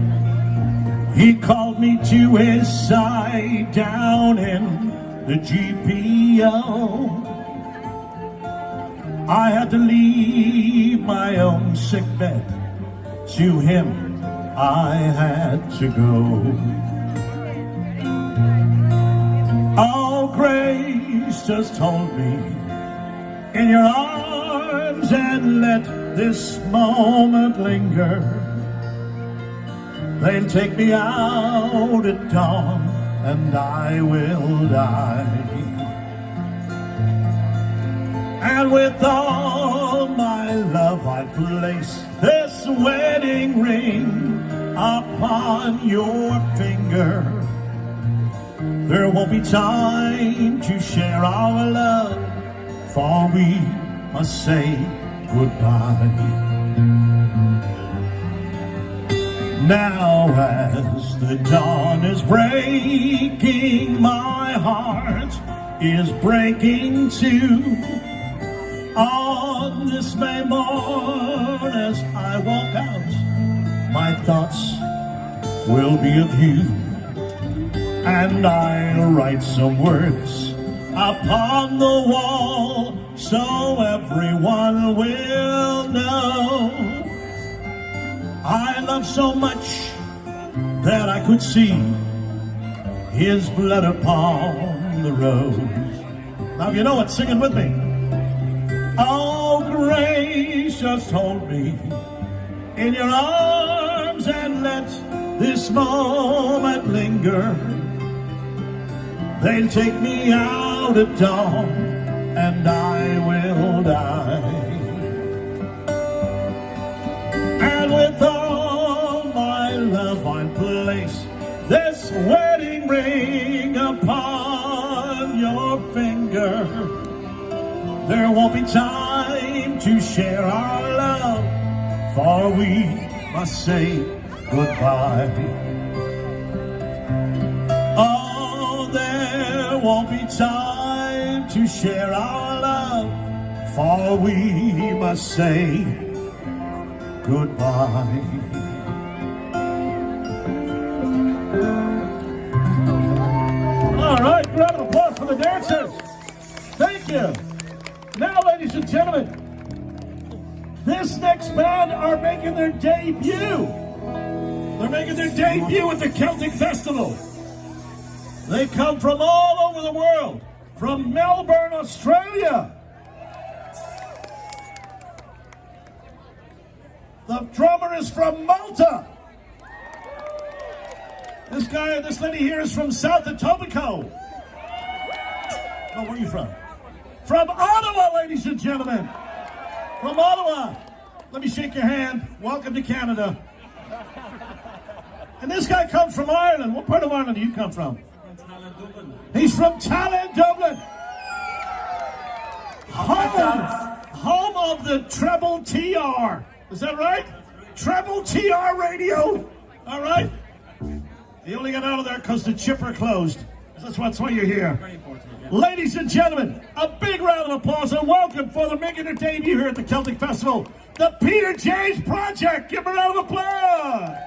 he called me to his side down in the GPO, I had to leave my own sick bed. To him I had to go. Oh, Grace, just hold me in your arms and let this moment linger. They'll take me out at dawn and I will die. And with all my love I place this wedding ring upon your finger. There won't be time to share our love, for we must say goodbye. Now as the dawn is breaking, my heart is breaking too. On this May morn as I walk out, my thoughts will be of you. And I'll write some words upon the wall so everyone will know I love so much that I could see his blood upon the rose. Now if you know it, sing it with me. Oh, Grace, just hold me in your arms and let this moment linger. They'll take me out at dawn and I will die. And with all my love I place this wedding ring upon your finger. There won't be time to share our love, for we must say goodbye. Oh, there won't be time time to share our love, for we must say goodbye. All right, round of applause for the dancers. Thank you. Now, ladies and gentlemen, this next band are making their debut. They're making their debut at the Celtic Festival. They come from all over the world, from Melbourne, Australia. The drummer is from Malta. This lady here is from South Etobicoke. Oh, where are you from? From Ottawa, ladies and gentlemen. From Ottawa. Let me shake your hand. Welcome to Canada. And this guy comes from Ireland. What part of Ireland do you come from? He's from Tallinn, Dublin. Home of the Treble TR. Is that right? Treble TR radio. All right. You only got out of there because the chipper closed. That's why you're here. Ladies and gentlemen, a big round of applause and welcome for the making their debut here at the Celtic Festival, the Peter James Project. Give them a round of applause.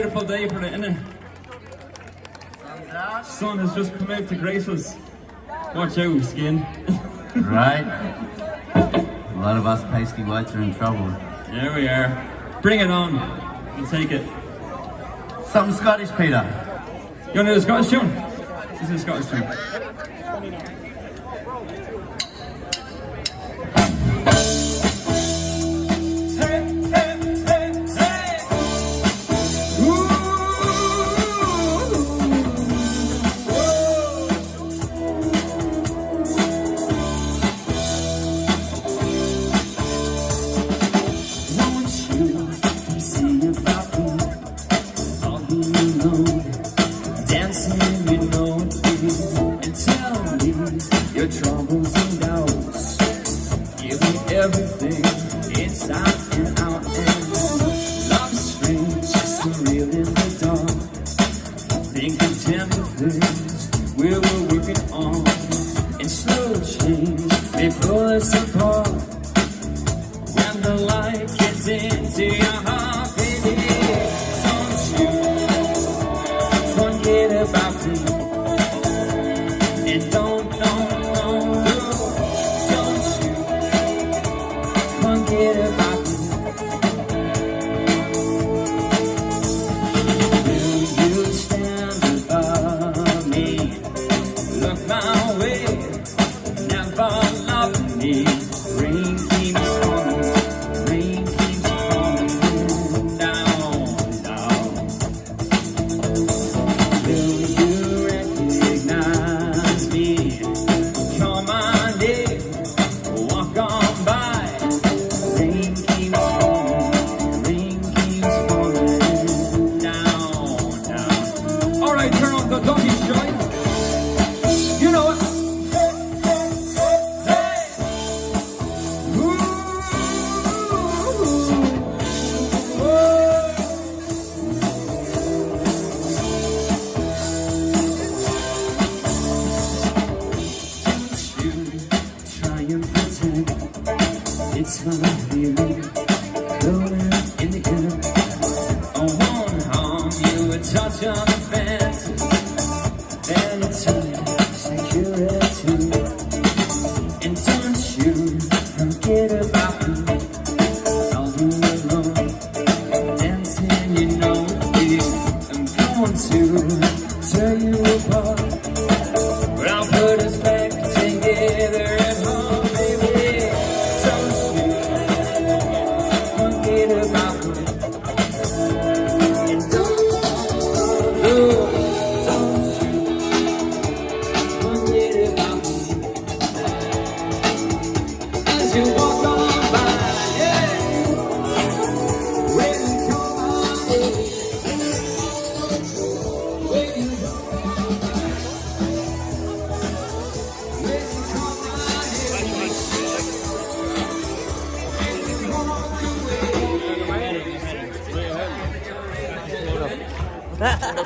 beautiful day for it, isn't it? Sun has just come out to grace us. Watch out, skin. Right. A lot of us pasty whites are in trouble. There we are. Bring it on. We'll take it. Something Scottish, Peter. You want to do the Scottish tune? This is a Scottish tune.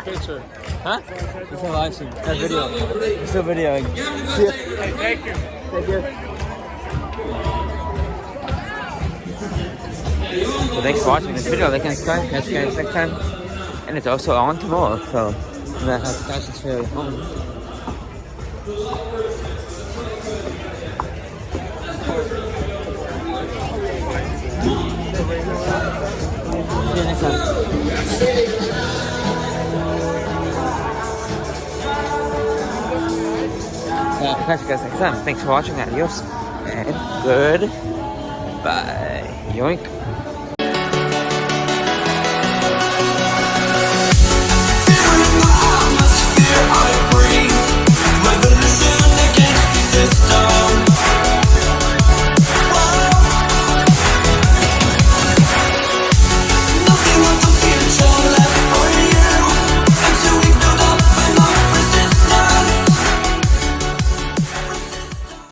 Picture. Huh? It's not watching. That video. It's still videoing. See ya. Hey, thank you. Thank you. So thanks for watching this video. Like and subscribe. Catch you guys next time. And it's also on tomorrow. So I'm gonna have to catch this video home. See you next time. Catch you guys next time. Thanks for watching. Adios and goodbye. Yoink.